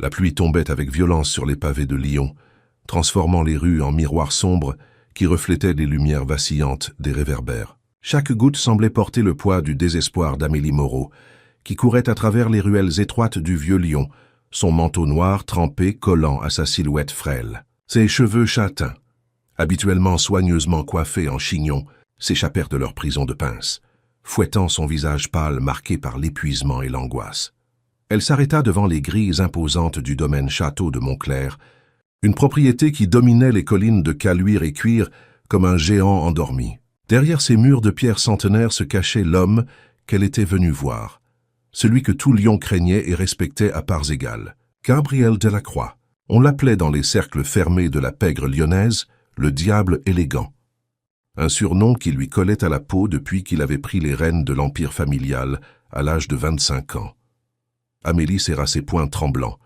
La pluie tombait avec violence sur les pavés de Lyon, transformant les rues en miroirs sombres qui reflétaient les lumières vacillantes des réverbères. Chaque goutte semblait porter le poids du désespoir d'Amélie Moreau, qui courait à travers les ruelles étroites du vieux Lyon, son manteau noir trempé collant à sa silhouette frêle. Ses cheveux châtains, habituellement soigneusement coiffés en chignon, s'échappèrent de leur prison de pince, fouettant son visage pâle marqué par l'épuisement et l'angoisse. Elle s'arrêta devant les grilles imposantes du domaine château de Montclair, une propriété qui dominait les collines de Caluire et Cuire comme un géant endormi. Derrière ces murs de pierre centenaire se cachait l'homme qu'elle était venue voir, celui que tout Lyon craignait et respectait à parts égales. Gabriel Delacroix. On l'appelait dans les cercles fermés de la pègre lyonnaise le diable élégant, un surnom qui lui collait à la peau depuis qu'il avait pris les rênes de l'empire familial à l'âge de 25 ans. Amélie serra ses poings tremblants.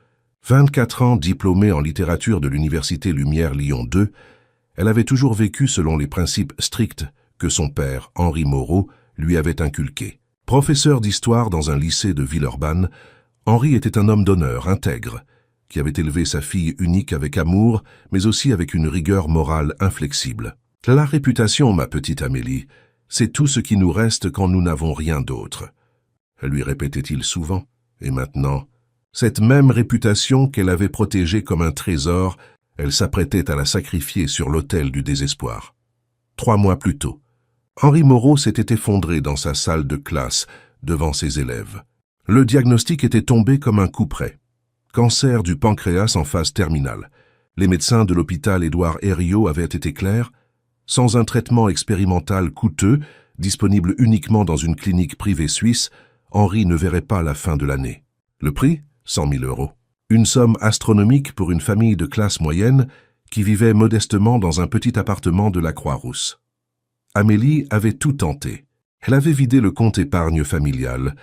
24 ans diplômée en littérature de l'université Lumière Lyon 2, elle avait toujours vécu selon les principes stricts que son père, Henri Moreau, lui avait inculqués. Professeur d'histoire dans un lycée de Villeurbanne, Henri était un homme d'honneur, intègre, qui avait élevé sa fille unique avec amour, mais aussi avec une rigueur morale inflexible. La réputation, ma petite Amélie, c'est tout ce qui nous reste quand nous n'avons rien d'autre, lui répétait-il souvent. Et maintenant, cette même réputation qu'elle avait protégée comme un trésor, elle s'apprêtait à la sacrifier sur l'autel du désespoir. 3 mois plus tôt, Henri Moreau s'était effondré dans sa salle de classe devant ses élèves. Le diagnostic était tombé comme un coup près. Cancer du pancréas en phase terminale. Les médecins de l'hôpital Édouard Herriot avaient été clairs. Sans un traitement expérimental coûteux, disponible uniquement dans une clinique privée suisse, Henri ne verrait pas la fin de l'année. Le prix, 100 000 €. Une somme astronomique pour une famille de classe moyenne qui vivait modestement dans un petit appartement de la Croix-Rousse. Amélie avait tout tenté. Elle avait vidé le compte épargne familial,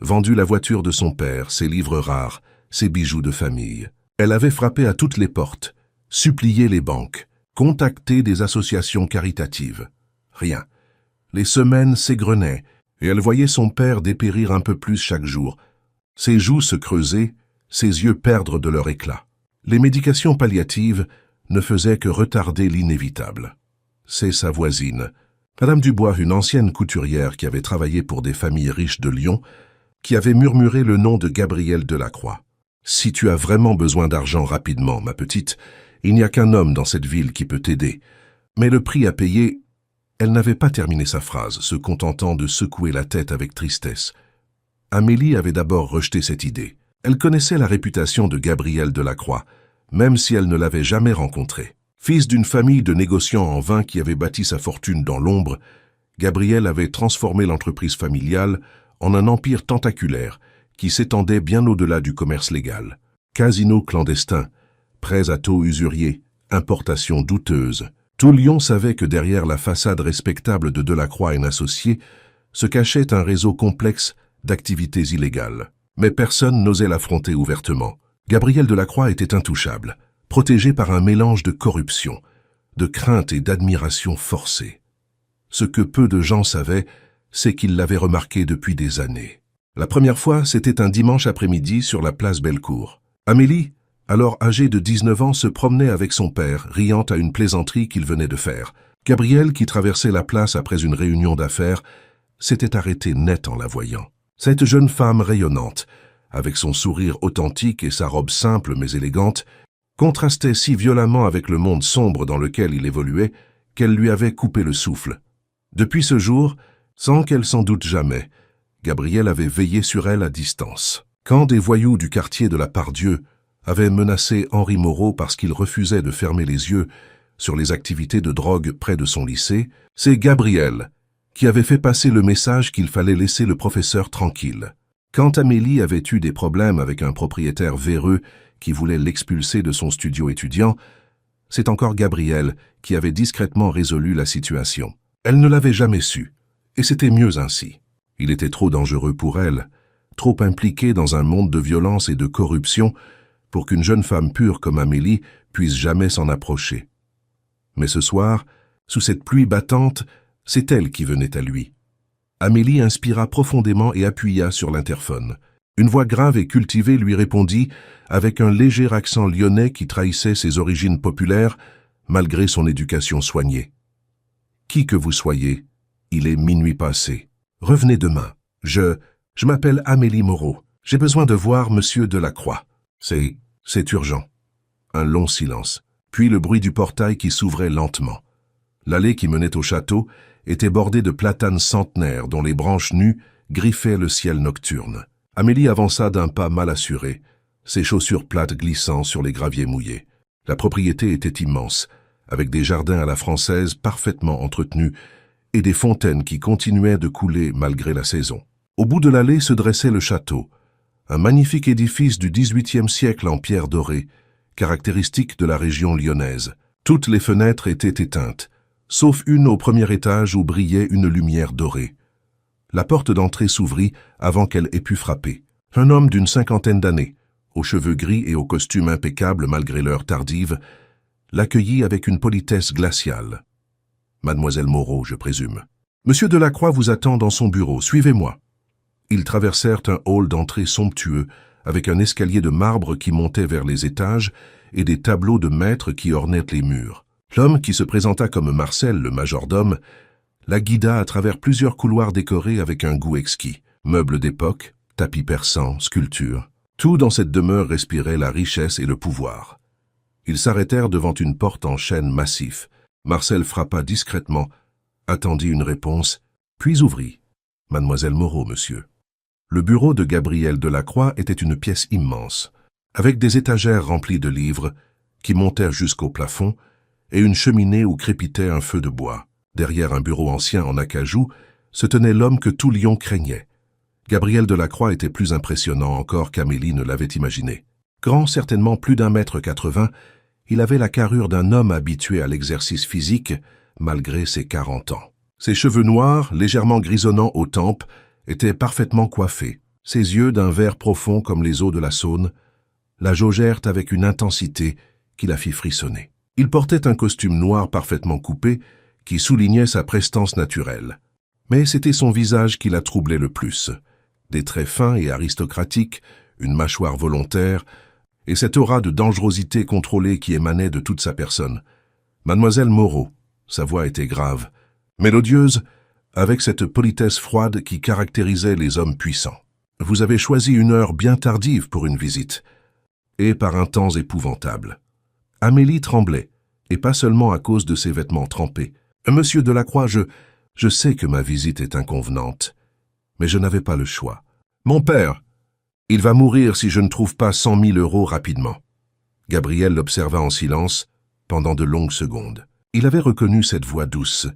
vendu la voiture de son père, ses livres rares, ses bijoux de famille. Elle avait frappé à toutes les portes, supplié les banques, contacté des associations caritatives. Rien. Les semaines s'égrenaient, et elle voyait son père dépérir un peu plus chaque jour. Ses joues se creusaient, ses yeux perdre de leur éclat. Les médications palliatives ne faisaient que retarder l'inévitable. C'est sa voisine, Madame Dubois, une ancienne couturière qui avait travaillé pour des familles riches de Lyon, qui avait murmuré le nom de Gabriel Delacroix. « Si tu as vraiment besoin d'argent rapidement, ma petite, il n'y a qu'un homme dans cette ville qui peut t'aider. Mais le prix à payer... » Elle n'avait pas terminé sa phrase, se contentant de secouer la tête avec tristesse. Amélie avait d'abord rejeté cette idée. Elle connaissait la réputation de Gabriel Delacroix, même si elle ne l'avait jamais rencontré. Fils d'une famille de négociants en vin qui avait bâti sa fortune dans l'ombre, Gabriel avait transformé l'entreprise familiale en un empire tentaculaire qui s'étendait bien au-delà du commerce légal. Casinos clandestins, prêts à taux usuriers, importations douteuses. Tout Lyon savait que derrière la façade respectable de Delacroix et Associés se cachait un réseau complexe d'activités illégales. Mais personne n'osait l'affronter ouvertement. Gabriel Delacroix était intouchable, protégé par un mélange de corruption, de crainte et d'admiration forcée. Ce que peu de gens savaient, c'est qu'il l'avait remarqué depuis des années. La première fois, c'était un dimanche après-midi sur la place Bellecour. Amélie, alors âgée de 19 ans, se promenait avec son père, riant à une plaisanterie qu'il venait de faire. Gabriel, qui traversait la place après une réunion d'affaires, s'était arrêté net en la voyant. Cette jeune femme rayonnante, avec son sourire authentique et sa robe simple mais élégante, contrastait si violemment avec le monde sombre dans lequel il évoluait qu'elle lui avait coupé le souffle. Depuis ce jour, sans qu'elle s'en doute jamais, Gabriel avait veillé sur elle à distance. Quand des voyous du quartier de la Pardieu avaient menacé Henri Moreau parce qu'il refusait de fermer les yeux sur les activités de drogue près de son lycée, c'est Gabriel qui avait fait passer le message qu'il fallait laisser le professeur tranquille. Quand Amélie avait eu des problèmes avec un propriétaire véreux qui voulait l'expulser de son studio étudiant, c'est encore Gabriel qui avait discrètement résolu la situation. Elle ne l'avait jamais su, et c'était mieux ainsi. Il était trop dangereux pour elle, trop impliqué dans un monde de violence et de corruption pour qu'une jeune femme pure comme Amélie puisse jamais s'en approcher. Mais ce soir, sous cette pluie battante, c'est elle qui venait à lui. Amélie inspira profondément et appuya sur l'interphone. Une voix grave et cultivée lui répondit, avec un léger accent lyonnais qui trahissait ses origines populaires, malgré son éducation soignée. « Qui que vous soyez, il est minuit passé. Revenez demain. Je m'appelle Amélie Moreau. J'ai besoin de voir Monsieur Delacroix. C'est urgent. » Un long silence, puis le bruit du portail qui s'ouvrait lentement. L'allée qui menait au château était bordée de platanes centenaires dont les branches nues griffaient le ciel nocturne. Amélie avança d'un pas mal assuré, ses chaussures plates glissant sur les graviers mouillés. La propriété était immense, avec des jardins à la française parfaitement entretenus et des fontaines qui continuaient de couler malgré la saison. Au bout de l'allée se dressait le château, un magnifique édifice du XVIIIe siècle en pierre dorée, caractéristique de la région lyonnaise. Toutes les fenêtres étaient éteintes, sauf une au premier étage où brillait une lumière dorée. La porte d'entrée s'ouvrit avant qu'elle ait pu frapper. Un homme d'une cinquantaine d'années, aux cheveux gris et au costume impeccable malgré l'heure tardive, l'accueillit avec une politesse glaciale. « Mademoiselle Moreau, je présume. Monsieur Delacroix vous attend dans son bureau, suivez-moi. » Ils traversèrent un hall d'entrée somptueux, avec un escalier de marbre qui montait vers les étages et des tableaux de maîtres qui ornaient les murs. L'homme, qui se présenta comme Marcel, le majordome, la guida à travers plusieurs couloirs décorés avec un goût exquis. Meubles d'époque, tapis persans, sculptures. Tout dans cette demeure respirait la richesse et le pouvoir. Ils s'arrêtèrent devant une porte en chêne massif. Marcel frappa discrètement, attendit une réponse, puis ouvrit. « Mademoiselle Moreau, monsieur. » Le bureau de Gabriel Delacroix était une pièce immense, avec des étagères remplies de livres qui montèrent jusqu'au plafond et une cheminée où crépitait un feu de bois. Derrière un bureau ancien en acajou se tenait l'homme que tout Lyon craignait. Gabriel Delacroix était plus impressionnant encore qu'Amélie ne l'avait imaginé. Grand, certainement plus d'1,80 m, il avait la carrure d'un homme habitué à l'exercice physique malgré ses 40 ans. Ses cheveux noirs, légèrement grisonnants aux tempes, étaient parfaitement coiffés. Ses yeux, d'un vert profond comme les eaux de la Saône, la jaugèrent avec une intensité qui la fit frissonner. Il portait un costume noir parfaitement coupé qui soulignait sa prestance naturelle. Mais c'était son visage qui la troublait le plus. Des traits fins et aristocratiques, une mâchoire volontaire, et cette aura de dangerosité contrôlée qui émanait de toute sa personne. Mademoiselle Moreau, sa voix était grave, mélodieuse, avec cette politesse froide qui caractérisait les hommes puissants. Vous avez choisi une heure bien tardive pour une visite, et par un temps épouvantable. Amélie tremblait, et pas seulement à cause de ses vêtements trempés. Monsieur Delacroix, je sais que ma visite est inconvenante, mais je n'avais pas le choix. Mon père, il va mourir si je ne trouve pas 100 000 € rapidement. Gabriel l'observa en silence pendant de longues secondes. Il avait reconnu cette voix douce,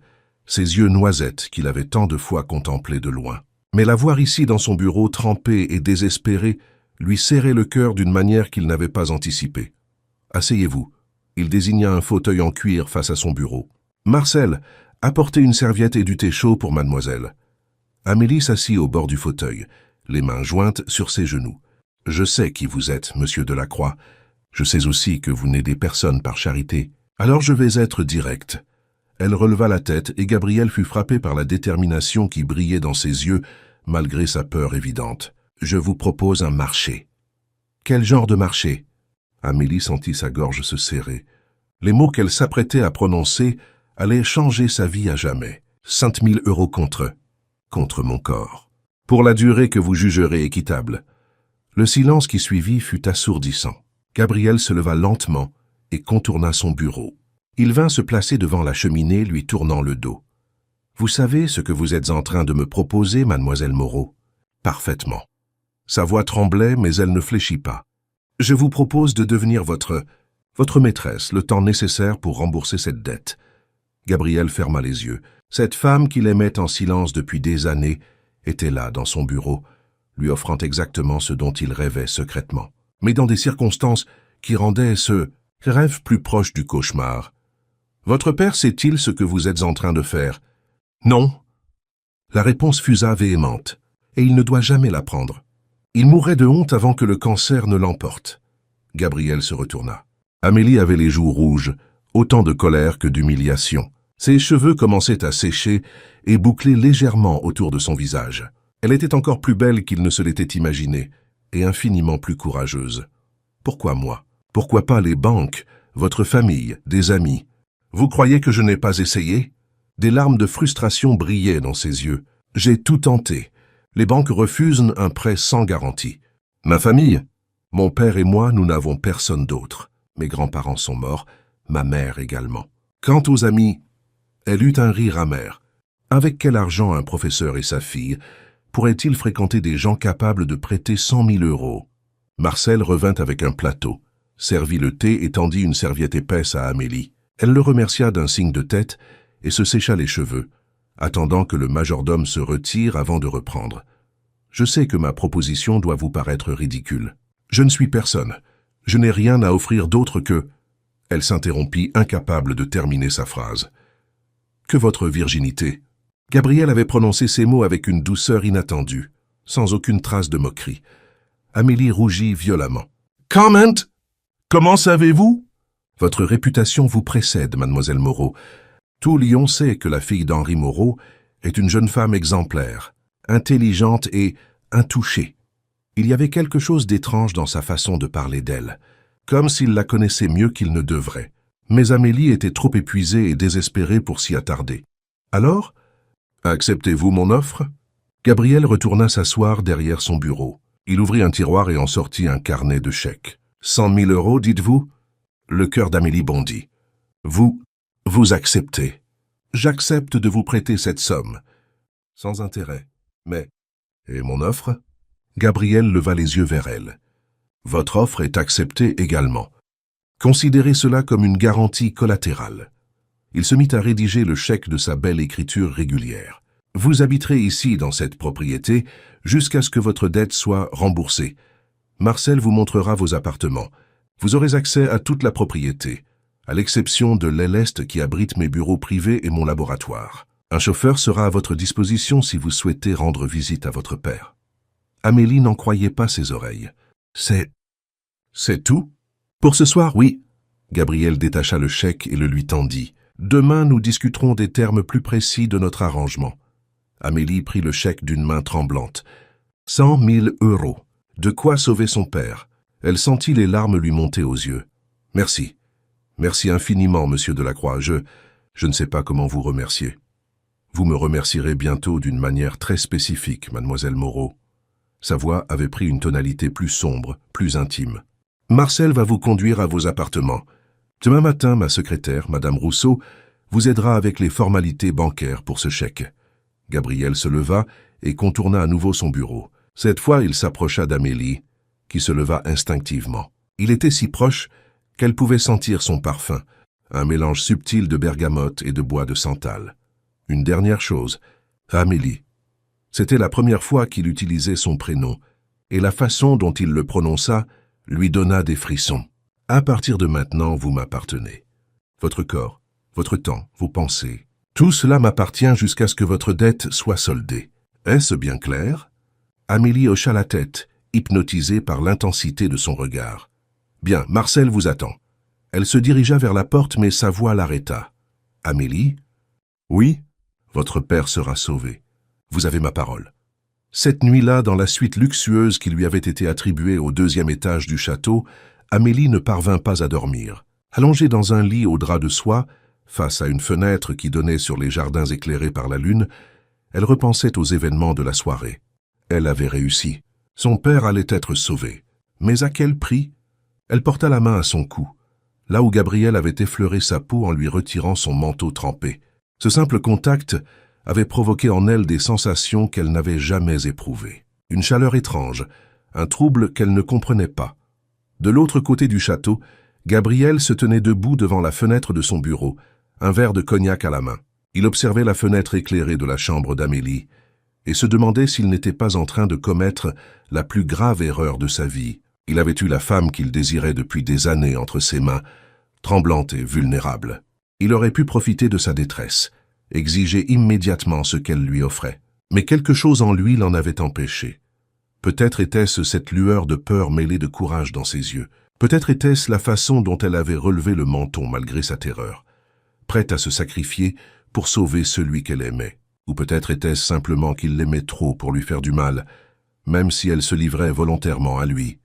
ses yeux noisettes qu'il avait tant de fois contemplés de loin. Mais la voir ici dans son bureau trempé et désespéré lui serrait le cœur d'une manière qu'il n'avait pas anticipée. « Asseyez-vous. » Il désigna un fauteuil en cuir face à son bureau. « Marcel, apportez une serviette et du thé chaud pour mademoiselle. » Amélie s'assit au bord du fauteuil, les mains jointes sur ses genoux. « Je sais qui vous êtes, monsieur Delacroix. Je sais aussi que vous n'aidez personne par charité. Alors je vais être direct. » Elle releva la tête et Gabriel fut frappé par la détermination qui brillait dans ses yeux, malgré sa peur évidente. « Je vous propose un marché. »« Quel genre de marché ?» Amélie sentit sa gorge se serrer. Les mots qu'elle s'apprêtait à prononcer allaient changer sa vie à jamais. 5 000 € contre mon corps. Pour la durée que vous jugerez équitable. Le silence qui suivit fut assourdissant. Gabriel se leva lentement et contourna son bureau. Il vint se placer devant la cheminée, lui tournant le dos. « Vous savez ce que vous êtes en train de me proposer, mademoiselle Moreau ?»« Parfaitement. » Sa voix tremblait, mais elle ne fléchit pas. « Je vous propose de devenir votre maîtresse, le temps nécessaire pour rembourser cette dette. » Gabriel ferma les yeux. Cette femme qu'il aimait en silence depuis des années était là, dans son bureau, lui offrant exactement ce dont il rêvait secrètement, mais dans des circonstances qui rendaient ce rêve plus proche du cauchemar. « Votre père sait-il ce que vous êtes en train de faire ?»« Non. » La réponse fusa véhémente, et il ne doit jamais l'apprendre. Il mourrait de honte avant que le cancer ne l'emporte. Gabriel se retourna. Amélie avait les joues rouges, autant de colère que d'humiliation. Ses cheveux commençaient à sécher et boucler légèrement autour de son visage. Elle était encore plus belle qu'il ne se l'était imaginé, et infiniment plus courageuse. Pourquoi moi? Pourquoi pas les banques, votre famille, des amis? Vous croyez que je n'ai pas essayé? Des larmes de frustration brillaient dans ses yeux. J'ai tout tenté. Les banques refusent un prêt sans garantie. Ma famille? Mon père et moi, nous n'avons personne d'autre. Mes grands-parents sont morts, ma mère également. Quant aux amis, elle eut un rire amer. Avec quel argent un professeur et sa fille pourraient-ils fréquenter des gens capables de prêter 100 000 euros? Marcel revint avec un plateau, servit le thé et tendit une serviette épaisse à Amélie. Elle le remercia d'un signe de tête et se sécha les cheveux, attendant que le majordome se retire avant de reprendre. Je sais que ma proposition doit vous paraître ridicule. Je ne suis personne. Je n'ai rien à offrir d'autre que... Elle s'interrompit, incapable de terminer sa phrase. Que votre virginité. Gabriel avait prononcé ces mots avec une douceur inattendue, sans aucune trace de moquerie. Amélie rougit violemment. Comment? Comment savez-vous? Votre réputation vous précède, mademoiselle Moreau. Tout Lyon sait que la fille d'Henri Moreau est une jeune femme exemplaire, intelligente et intouchée. Il y avait quelque chose d'étrange dans sa façon de parler d'elle, comme s'il la connaissait mieux qu'il ne devrait. Mais Amélie était trop épuisée et désespérée pour s'y attarder. Alors, acceptez-vous mon offre? Gabriel retourna s'asseoir derrière son bureau. Il ouvrit un tiroir et en sortit un carnet de chèques. 100 000 euros, dites-vous? Le cœur d'Amélie bondit. Vous acceptez. J'accepte de vous prêter cette somme. Sans intérêt. Mais, et mon offre? Gabriel leva les yeux vers elle. Votre offre est acceptée également. Considérez cela comme une garantie collatérale. Il se mit à rédiger le chèque de sa belle écriture régulière. Vous habiterez ici dans cette propriété jusqu'à ce que votre dette soit remboursée. Marcel vous montrera vos appartements. Vous aurez accès à toute la propriété, à l'exception de l'aile est qui abrite mes bureaux privés et mon laboratoire. Un chauffeur sera à votre disposition si vous souhaitez rendre visite à votre père. Amélie n'en croyait pas ses oreilles. C'est tout? Pour ce soir, oui. Gabriel détacha le chèque et le lui tendit. Demain, nous discuterons des termes plus précis de notre arrangement. Amélie prit le chèque d'une main tremblante. 100 000 euros. De quoi sauver son père. Elle sentit les larmes lui monter aux yeux. Merci. Merci infiniment, monsieur Delacroix. Je ne sais pas comment vous remercier. Vous me remercierez bientôt d'une manière très spécifique, mademoiselle Moreau. Sa voix avait pris une tonalité plus sombre, plus intime. Marcel va vous conduire à vos appartements. Demain matin, ma secrétaire, madame Rousseau, vous aidera avec les formalités bancaires pour ce chèque. Gabriel se leva et contourna à nouveau son bureau. Cette fois, il s'approcha d'Amélie, qui se leva instinctivement. Il était si proche qu'elle pouvait sentir son parfum, un mélange subtil de bergamote et de bois de santal. Une dernière chose, Amélie. C'était la première fois qu'il utilisait son prénom, et la façon dont il le prononça lui donna des frissons. À partir de maintenant, vous m'appartenez. Votre corps, votre temps, vos pensées, tout cela m'appartient jusqu'à ce que votre dette soit soldée. Est-ce bien clair? Amélie hocha la tête, hypnotisée par l'intensité de son regard. Bien, Marcel vous attend. Elle se dirigea vers la porte, mais sa voix l'arrêta. Amélie? Oui? Votre père sera sauvé. Vous avez ma parole. Cette nuit-là, dans la suite luxueuse qui lui avait été attribuée au 2e étage du château, Amélie ne parvint pas à dormir. Allongée dans un lit au drap de soie, face à une fenêtre qui donnait sur les jardins éclairés par la lune, elle repensait aux événements de la soirée. Elle avait réussi. Son père allait être sauvé. Mais à quel prix? Elle porta la main à son cou, là où Gabriel avait effleuré sa peau en lui retirant son manteau trempé. Ce simple contact avait provoqué en elle des sensations qu'elle n'avait jamais éprouvées. Une chaleur étrange, un trouble qu'elle ne comprenait pas. De l'autre côté du château, Gabriel se tenait debout devant la fenêtre de son bureau, un verre de cognac à la main. Il observait la fenêtre éclairée de la chambre d'Amélie et se demandait s'il n'était pas en train de commettre la plus grave erreur de sa vie. Il avait eu la femme qu'il désirait depuis des années entre ses mains, tremblante et vulnérable. Il aurait pu profiter de sa détresse, exiger immédiatement ce qu'elle lui offrait. Mais quelque chose en lui l'en avait empêché. Peut-être était-ce cette lueur de peur mêlée de courage dans ses yeux. Peut-être était-ce la façon dont elle avait relevé le menton malgré sa terreur, prête à se sacrifier pour sauver celui qu'elle aimait. Ou peut-être était-ce simplement qu'il l'aimait trop pour lui faire du mal, même si elle se livrait volontairement à lui.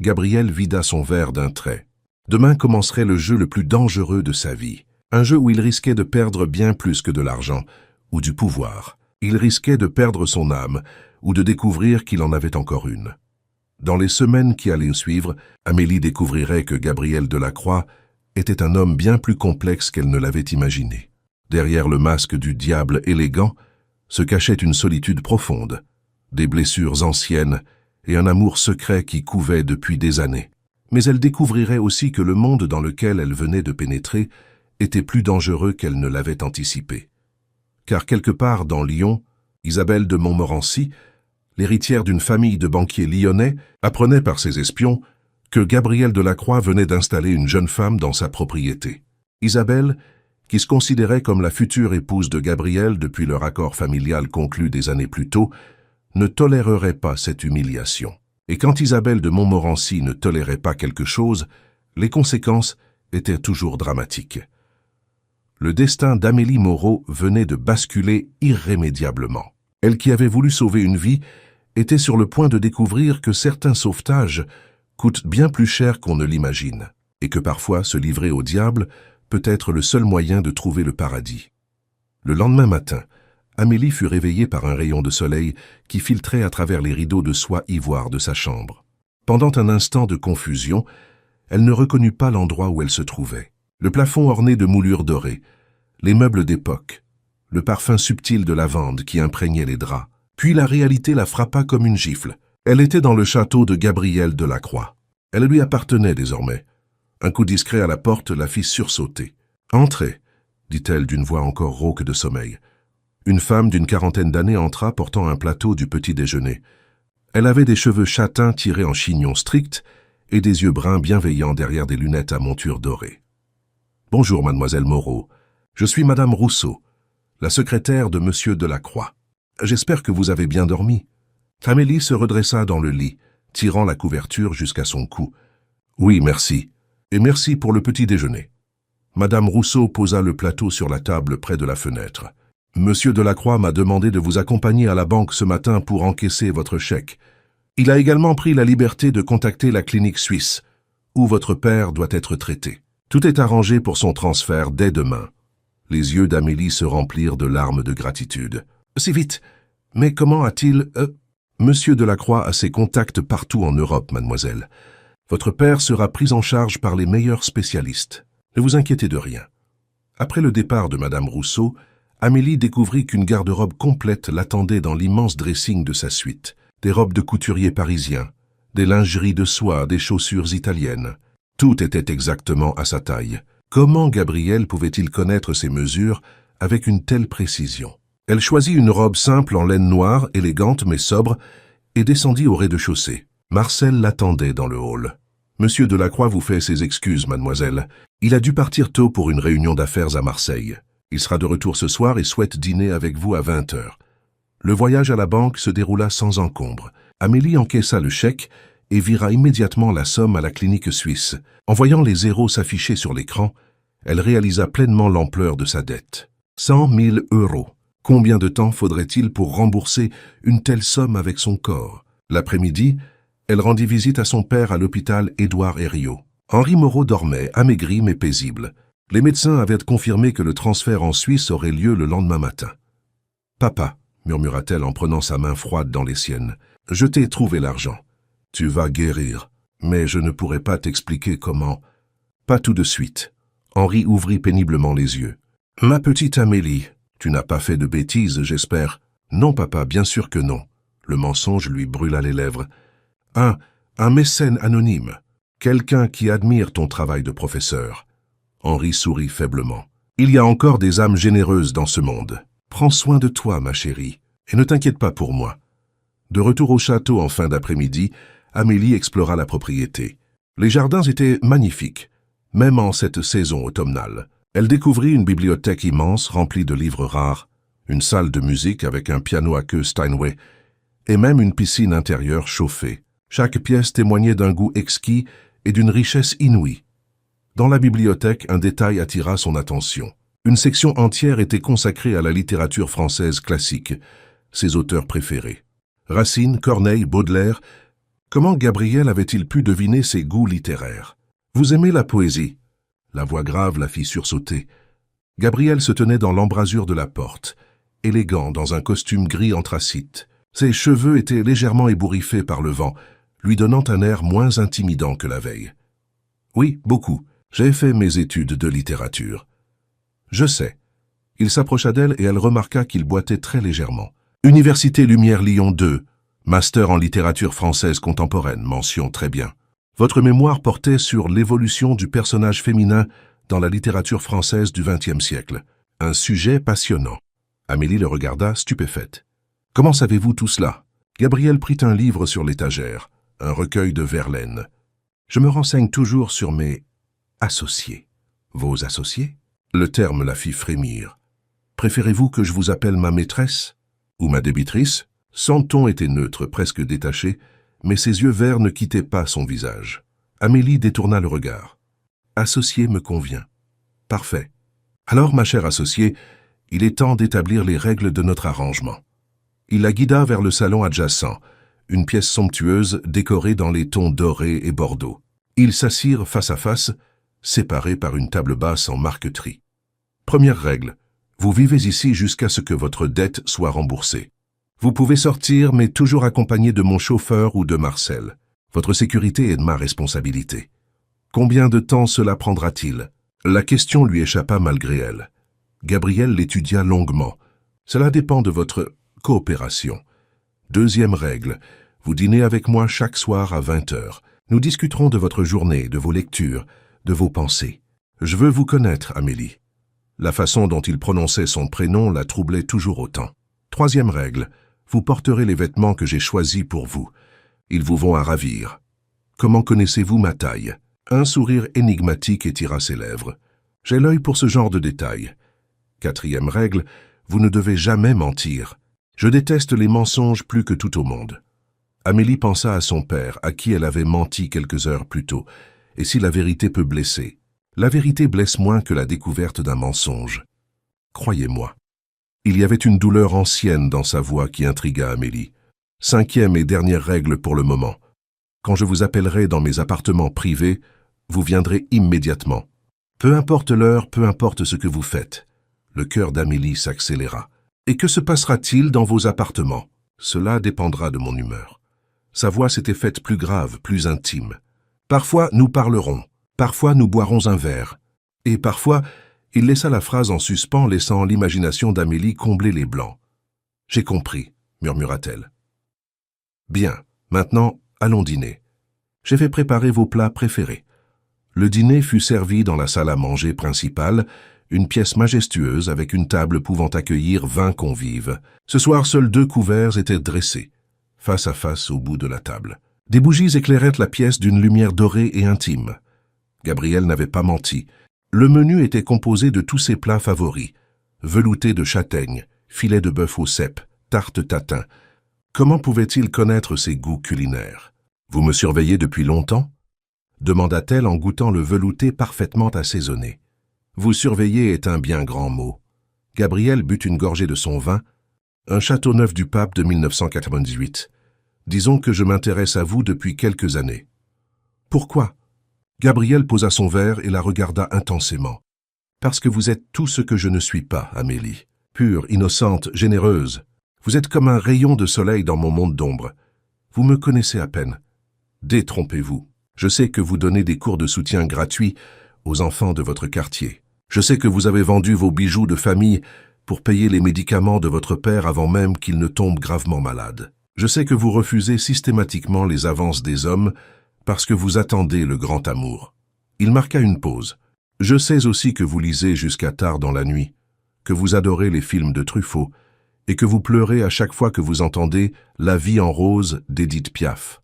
Gabriel vida son verre d'un trait. Demain commencerait le jeu le plus dangereux de sa vie. Un jeu où il risquait de perdre bien plus que de l'argent ou du pouvoir. Il risquait de perdre son âme ou de découvrir qu'il en avait encore une. Dans les semaines qui allaient suivre, Amélie découvrirait que Gabriel Delacroix était un homme bien plus complexe qu'elle ne l'avait imaginé. Derrière le masque du diable élégant se cachait une solitude profonde, des blessures anciennes et un amour secret qui couvait depuis des années. Mais elle découvrirait aussi que le monde dans lequel elle venait de pénétrer était plus dangereux qu'elle ne l'avait anticipé. Car quelque part dans Lyon, Isabelle de Montmorency, l'héritière d'une famille de banquiers lyonnais, apprenait par ses espions que Gabriel Delacroix venait d'installer une jeune femme dans sa propriété. Isabelle, qui se considérait comme la future épouse de Gabriel depuis leur accord familial conclu des années plus tôt, ne tolérerait pas cette humiliation. Et quand Isabelle de Montmorency ne tolérait pas quelque chose, les conséquences étaient toujours dramatiques. Le destin d'Amélie Moreau venait de basculer irrémédiablement. Elle qui avait voulu sauver une vie était sur le point de découvrir que certains sauvetages coûtent bien plus cher qu'on ne l'imagine, et que parfois se livrer au diable peut être le seul moyen de trouver le paradis. Le lendemain matin, Amélie fut réveillée par un rayon de soleil qui filtrait à travers les rideaux de soie ivoire de sa chambre. Pendant un instant de confusion, elle ne reconnut pas l'endroit où elle se trouvait. Le plafond orné de moulures dorées, les meubles d'époque, le parfum subtil de lavande qui imprégnait les draps. Puis la réalité la frappa comme une gifle. Elle était dans le château de Gabriel Delacroix. Elle lui appartenait désormais. Un coup discret à la porte la fit sursauter. « Entrez », dit-elle d'une voix encore rauque de sommeil. Une femme d'une quarantaine d'années entra portant un plateau du petit déjeuner. Elle avait des cheveux châtains tirés en chignon strict et des yeux bruns bienveillants derrière des lunettes à monture dorée. « Bonjour, mademoiselle Moreau. Je suis madame Rousseau, la secrétaire de monsieur Delacroix. J'espère que vous avez bien dormi. » Amélie se redressa dans le lit, tirant la couverture jusqu'à son cou. « Oui, merci. Et merci pour le petit déjeuner. » Madame Rousseau posa le plateau sur la table près de la fenêtre. « Monsieur Delacroix m'a demandé de vous accompagner à la banque ce matin pour encaisser votre chèque. Il a également pris la liberté de contacter la clinique suisse, où votre père doit être traité. Tout est arrangé pour son transfert dès demain. » Les yeux d'Amélie se remplirent de larmes de gratitude. « Si vite! Mais comment a-t-il... Monsieur Delacroix a ses contacts partout en Europe, mademoiselle. Votre père sera pris en charge par les meilleurs spécialistes. Ne vous inquiétez de rien. » Après le départ de madame Rousseau, Amélie découvrit qu'une garde-robe complète l'attendait dans l'immense dressing de sa suite. Des robes de couturier parisien, des lingeries de soie, des chaussures italiennes. Tout était exactement à sa taille. Comment Gabriel pouvait-il connaître ses mesures avec une telle précision? Elle choisit une robe simple en laine noire, élégante mais sobre, et descendit au rez-de-chaussée. Marcel l'attendait dans le hall. « Monsieur Delacroix vous fait ses excuses, mademoiselle. Il a dû partir tôt pour une réunion d'affaires à Marseille. Il sera de retour ce soir et souhaite dîner avec vous à 20 h. » Le voyage à la banque se déroula sans encombre. Amélie encaissa le chèque et vira immédiatement la somme à la clinique suisse. En voyant les zéros s'afficher sur l'écran, elle réalisa pleinement l'ampleur de sa dette. 100 000 €. Combien de temps faudrait-il pour rembourser une telle somme avec son corps? L'après-midi, elle rendit visite à son père à l'hôpital Édouard Herriot. Henri Moreau dormait, amaigri mais paisible. Les médecins avaient confirmé que le transfert en Suisse aurait lieu le lendemain matin. « Papa », murmura-t-elle en prenant sa main froide dans les siennes, « je t'ai trouvé l'argent. Tu vas guérir, mais je ne pourrai pas t'expliquer comment. » Pas tout de suite. Henri ouvrit péniblement les yeux. « Ma petite Amélie, tu n'as pas fait de bêtises, j'espère. »« Non, papa, bien sûr que non. » Le mensonge lui brûla les lèvres. « Un mécène anonyme. Quelqu'un qui admire ton travail de professeur. » Henri sourit faiblement. « Il y a encore des âmes généreuses dans ce monde. Prends soin de toi, ma chérie, et ne t'inquiète pas pour moi. » De retour au château en fin d'après-midi, Amélie explora la propriété. Les jardins étaient magnifiques, même en cette saison automnale. Elle découvrit une bibliothèque immense remplie de livres rares, une salle de musique avec un piano à queue Steinway, et même une piscine intérieure chauffée. Chaque pièce témoignait d'un goût exquis et d'une richesse inouïe. Dans la bibliothèque, un détail attira son attention. Une section entière était consacrée à la littérature française classique, ses auteurs préférés. Racine, Corneille, Baudelaire. Comment Gabriel avait-il pu deviner ses goûts littéraires? Vous aimez la poésie? La voix grave la fit sursauter. Gabriel se tenait dans l'embrasure de la porte, élégant dans un costume gris anthracite. Ses cheveux étaient légèrement ébouriffés par le vent, lui donnant un air moins intimidant que la veille. Oui, beaucoup. J'ai fait mes études de littérature. Je sais. Il s'approcha d'elle et elle remarqua qu'il boitait très légèrement. Université Lumière Lyon 2, master en littérature française contemporaine, mention très bien. Votre mémoire portait sur l'évolution du personnage féminin dans la littérature française du XXe siècle. Un sujet passionnant. Amélie le regarda stupéfaite. Comment savez-vous tout cela? Gabriel prit un livre sur l'étagère, un recueil de Verlaine. Je me renseigne toujours sur mes associés. Vos associés? Le terme la fit frémir. Préférez-vous que je vous appelle ma maîtresse ou ma débitrice? Son ton était neutre, presque détaché, mais ses yeux verts ne quittaient pas son visage. Amélie détourna le regard. Associé me convient. Parfait. Alors, ma chère associée, il est temps d'établir les règles de notre arrangement. Il la guida vers le salon adjacent, une pièce somptueuse décorée dans les tons dorés et bordeaux. Ils s'assirent face à face, séparés par une table basse en marqueterie. Première règle, vous vivez ici jusqu'à ce que votre dette soit remboursée. Vous pouvez sortir, mais toujours accompagné de mon chauffeur ou de Marcel. Votre sécurité est de ma responsabilité. Combien de temps cela prendra-t-il? La question lui échappa malgré elle. Gabriel l'étudia longuement. Cela dépend de votre coopération. Deuxième règle, vous dînez avec moi chaque soir à 20h. Nous discuterons de votre journée, de vos lectures, de vos pensées. Je veux vous connaître, Amélie. La façon dont il prononçait son prénom la troublait toujours autant. Troisième règle, vous porterez les vêtements que j'ai choisis pour vous. Ils vous vont à ravir. Comment connaissez-vous ma taille? Un sourire énigmatique étira ses lèvres. J'ai l'œil pour ce genre de détails. Quatrième règle, vous ne devez jamais mentir. Je déteste les mensonges plus que tout au monde. Amélie pensa à son père, à qui elle avait menti quelques heures plus tôt. Et si la vérité peut blesser? La vérité blesse moins que la découverte d'un mensonge. Croyez-moi. Il y avait une douleur ancienne dans sa voix qui intrigua Amélie. Cinquième et dernière règle pour le moment. Quand je vous appellerai dans mes appartements privés, vous viendrez immédiatement. Peu importe l'heure, peu importe ce que vous faites. Le cœur d'Amélie s'accéléra. Et que se passera-t-il dans vos appartements? Cela dépendra de mon humeur. Sa voix s'était faite plus grave, plus intime. Parfois, nous parlerons. Parfois, nous boirons un verre. Et parfois, il laissa la phrase en suspens, laissant l'imagination d'Amélie combler les blancs. « J'ai compris », murmura-t-elle. « Bien, maintenant, allons dîner. J'ai fait préparer vos plats préférés. » Le dîner fut servi dans la salle à manger principale, une pièce majestueuse avec une table pouvant accueillir 20 convives. Ce soir, seuls 2 couverts étaient dressés, face à face au bout de la table. Des bougies éclairaient la pièce d'une lumière dorée et intime. Gabriel n'avait pas menti. Le menu était composé de tous ses plats favoris. Velouté de châtaigne, filet de bœuf au cèpe, tarte tatin. Comment pouvait-il connaître ses goûts culinaires? « Vous me surveillez depuis longtemps ?» demanda-t-elle en goûtant le velouté parfaitement assaisonné. « Vous surveiller est un bien grand mot. » Gabriel but une gorgée de son vin, un Châteauneuf du Pape de 1998. « Disons que je m'intéresse à vous depuis quelques années. »« Pourquoi ?» Gabriel posa son verre et la regarda intensément. « Parce que vous êtes tout ce que je ne suis pas, Amélie. Pure, innocente, généreuse. Vous êtes comme un rayon de soleil dans mon monde d'ombre. Vous me connaissez à peine. Détrompez-vous. Je sais que vous donnez des cours de soutien gratuits aux enfants de votre quartier. Je sais que vous avez vendu vos bijoux de famille pour payer les médicaments de votre père avant même qu'il ne tombe gravement malade. Je sais que vous refusez systématiquement les avances des hommes parce que vous attendez le grand amour. » Il marqua une pause. « Je sais aussi que vous lisez jusqu'à tard dans la nuit, que vous adorez les films de Truffaut et que vous pleurez à chaque fois que vous entendez « La vie en rose » d'Édith Piaf. »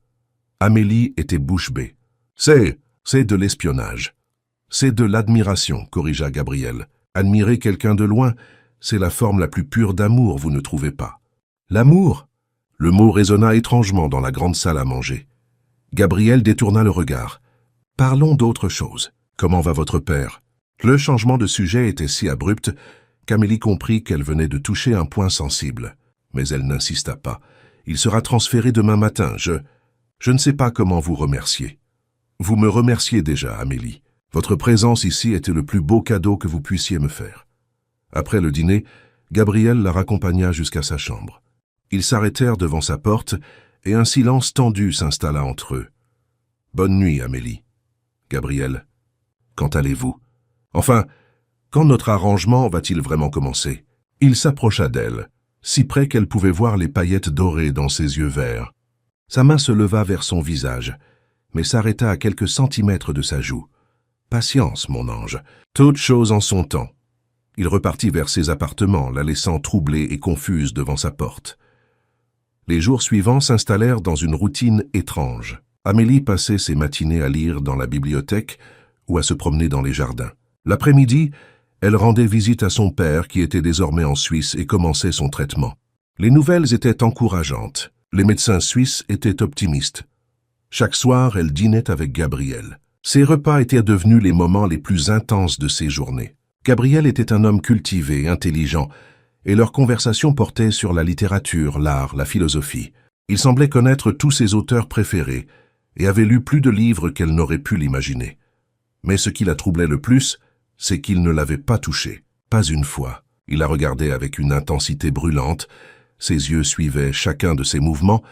Amélie était bouche bée. « C'est de l'espionnage. C'est de l'admiration, » corrigea Gabriel. « Admirer quelqu'un de loin, c'est la forme la plus pure d'amour, vous ne trouvez pas? »« L'amour ?» Le mot résonna étrangement dans la grande salle à manger. Gabriel détourna le regard. « Parlons d'autre chose. Comment va votre père ?» Le changement de sujet était si abrupt qu'Amélie comprit qu'elle venait de toucher un point sensible. Mais elle n'insista pas. Il sera transféré demain matin. Je ne sais pas comment vous remercier. Vous me remerciez déjà, Amélie. Votre présence ici était le plus beau cadeau que vous puissiez me faire. » Après le dîner, Gabriel la raccompagna jusqu'à sa chambre. Ils s'arrêtèrent devant sa porte et un silence tendu s'installa entre eux. « Bonne nuit, Amélie. »« Gabriel, quand allez-vous? Enfin, quand notre arrangement va-t-il vraiment commencer ?» Il s'approcha d'elle, si près qu'elle pouvait voir les paillettes dorées dans ses yeux verts. Sa main se leva vers son visage, mais s'arrêta à quelques centimètres de sa joue. « Patience, mon ange, toute chose en son temps. » Il repartit vers ses appartements, la laissant troublée et confuse devant sa porte. Les jours suivants s'installèrent dans une routine étrange. Amélie passait ses matinées à lire dans la bibliothèque ou à se promener dans les jardins. L'après-midi, elle rendait visite à son père qui était désormais en Suisse et commençait son traitement. Les nouvelles étaient encourageantes. Les médecins suisses étaient optimistes. Chaque soir, elle dînait avec Gabriel. Ces repas étaient devenus les moments les plus intenses de ses journées. Gabriel était un homme cultivé, intelligent, et leur conversation portait sur la littérature, l'art, la philosophie. Il semblait connaître tous ses auteurs préférés et avait lu plus de livres qu'elle n'aurait pu l'imaginer. Mais ce qui la troublait le plus, c'est qu'il ne l'avait pas touchée, pas une fois. Il la regardait avec une intensité brûlante, ses yeux suivaient chacun de ses mouvements,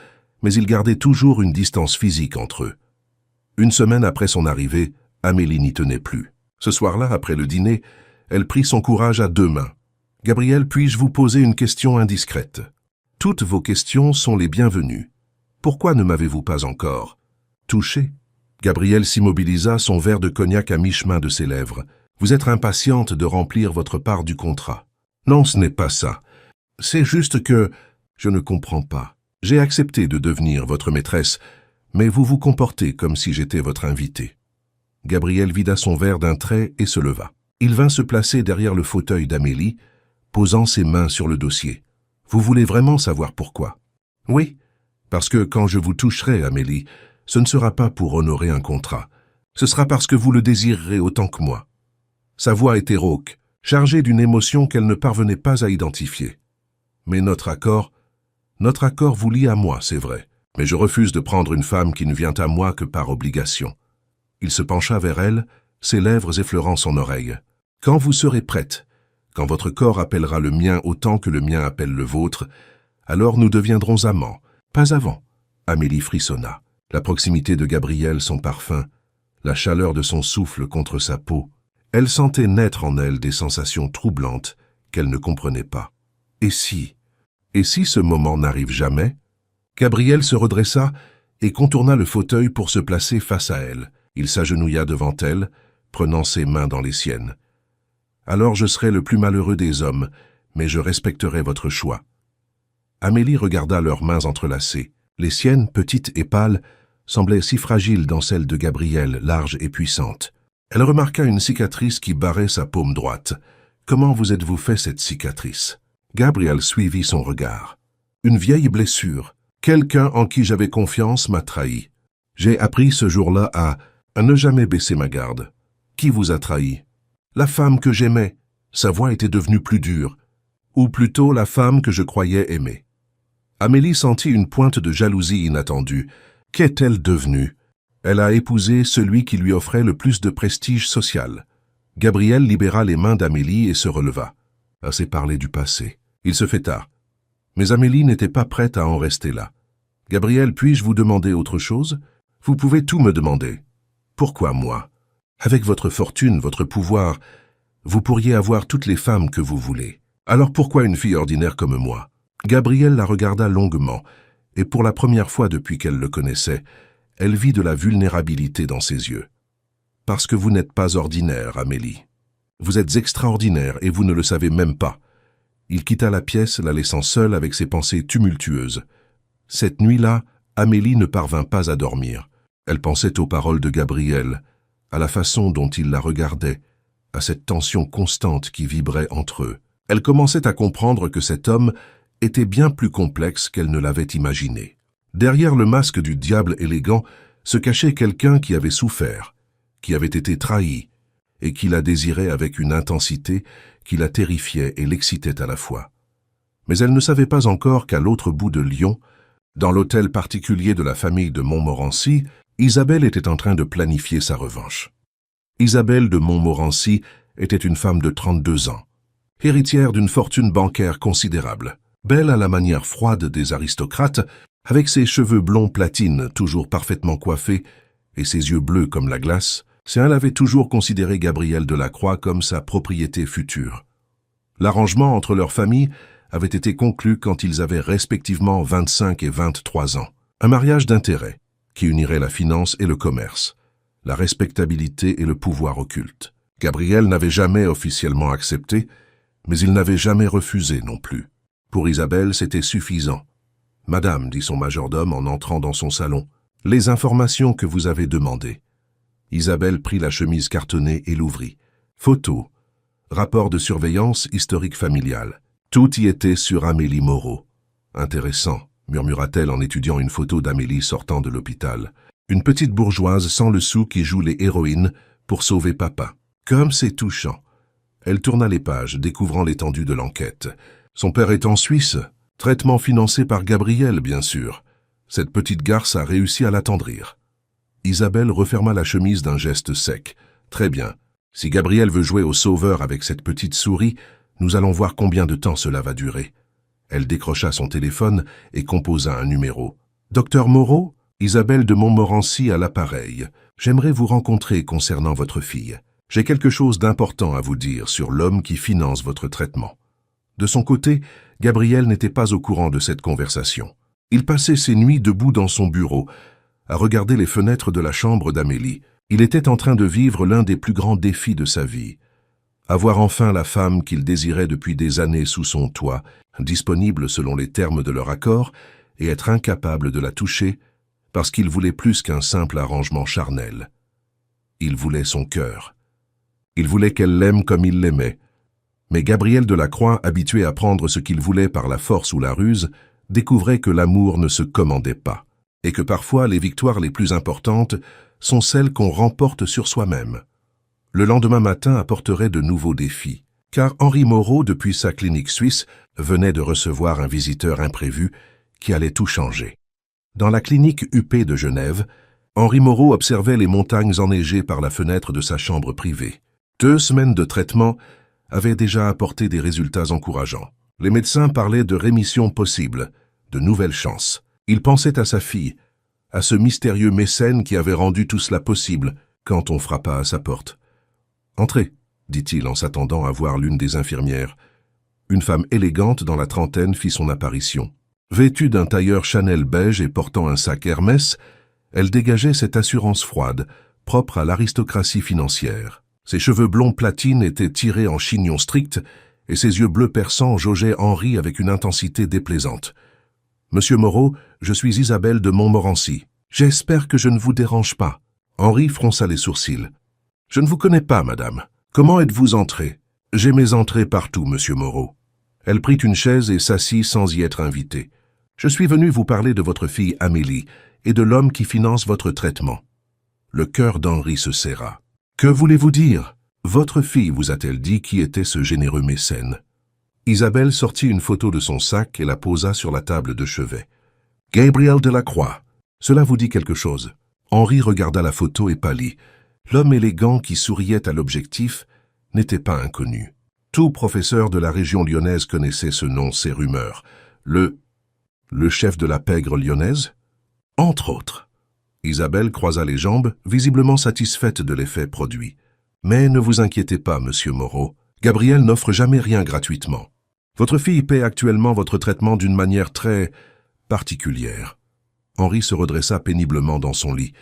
mais il gardait toujours une distance physique entre eux. Une semaine après son arrivée, Amélie n'y tenait plus. Ce soir-là, après le dîner, elle prit son courage à deux mains. « Gabriel, puis-je vous poser une question indiscrète? Toutes vos questions sont les bienvenues. Pourquoi ne m'avez-vous pas encore touché ?» Gabriel s'immobilisa, son verre de cognac à mi-chemin de ses lèvres. « Vous êtes impatiente de remplir votre part du contrat. »« Non, ce n'est pas ça. C'est juste que je ne comprends pas. J'ai accepté de devenir votre maîtresse, mais vous vous comportez comme si j'étais votre invité. » Gabriel vida son verre d'un trait et se leva. Il vint se placer derrière le fauteuil d'Amélie, posant ses mains sur le dossier. « Vous voulez vraiment savoir pourquoi ?»« Oui, parce que quand je vous toucherai, Amélie, ce ne sera pas pour honorer un contrat. Ce sera parce que vous le désirerez autant que moi. » Sa voix était rauque, chargée d'une émotion qu'elle ne parvenait pas à identifier. « Mais notre accord vous lie à moi, c'est vrai. Mais je refuse de prendre une femme qui ne vient à moi que par obligation. » Il se pencha vers elle, ses lèvres effleurant son oreille. « Quand vous serez prête, quand votre corps appellera le mien autant que le mien appelle le vôtre, alors nous deviendrons amants, pas avant. » Amélie frissonna. La proximité de Gabriel, son parfum, la chaleur de son souffle contre sa peau, elle sentait naître en elle des sensations troublantes qu'elle ne comprenait pas. Et si ce moment n'arrive jamais? Gabriel se redressa et contourna le fauteuil pour se placer face à elle. Il s'agenouilla devant elle, prenant ses mains dans les siennes. « Alors je serai le plus malheureux des hommes, mais je respecterai votre choix. » Amélie regarda leurs mains entrelacées. Les siennes, petites et pâles, semblaient si fragiles dans celles de Gabriel, larges et puissantes. Elle remarqua une cicatrice qui barrait sa paume droite. « Comment vous êtes-vous fait cette cicatrice ?» Gabriel suivit son regard. « Une vieille blessure. Quelqu'un en qui j'avais confiance m'a trahi. J'ai appris ce jour-là à ne jamais baisser ma garde. Qui vous a trahi? La femme que j'aimais. » Sa voix était devenue plus dure. Ou plutôt la femme que je croyais aimer. Amélie sentit une pointe de jalousie inattendue. Qu'est-elle devenue? Elle a épousé celui qui lui offrait le plus de prestige social. Gabriel libéra les mains d'Amélie et se releva. Assez parlé du passé. Il se fait tard. Mais Amélie n'était pas prête à en rester là. « Gabriel, puis-je vous demander autre chose? Vous pouvez tout me demander. »« Pourquoi moi? Avec votre fortune, votre pouvoir, vous pourriez avoir toutes les femmes que vous voulez. Alors pourquoi une fille ordinaire comme moi ?» Gabriel la regarda longuement, et pour la première fois depuis qu'elle le connaissait, elle vit de la vulnérabilité dans ses yeux. « Parce que vous n'êtes pas ordinaire, Amélie. Vous êtes extraordinaire et vous ne le savez même pas. » Il quitta la pièce, la laissant seule avec ses pensées tumultueuses. Cette nuit-là, Amélie ne parvint pas à dormir. Elle pensait aux paroles de Gabriel, à la façon dont il la regardait, à cette tension constante qui vibrait entre eux. Elle commençait à comprendre que cet homme était bien plus complexe qu'elle ne l'avait imaginé. Derrière le masque du diable élégant se cachait quelqu'un qui avait souffert, qui avait été trahi, et qui la désirait avec une intensité qui la terrifiait et l'excitait à la fois. Mais elle ne savait pas encore qu'à l'autre bout de Lyon, Dans l'hôtel particulier de la famille de Montmorency, Isabelle était en train de planifier sa revanche. Isabelle de Montmorency était une femme de 32 ans, héritière d'une fortune bancaire considérable, belle à la manière froide des aristocrates, avec ses cheveux blonds platine toujours parfaitement coiffés et ses yeux bleus comme la glace. Elle avait toujours considéré Gabriel Delacroix comme sa propriété future. L'arrangement entre leurs familles avait été conclu quand ils avaient respectivement 25 et 23 ans. Un mariage d'intérêt qui unirait la finance et le commerce, la respectabilité et le pouvoir occulte. Gabriel n'avait jamais officiellement accepté, mais il n'avait jamais refusé non plus. Pour Isabelle, c'était suffisant. « Madame, dit son majordome en entrant dans son salon, les informations que vous avez demandées. » Isabelle prit la chemise cartonnée et l'ouvrit. Photos, rapport de surveillance historique familiale. Tout y était sur Amélie Moreau. Intéressant, murmura-t-elle en étudiant une photo d'Amélie sortant de l'hôpital. Une petite bourgeoise sans le sou qui joue les héroïnes pour sauver papa. Comme c'est touchant. Elle tourna les pages, découvrant l'étendue de l'enquête. Son père est en Suisse, traitement financé par Gabriel, bien sûr. Cette petite garce a réussi à l'attendrir. Isabelle referma la chemise d'un geste sec. Très bien. Si Gabriel veut jouer au sauveur avec cette petite souris, nous allons voir combien de temps cela va durer. Elle décrocha son téléphone et composa un numéro. Docteur Moreau, Isabelle de Montmorency à l'appareil. J'aimerais vous rencontrer concernant votre fille. J'ai quelque chose d'important à vous dire sur l'homme qui finance votre traitement. De son côté, Gabriel n'était pas au courant de cette conversation. Il passait ses nuits debout dans son bureau, à regarder les fenêtres de la chambre d'Amélie. Il était en train de vivre l'un des plus grands défis de sa vie. Avoir enfin la femme qu'il désirait depuis des années sous son toit, disponible selon les termes de leur accord, et être incapable de la toucher, parce qu'il voulait plus qu'un simple arrangement charnel. Il voulait son cœur. Il voulait qu'elle l'aime comme il l'aimait. Mais Gabriel Delacroix, habitué à prendre ce qu'il voulait par la force ou la ruse, découvrait que l'amour ne se commandait pas, et que parfois les victoires les plus importantes sont celles qu'on remporte sur soi-même. Le lendemain matin apporterait de nouveaux défis, car Henri Moreau, depuis sa clinique suisse, venait de recevoir un visiteur imprévu qui allait tout changer. Dans la clinique UP de Genève, Henri Moreau observait les montagnes enneigées par la fenêtre de sa chambre privée. 2 semaines de traitement avaient déjà apporté des résultats encourageants. Les médecins parlaient de rémission possible, de nouvelles chances. Il pensait à sa fille, à ce mystérieux mécène qui avait rendu tout cela possible quand on frappa à sa porte. « Entrez », dit-il en s'attendant à voir l'une des infirmières. Une femme élégante dans la trentaine fit son apparition. Vêtue d'un tailleur Chanel beige et portant un sac Hermès, elle dégageait cette assurance froide, propre à l'aristocratie financière. Ses cheveux blonds platine étaient tirés en chignon strict et ses yeux bleus perçants jaugeaient Henri avec une intensité déplaisante. « Monsieur Moreau, je suis Isabelle de Montmorency. J'espère que je ne vous dérange pas. » Henri fronça les sourcils. « Je ne vous connais pas, madame. Comment êtes-vous entrée ? » « J'ai mes entrées partout, monsieur Moreau. » Elle prit une chaise et s'assit sans y être invitée. « Je suis venu vous parler de votre fille Amélie et de l'homme qui finance votre traitement. » Le cœur d'Henri se serra. « Que voulez-vous dire ? Votre fille vous a-t-elle dit qui était ce généreux mécène ?» Isabelle sortit une photo de son sac et la posa sur la table de chevet. « Gabriel Delacroix, cela vous dit quelque chose ?» Henri regarda la photo et pâlit. L'homme élégant qui souriait à l'objectif n'était pas inconnu. Tout professeur de la région lyonnaise connaissait ce nom, ces rumeurs. Le chef de la pègre lyonnaise ? Entre autres. Isabelle croisa les jambes, visiblement satisfaite de l'effet produit. Mais ne vous inquiétez pas, monsieur Moreau. Gabriel n'offre jamais rien gratuitement. Votre fille paie actuellement votre traitement d'une manière très particulière. Henri se redressa péniblement dans son lit.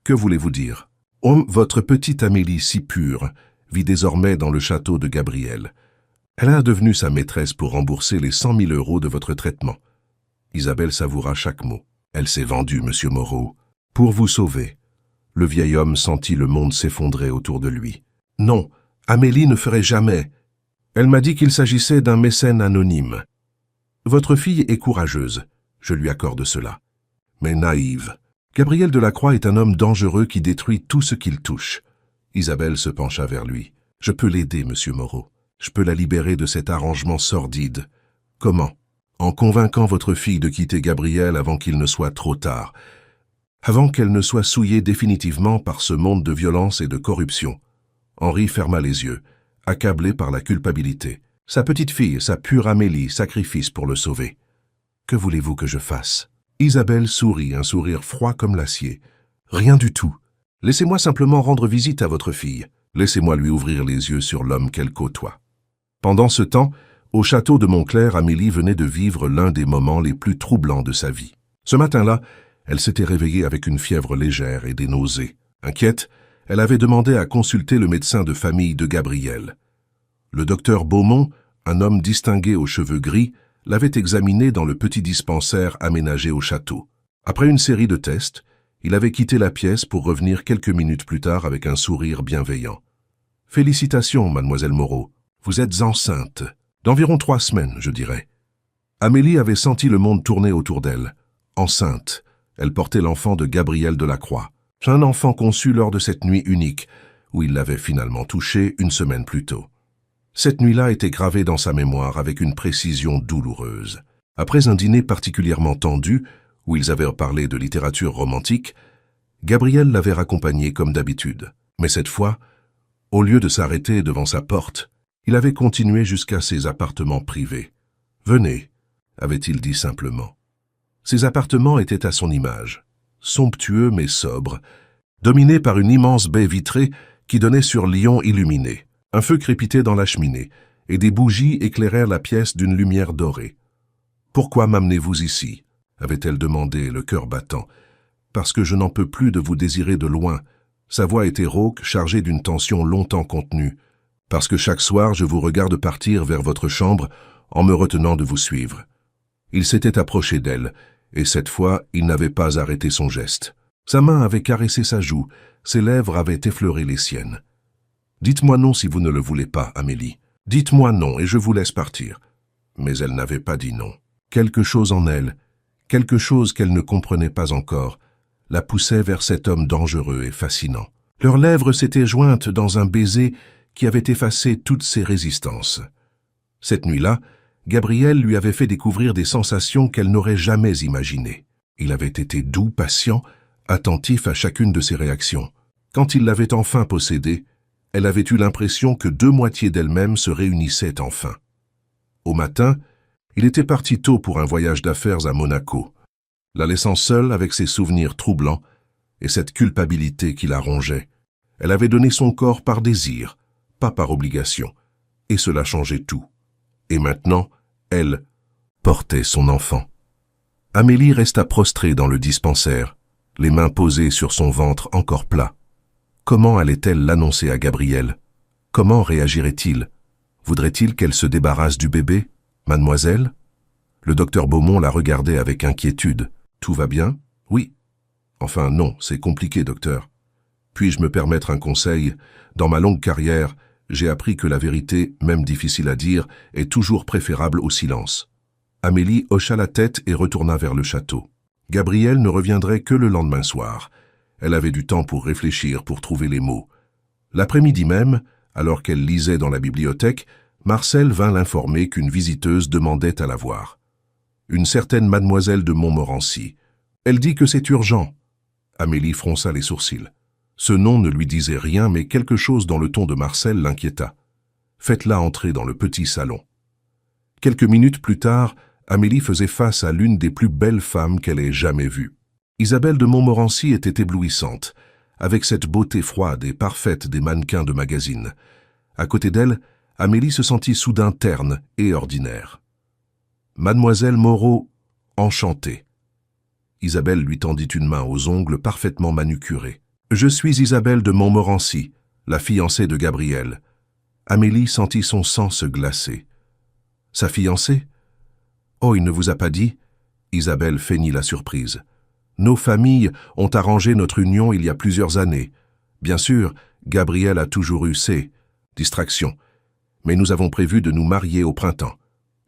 Que voulez-vous dire ? Oh, votre petite Amélie si pure vit désormais dans le château de Gabriel. Elle a devenu sa maîtresse pour rembourser les 100 000 € de votre traitement. Isabelle savoura chaque mot. Elle s'est vendue, monsieur Moreau, pour vous sauver. Le vieil homme sentit le monde s'effondrer autour de lui. Non, Amélie ne ferait jamais. Elle m'a dit qu'il s'agissait d'un mécène anonyme. Votre fille est courageuse, je lui accorde cela. Mais naïve. Gabriel Delacroix est un homme dangereux qui détruit tout ce qu'il touche. Isabelle se pencha vers lui. Je peux l'aider, monsieur Moreau. Je peux la libérer de cet arrangement sordide. Comment ? en convainquant votre fille de quitter Gabriel avant qu'il ne soit trop tard, avant qu'elle ne soit souillée définitivement par ce monde de violence et de corruption. Henri ferma les yeux, accablé par la culpabilité. Sa petite fille, sa pure Amélie, sacrifice pour le sauver. Que voulez-vous que je fasse? Isabelle sourit, un sourire froid comme l'acier. Rien du tout. Laissez-moi simplement rendre visite à votre fille. Laissez-moi lui ouvrir les yeux sur l'homme qu'elle côtoie. Pendant ce temps, au château de Montclair, Amélie venait de vivre l'un des moments les plus troublants de sa vie. Ce matin-là, elle s'était réveillée avec une fièvre légère et des nausées. Inquiète, elle avait demandé à consulter le médecin de famille de Gabriel. Le docteur Beaumont, un homme distingué aux cheveux gris, l'avait examiné dans le petit dispensaire aménagé au château. Après une série de tests, il avait quitté la pièce pour revenir quelques minutes plus tard avec un sourire bienveillant. « Félicitations, mademoiselle Moreau. Vous êtes enceinte. D'environ 3 semaines, je dirais. » Amélie avait senti le monde tourner autour d'elle. Enceinte, elle portait l'enfant de Gabriel Delacroix. Un enfant conçu lors de cette nuit unique, où il l'avait finalement touché une semaine plus tôt. Cette nuit-là était gravée dans sa mémoire avec une précision douloureuse. Après un dîner particulièrement tendu, où ils avaient parlé de littérature romantique, Gabriel l'avait raccompagné comme d'habitude. Mais cette fois, au lieu de s'arrêter devant sa porte, il avait continué jusqu'à ses appartements privés. « Venez », avait-il dit simplement. Ses appartements étaient à son image, somptueux mais sobres, dominés par une immense baie vitrée qui donnait sur Lyon illuminé. Un feu crépitait dans la cheminée, et des bougies éclairèrent la pièce d'une lumière dorée. « Pourquoi m'amenez-vous ici ?» avait-elle demandé, le cœur battant. « Parce que je n'en peux plus de vous désirer de loin. » Sa voix était rauque, chargée d'une tension longtemps contenue. « Parce que chaque soir, je vous regarde partir vers votre chambre en me retenant de vous suivre. » Il s'était approché d'elle, et cette fois, il n'avait pas arrêté son geste. Sa main avait caressé sa joue, ses lèvres avaient effleuré les siennes. « Dites-moi non si vous ne le voulez pas, Amélie. Dites-moi non et je vous laisse partir. » Mais elle n'avait pas dit non. Quelque chose en elle, quelque chose qu'elle ne comprenait pas encore, la poussait vers cet homme dangereux et fascinant. Leurs lèvres s'étaient jointes dans un baiser qui avait effacé toutes ses résistances. Cette nuit-là, Gabriel lui avait fait découvrir des sensations qu'elle n'aurait jamais imaginées. Il avait été doux, patient, attentif à chacune de ses réactions. Quand il l'avait enfin possédée, elle avait eu l'impression que 2 moitiés d'elle-même se réunissaient enfin. Au matin, il était parti tôt pour un voyage d'affaires à Monaco, la laissant seule avec ses souvenirs troublants et cette culpabilité qui la rongeait. Elle avait donné son corps par désir, pas par obligation, et cela changeait tout. Et maintenant, elle portait son enfant. Amélie resta prostrée dans le dispensaire, les mains posées sur son ventre encore plat. Comment allait-elle l'annoncer à Gabriel? Comment réagirait-il? Voudrait-il qu'elle se débarrasse du bébé, mademoiselle? Le docteur Beaumont la regardait avec inquiétude. « Tout va bien? »« Oui. »« Enfin non, c'est compliqué, docteur. Puis-je me permettre un conseil? Dans ma longue carrière, j'ai appris que la vérité, même difficile à dire, est toujours préférable au silence. » Amélie hocha la tête et retourna vers le château. Gabriel ne reviendrait que le lendemain soir. Elle avait du temps pour réfléchir, pour trouver les mots. L'après-midi même, alors qu'elle lisait dans la bibliothèque, Marcel vint l'informer qu'une visiteuse demandait à la voir. Une certaine mademoiselle de Montmorency. Elle dit que c'est urgent. Amélie fronça les sourcils. Ce nom ne lui disait rien, mais quelque chose dans le ton de Marcel l'inquiéta. Faites-la entrer dans le petit salon. Quelques minutes plus tard, Amélie faisait face à l'une des plus belles femmes qu'elle ait jamais vues. Isabelle de Montmorency était éblouissante, avec cette beauté froide et parfaite des mannequins de magazine. À côté d'elle, Amélie se sentit soudain terne et ordinaire. Mademoiselle Moreau, enchantée. Isabelle lui tendit une main aux ongles parfaitement manucurés. « Je suis Isabelle de Montmorency, la fiancée de Gabriel. » Amélie sentit son sang se glacer. « Sa fiancée? Oh, il ne vous a pas dit ?» Isabelle feignit la surprise. « Nos familles ont arrangé notre union il y a plusieurs années. Bien sûr, Gabriel a toujours eu ses distractions. Mais nous avons prévu de nous marier au printemps.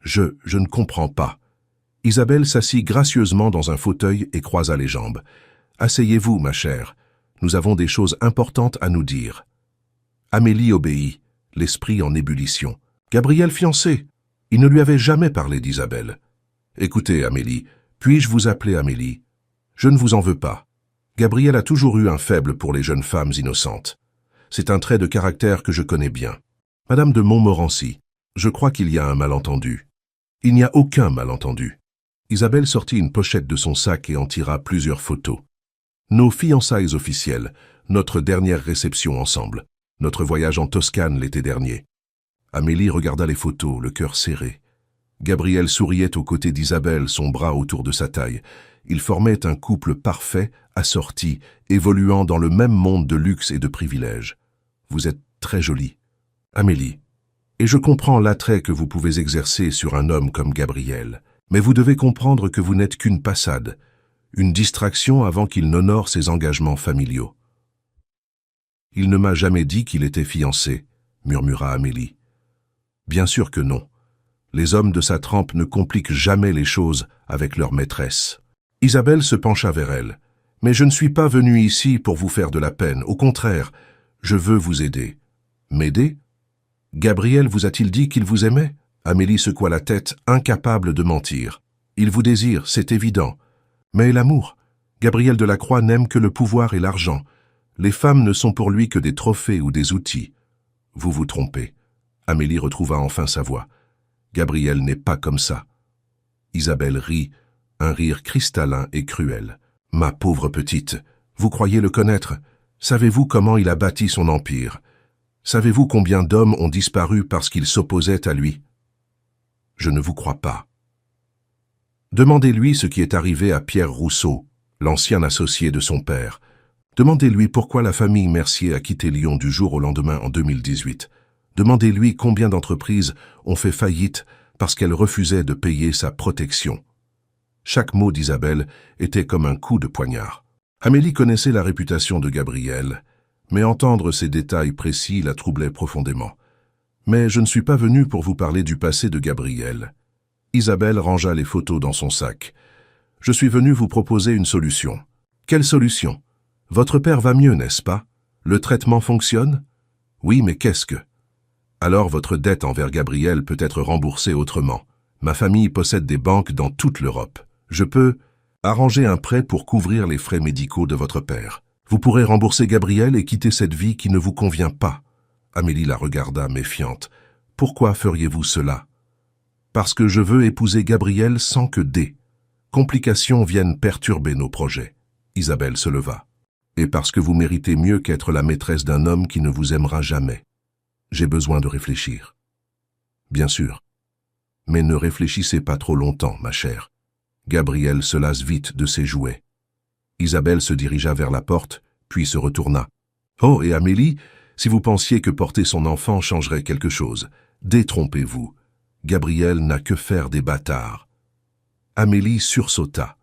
Je ne comprends pas. » Isabelle s'assit gracieusement dans un fauteuil et croisa les jambes. « Asseyez-vous, ma chère. Nous avons des choses importantes à nous dire. » Amélie obéit, l'esprit en ébullition. Gabriel fiancé. Il ne lui avait jamais parlé d'Isabelle. Écoutez, Amélie, puis-je vous appeler Amélie? Je ne vous en veux pas. Gabrielle a toujours eu un faible pour les jeunes femmes innocentes. C'est un trait de caractère que je connais bien. Madame de Montmorency, je crois qu'il y a un malentendu. Il n'y a aucun malentendu. Isabelle sortit une pochette de son sac et en tira plusieurs photos. Nos fiançailles officielles, notre dernière réception ensemble, notre voyage en Toscane l'été dernier. Amélie regarda les photos, le cœur serré. Gabrielle souriait aux côtés d'Isabelle, son bras autour de sa taille. Ils formaient un couple parfait, assorti, évoluant dans le même monde de luxe et de privilèges. Vous êtes très jolie, Amélie, et je comprends l'attrait que vous pouvez exercer sur un homme comme Gabriel, mais vous devez comprendre que vous n'êtes qu'une passade, une distraction avant qu'il n'honore ses engagements familiaux. Il ne m'a jamais dit qu'il était fiancé, murmura Amélie. Bien sûr que non. Les hommes de sa trempe ne compliquent jamais les choses avec leur maîtresse. Isabelle se pencha vers elle. « Mais je ne suis pas venue ici pour vous faire de la peine. Au contraire, je veux vous aider. »« M'aider ? Gabriel vous a-t-il dit qu'il vous aimait ?» Amélie secoua la tête, incapable de mentir. « Il vous désire, c'est évident. Mais l'amour, Gabriel Delacroix n'aime que le pouvoir et l'argent. Les femmes ne sont pour lui que des trophées ou des outils. Vous vous trompez. » Amélie retrouva enfin sa voix. « Gabriel n'est pas comme ça. » Isabelle rit, un rire cristallin et cruel. « Ma pauvre petite, vous croyez le connaître? Savez-vous comment il a bâti son empire? Savez-vous combien d'hommes ont disparu parce qu'ils s'opposaient à lui? Je ne vous crois pas. Demandez-lui ce qui est arrivé à Pierre Rousseau, l'ancien associé de son père. Demandez-lui pourquoi la famille Mercier a quitté Lyon du jour au lendemain en 2018. Demandez-lui combien d'entreprises ont fait faillite parce qu'elles refusaient de payer sa protection. » Chaque mot d'Isabelle était comme un coup de poignard. Amélie connaissait la réputation de Gabriel, mais entendre ces détails précis la troublait profondément. « Mais je ne suis pas venue pour vous parler du passé de Gabriel. » Isabelle rangea les photos dans son sac. « Je suis venue vous proposer une solution. » « Quelle solution? Votre père va mieux, n'est-ce pas? Le traitement fonctionne? » « Oui, mais qu'est-ce que... » « Alors votre dette envers Gabriel peut être remboursée autrement. Ma famille possède des banques dans toute l'Europe. Je peux arranger un prêt pour couvrir les frais médicaux de votre père. Vous pourrez rembourser Gabriel et quitter cette vie qui ne vous convient pas. » Amélie la regarda méfiante. « Pourquoi feriez-vous cela? » « Parce que je veux épouser Gabriel sans que des complications viennent perturber nos projets. » Isabelle se leva. « Et parce que vous méritez mieux qu'être la maîtresse d'un homme qui ne vous aimera jamais. J'ai besoin de réfléchir. » « Bien sûr. Mais ne réfléchissez pas trop longtemps, ma chère. » Gabriel se lasse vite de ses jouets. Isabelle se dirigea vers la porte, puis se retourna. « Oh, et Amélie, si vous pensiez que porter son enfant changerait quelque chose, détrompez-vous. Gabriel n'a que faire des bâtards. » Amélie sursauta.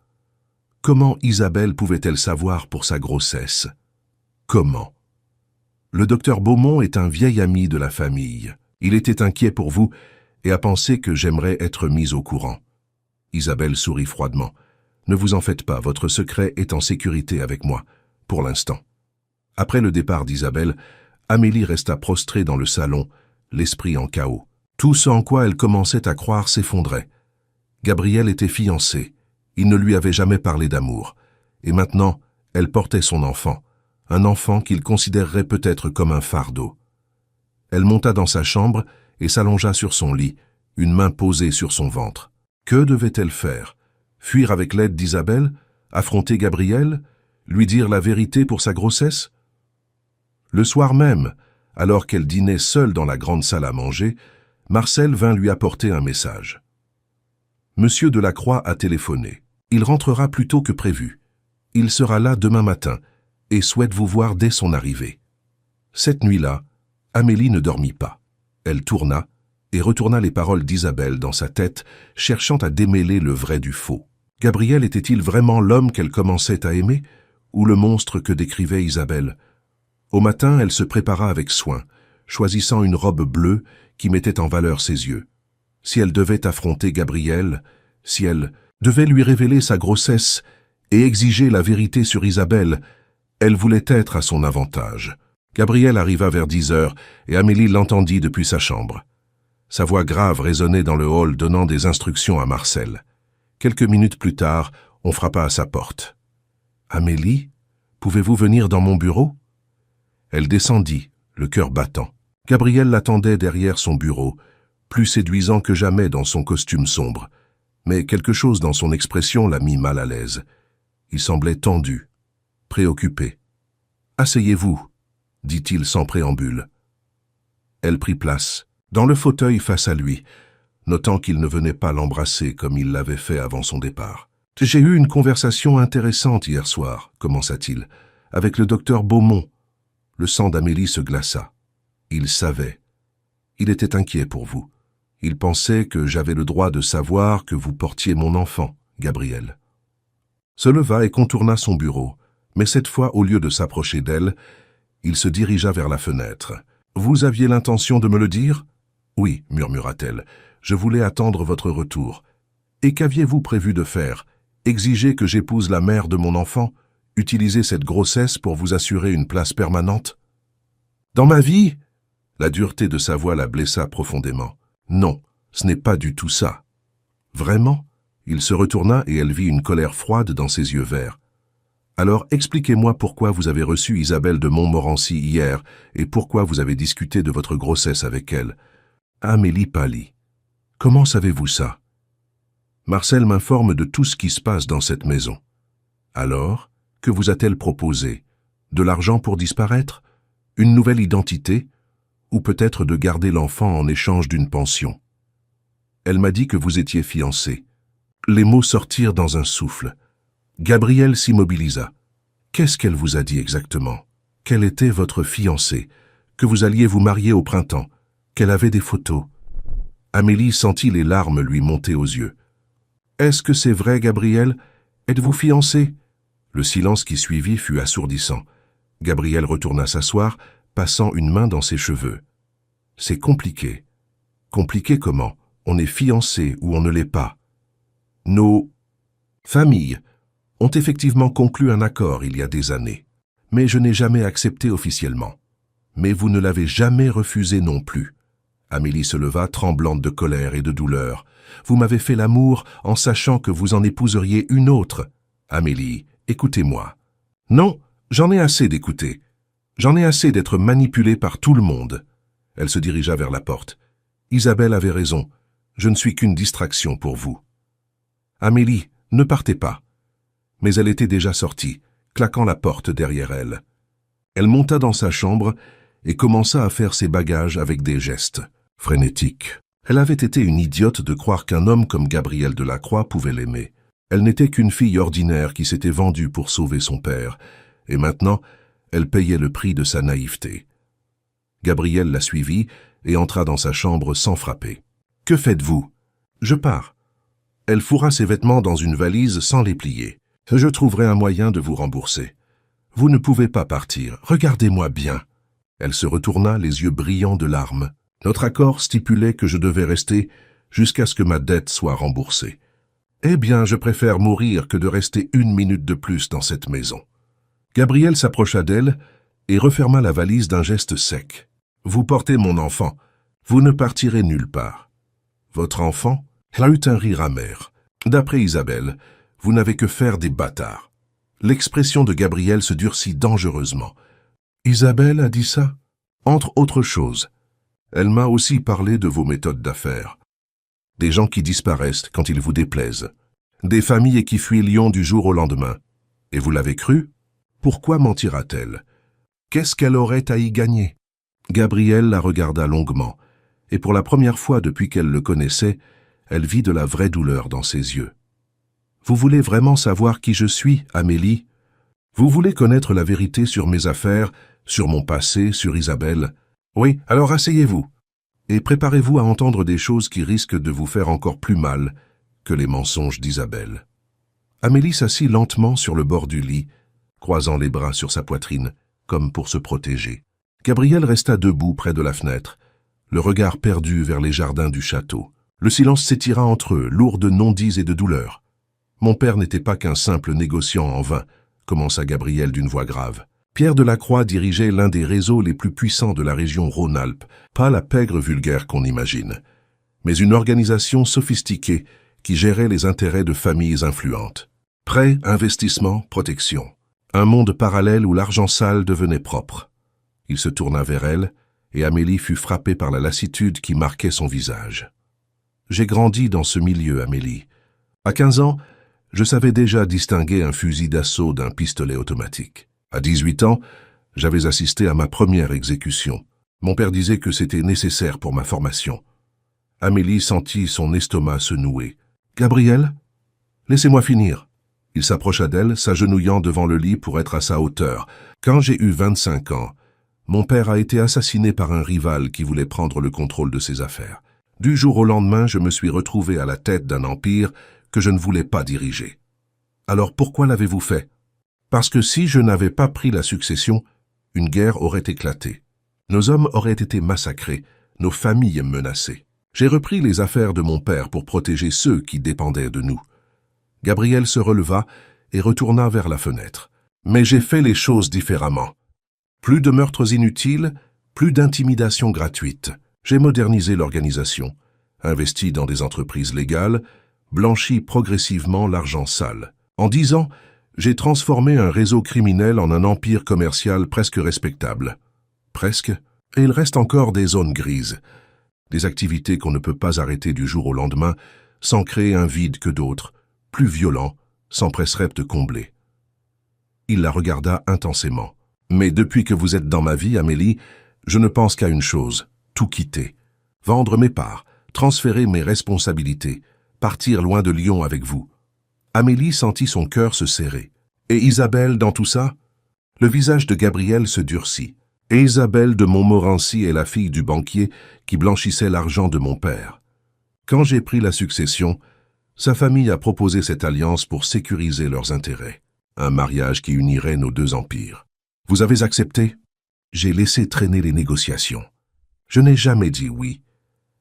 Comment Isabelle pouvait-elle savoir pour sa grossesse? Comment? Le docteur Beaumont est un vieil ami de la famille. Il était inquiet pour vous et a pensé que j'aimerais être mise au courant. Isabelle sourit froidement. Ne vous en faites pas, votre secret est en sécurité avec moi, pour l'instant. Après le départ d'Isabelle, Amélie resta prostrée dans le salon, l'esprit en chaos. Tout ce en quoi elle commençait à croire s'effondrait. Gabriel était fiancé. Il ne lui avait jamais parlé d'amour. Et maintenant, elle portait son enfant. Un enfant qu'il considérerait peut-être comme un fardeau. Elle monta dans sa chambre et s'allongea sur son lit, une main posée sur son ventre. Que devait-elle faire? Fuir avec l'aide d'Isabelle? Affronter Gabriel? Lui dire la vérité pour sa grossesse? Le soir même, alors qu'elle dînait seule dans la grande salle à manger, Marcel vint lui apporter un message. « Monsieur Delacroix a téléphoné. Il rentrera plus tôt que prévu. Il sera là demain matin et souhaite vous voir dès son arrivée. » Cette nuit-là, Amélie ne dormit pas. Elle tourna et retourna les paroles d'Isabelle dans sa tête, cherchant à démêler le vrai du faux. Gabriel était-il vraiment l'homme qu'elle commençait à aimer, ou le monstre que décrivait Isabelle? Au matin, elle se prépara avec soin, choisissant une robe bleue qui mettait en valeur ses yeux. Si elle devait affronter Gabriel, si elle devait lui révéler sa grossesse et exiger la vérité sur Isabelle, elle voulait être à son avantage. Gabriel arriva vers 10 heures et Amélie l'entendit depuis sa chambre. Sa voix grave résonnait dans le hall donnant des instructions à Marcel. Quelques minutes plus tard, on frappa à sa porte. « Amélie, pouvez-vous venir dans mon bureau ?» Elle descendit, le cœur battant. Gabriel l'attendait derrière son bureau, plus séduisant que jamais dans son costume sombre. Mais quelque chose dans son expression l'a mis mal à l'aise. Il semblait tendu, préoccupé. « Asseyez-vous » dit-il sans préambule. Elle prit place, dans le fauteuil face à lui, notant qu'il ne venait pas l'embrasser comme il l'avait fait avant son départ. « J'ai eu une conversation intéressante hier soir, commença-t-il, avec le docteur Beaumont. » Le sang d'Amélie se glaça. Il savait. Il était inquiet pour vous. Il pensait que j'avais le droit de savoir que vous portiez mon enfant, Gabriel. Se leva et contourna son bureau, mais cette fois, au lieu de s'approcher d'elle, il se dirigea vers la fenêtre. « Vous aviez l'intention de me le dire ?»« Oui, murmura-t-elle. Je voulais attendre votre retour. Et qu'aviez-vous prévu de faire? Exiger que j'épouse la mère de mon enfant? Utiliser cette grossesse pour vous assurer une place permanente? » « Dans ma vie ?» La dureté de sa voix la blessa profondément. « Non, ce n'est pas du tout ça. »« Vraiment ?» Il se retourna et elle vit une colère froide dans ses yeux verts. « Alors expliquez-moi pourquoi vous avez reçu Isabelle de Montmorency hier et pourquoi vous avez discuté de votre grossesse avec elle. » Amélie pâlit. « Comment savez-vous ça ?»« Marcel m'informe de tout ce qui se passe dans cette maison. »« Alors, que vous a-t-elle proposé? De l'argent pour disparaître? Une nouvelle identité? Ou peut-être de garder l'enfant en échange d'une pension? Elle m'a dit que vous étiez fiancé. » Les mots sortirent dans un souffle. Gabriel s'immobilisa. « Qu'est-ce qu'elle vous a dit exactement? Quelle était votre fiancée? Que vous alliez vous marier au printemps? Qu'elle avait des photos ?» Amélie sentit les larmes lui monter aux yeux. « Est-ce que c'est vrai, Gabriel? Êtes-vous fiancé ?» Le silence qui suivit fut assourdissant. Gabriel retourna s'asseoir, passant une main dans ses cheveux. « C'est compliqué. »« Compliqué comment? On est fiancé ou on ne l'est pas. » Nos familles ont effectivement conclu un accord il y a des années, mais je n'ai jamais accepté officiellement. Mais vous ne l'avez jamais refusé non plus. Amélie se leva, tremblante de colère et de douleur. Vous m'avez fait l'amour en sachant que vous en épouseriez une autre. Amélie, écoutez-moi. Non, j'en ai assez d'écouter. J'en ai assez d'être manipulée par tout le monde. Elle se dirigea vers la porte. Isabelle avait raison. Je ne suis qu'une distraction pour vous. Amélie, ne partez pas. Mais elle était déjà sortie, claquant la porte derrière elle. Elle monta dans sa chambre et commença à faire ses bagages avec des gestes frénétiques. Elle avait été une idiote de croire qu'un homme comme Gabriel Delacroix pouvait l'aimer. Elle n'était qu'une fille ordinaire qui s'était vendue pour sauver son père, et maintenant, elle payait le prix de sa naïveté. Gabriel la suivit et entra dans sa chambre sans frapper. « Que faites-vous ?»« Je pars. » Elle fourra ses vêtements dans une valise sans les plier. « Je trouverai un moyen de vous rembourser. »« Vous ne pouvez pas partir. Regardez-moi bien. » Elle se retourna, les yeux brillants de larmes. « Notre accord stipulait que je devais rester jusqu'à ce que ma dette soit remboursée. Eh bien, je préfère mourir que de rester une minute de plus dans cette maison. » Gabriel s'approcha d'elle et referma la valise d'un geste sec. « Vous portez mon enfant. Vous ne partirez nulle part. »« Votre enfant ?» Elle a eu un rire amer. « D'après Isabelle, vous n'avez que faire des bâtards. » L'expression de Gabriel se durcit dangereusement. « Isabelle a dit ça? Entre autres choses. Elle m'a aussi parlé de vos méthodes d'affaires. Des gens qui disparaissent quand ils vous déplaisent. Des familles qui fuient Lyon du jour au lendemain. Et vous l'avez cru? Pourquoi mentira-t-elle? Qu'est-ce qu'elle aurait à y gagner? » Gabriel la regarda longuement, et pour la première fois depuis qu'elle le connaissait, elle vit de la vraie douleur dans ses yeux. « Vous voulez vraiment savoir qui je suis, Amélie? Vous voulez connaître la vérité sur mes affaires, sur mon passé, sur Isabelle? Oui, alors asseyez-vous, et préparez-vous à entendre des choses qui risquent de vous faire encore plus mal que les mensonges d'Isabelle. » Amélie s'assit lentement sur le bord du lit, croisant les bras sur sa poitrine, comme pour se protéger. Gabriel resta debout près de la fenêtre, le regard perdu vers les jardins du château. Le silence s'étira entre eux, lourd de non-dits et de douleur. « Mon père n'était pas qu'un simple négociant en vin », commença Gabriel d'une voix grave. Pierre Delacroix dirigeait l'un des réseaux les plus puissants de la région Rhône-Alpes, pas la pègre vulgaire qu'on imagine, mais une organisation sophistiquée qui gérait les intérêts de familles influentes. Prêt, investissement, protection. Un monde parallèle où l'argent sale devenait propre. Il se tourna vers elle, et Amélie fut frappée par la lassitude qui marquait son visage. J'ai grandi dans ce milieu, Amélie. À 15 ans, je savais déjà distinguer un fusil d'assaut d'un pistolet automatique. À 18 ans, j'avais assisté à ma première exécution. Mon père disait que c'était nécessaire pour ma formation. Amélie sentit son estomac se nouer. « Gabriel, laissez-moi finir. » Il s'approcha d'elle, s'agenouillant devant le lit pour être à sa hauteur. Quand j'ai eu 25 ans, mon père a été assassiné par un rival qui voulait prendre le contrôle de ses affaires. Du jour au lendemain, je me suis retrouvé à la tête d'un empire que je ne voulais pas diriger. Alors pourquoi l'avez-vous fait? Parce que si je n'avais pas pris la succession, une guerre aurait éclaté. Nos hommes auraient été massacrés, nos familles menacées. J'ai repris les affaires de mon père pour protéger ceux qui dépendaient de nous. Gabriel se releva et retourna vers la fenêtre. Mais j'ai fait les choses différemment. Plus de meurtres inutiles, plus d'intimidation gratuite. J'ai modernisé l'organisation, investi dans des entreprises légales, blanchi progressivement l'argent sale. En 10 ans, j'ai transformé un réseau criminel en un empire commercial presque respectable. Presque, et il reste encore des zones grises. Des activités qu'on ne peut pas arrêter du jour au lendemain sans créer un vide que d'autres, plus violents, s'empresseraient de combler. Il la regarda intensément. Mais depuis que vous êtes dans ma vie, Amélie, je ne pense qu'à une chose, tout quitter. Vendre mes parts, transférer mes responsabilités, partir loin de Lyon avec vous. Amélie sentit son cœur se serrer. Et Isabelle dans tout ça? Le visage de Gabriel se durcit. Et Isabelle de Montmorency est la fille du banquier qui blanchissait l'argent de mon père. Quand j'ai pris la succession, sa famille a proposé cette alliance pour sécuriser leurs intérêts. Un mariage qui unirait nos deux empires. Vous avez accepté? J'ai laissé traîner les négociations. Je n'ai jamais dit oui,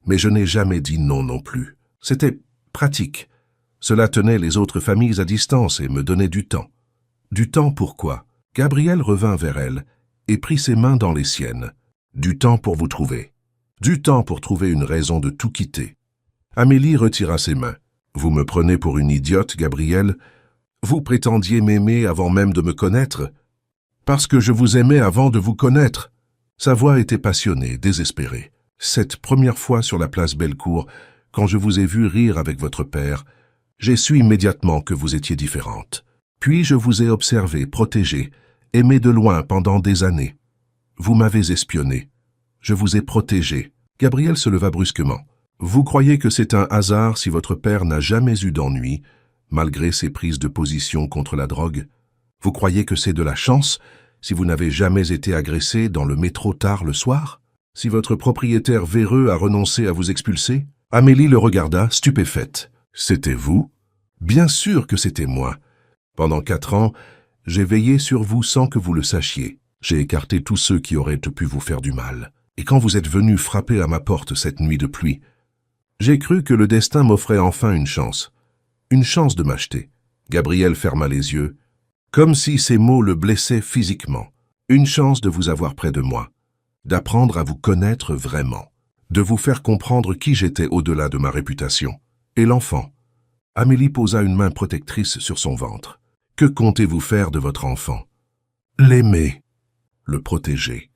mais je n'ai jamais dit non non plus. C'était pratique. Cela tenait les autres familles à distance et me donnait du temps. Du temps pourquoi? Gabriel revint vers elle et prit ses mains dans les siennes. Du temps pour vous trouver. Du temps pour trouver une raison de tout quitter. Amélie retira ses mains. Vous me prenez pour une idiote, Gabriel? Vous prétendiez m'aimer avant même de me connaître? Parce que je vous aimais avant de vous connaître. Sa voix était passionnée, désespérée. Cette première fois sur la place Bellecour, quand je vous ai vu rire avec votre père, j'ai su immédiatement que vous étiez différente. Puis je vous ai observé, protégé, aimé de loin pendant des années. Vous m'avez espionné. Je vous ai protégé. Gabriel se leva brusquement. Vous croyez que c'est un hasard si votre père n'a jamais eu d'ennui, malgré ses prises de position contre la drogue? Vous croyez que c'est de la chance si vous n'avez jamais été agressé dans le métro tard le soir? Si votre propriétaire véreux a renoncé à vous expulser? Amélie le regarda, stupéfaite. C'était vous? Bien sûr que c'était moi. Pendant 4 ans, j'ai veillé sur vous sans que vous le sachiez. J'ai écarté tous ceux qui auraient pu vous faire du mal. Et quand vous êtes venu frapper à ma porte cette nuit de pluie, j'ai cru que le destin m'offrait enfin une chance de m'acheter. Gabriel ferma les yeux, comme si ces mots le blessaient physiquement. Une chance de vous avoir près de moi, d'apprendre à vous connaître vraiment, de vous faire comprendre qui j'étais au-delà de ma réputation. Et l'enfant? Amélie posa une main protectrice sur son ventre. Que comptez-vous faire de votre enfant? L'aimer, le protéger,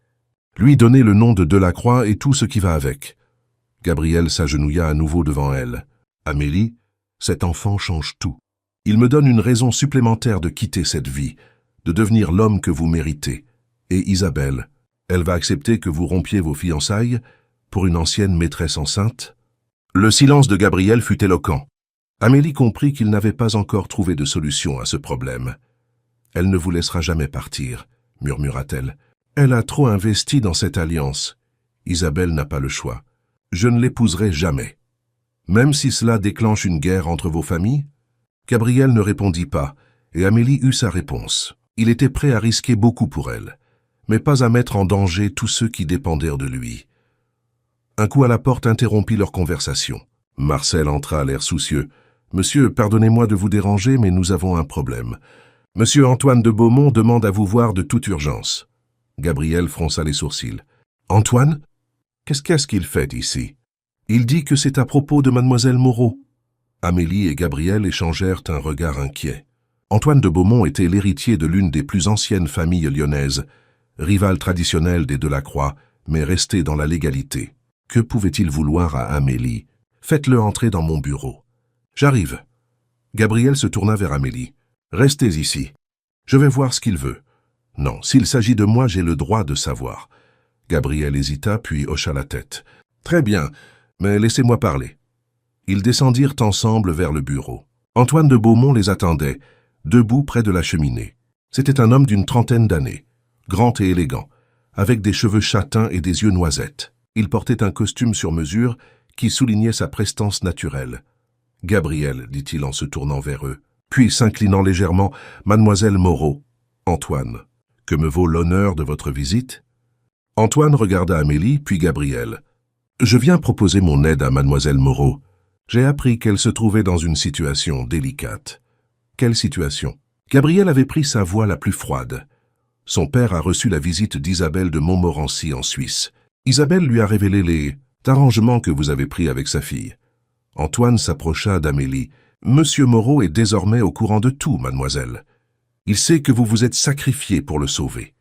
lui donner le nom de Delacroix et tout ce qui va avec. Gabriel s'agenouilla à nouveau devant elle. Amélie, cet enfant change tout. Il me donne une raison supplémentaire de quitter cette vie, de devenir l'homme que vous méritez. Et Isabelle, elle va accepter que vous rompiez vos fiançailles pour une ancienne maîtresse enceinte? Le silence de Gabriel fut éloquent. Amélie comprit qu'il n'avait pas encore trouvé de solution à ce problème. Elle ne vous laissera jamais partir, murmura-t-elle. Elle a trop investi dans cette alliance. Isabelle n'a pas le choix. Je ne l'épouserai jamais. Même si cela déclenche une guerre entre vos familles? Gabriel ne répondit pas, et Amélie eut sa réponse. Il était prêt à risquer beaucoup pour elle, mais pas à mettre en danger tous ceux qui dépendaient de lui. Un coup à la porte interrompit leur conversation. Marcel entra à l'air soucieux. « Monsieur, pardonnez-moi de vous déranger, mais nous avons un problème. Monsieur Antoine de Beaumont demande à vous voir de toute urgence. » Gabriel fronça les sourcils. « Antoine? Qu'est-ce qu'il fait ici? » « Il dit que c'est à propos de mademoiselle Moreau. » Amélie et Gabriel échangèrent un regard inquiet. Antoine de Beaumont était l'héritier de l'une des plus anciennes familles lyonnaises, rival traditionnel des Delacroix, mais resté dans la légalité. Que pouvait-il vouloir à Amélie? Faites-le entrer dans mon bureau. J'arrive. Gabriel se tourna vers Amélie. Restez ici. Je vais voir ce qu'il veut. Non, s'il s'agit de moi, j'ai le droit de savoir. Gabriel hésita, puis hocha la tête. Très bien, mais laissez-moi parler. Ils descendirent ensemble vers le bureau. Antoine de Beaumont les attendait, debout près de la cheminée. C'était un homme d'une trentaine d'années, grand et élégant, avec des cheveux châtains et des yeux noisettes. Il portait un costume sur mesure qui soulignait sa prestance naturelle. « Gabriel, dit-il en se tournant vers eux, puis s'inclinant légèrement, « Mademoiselle Moreau, Antoine, que me vaut l'honneur de votre visite ?» Antoine regarda Amélie, puis Gabriel. « Je viens proposer mon aide à Mademoiselle Moreau. J'ai appris qu'elle se trouvait dans une situation délicate. » Quelle situation? Gabriel avait pris sa voix la plus froide. Son père a reçu la visite d'Isabelle de Montmorency en Suisse. Isabelle lui a révélé les arrangements que vous avez pris avec sa fille. Antoine s'approcha d'Amélie. « Monsieur Moreau est désormais au courant de tout, mademoiselle. Il sait que vous vous êtes sacrifiée pour le sauver. »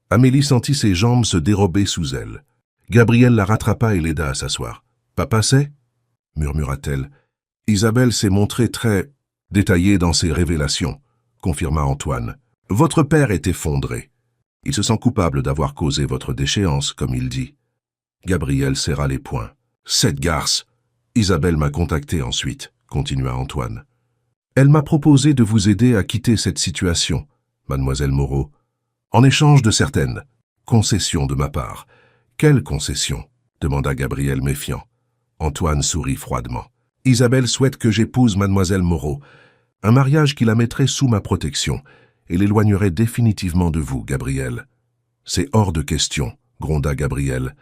Amélie sentit ses jambes se dérober sous elle. Gabriel la rattrapa et l'aida à s'asseoir. « Papa sait ?» murmura-t-elle. « Isabelle s'est montrée très détaillée dans ses révélations, » confirma Antoine. « Votre père est effondré. Il se sent coupable d'avoir causé votre déchéance, comme il dit. » Gabriel serra les poings. « Cette garce !» Isabelle m'a contacté ensuite, continua Antoine. Elle m'a proposé de vous aider à quitter cette situation, mademoiselle Moreau, en échange de certaines concessions de ma part. Quelles concessions? Demanda Gabriel méfiant. Antoine sourit froidement. Isabelle souhaite que j'épouse mademoiselle Moreau, un mariage qui la mettrait sous ma protection et l'éloignerait définitivement de vous, Gabriel. C'est hors de question, gronda Gabriel.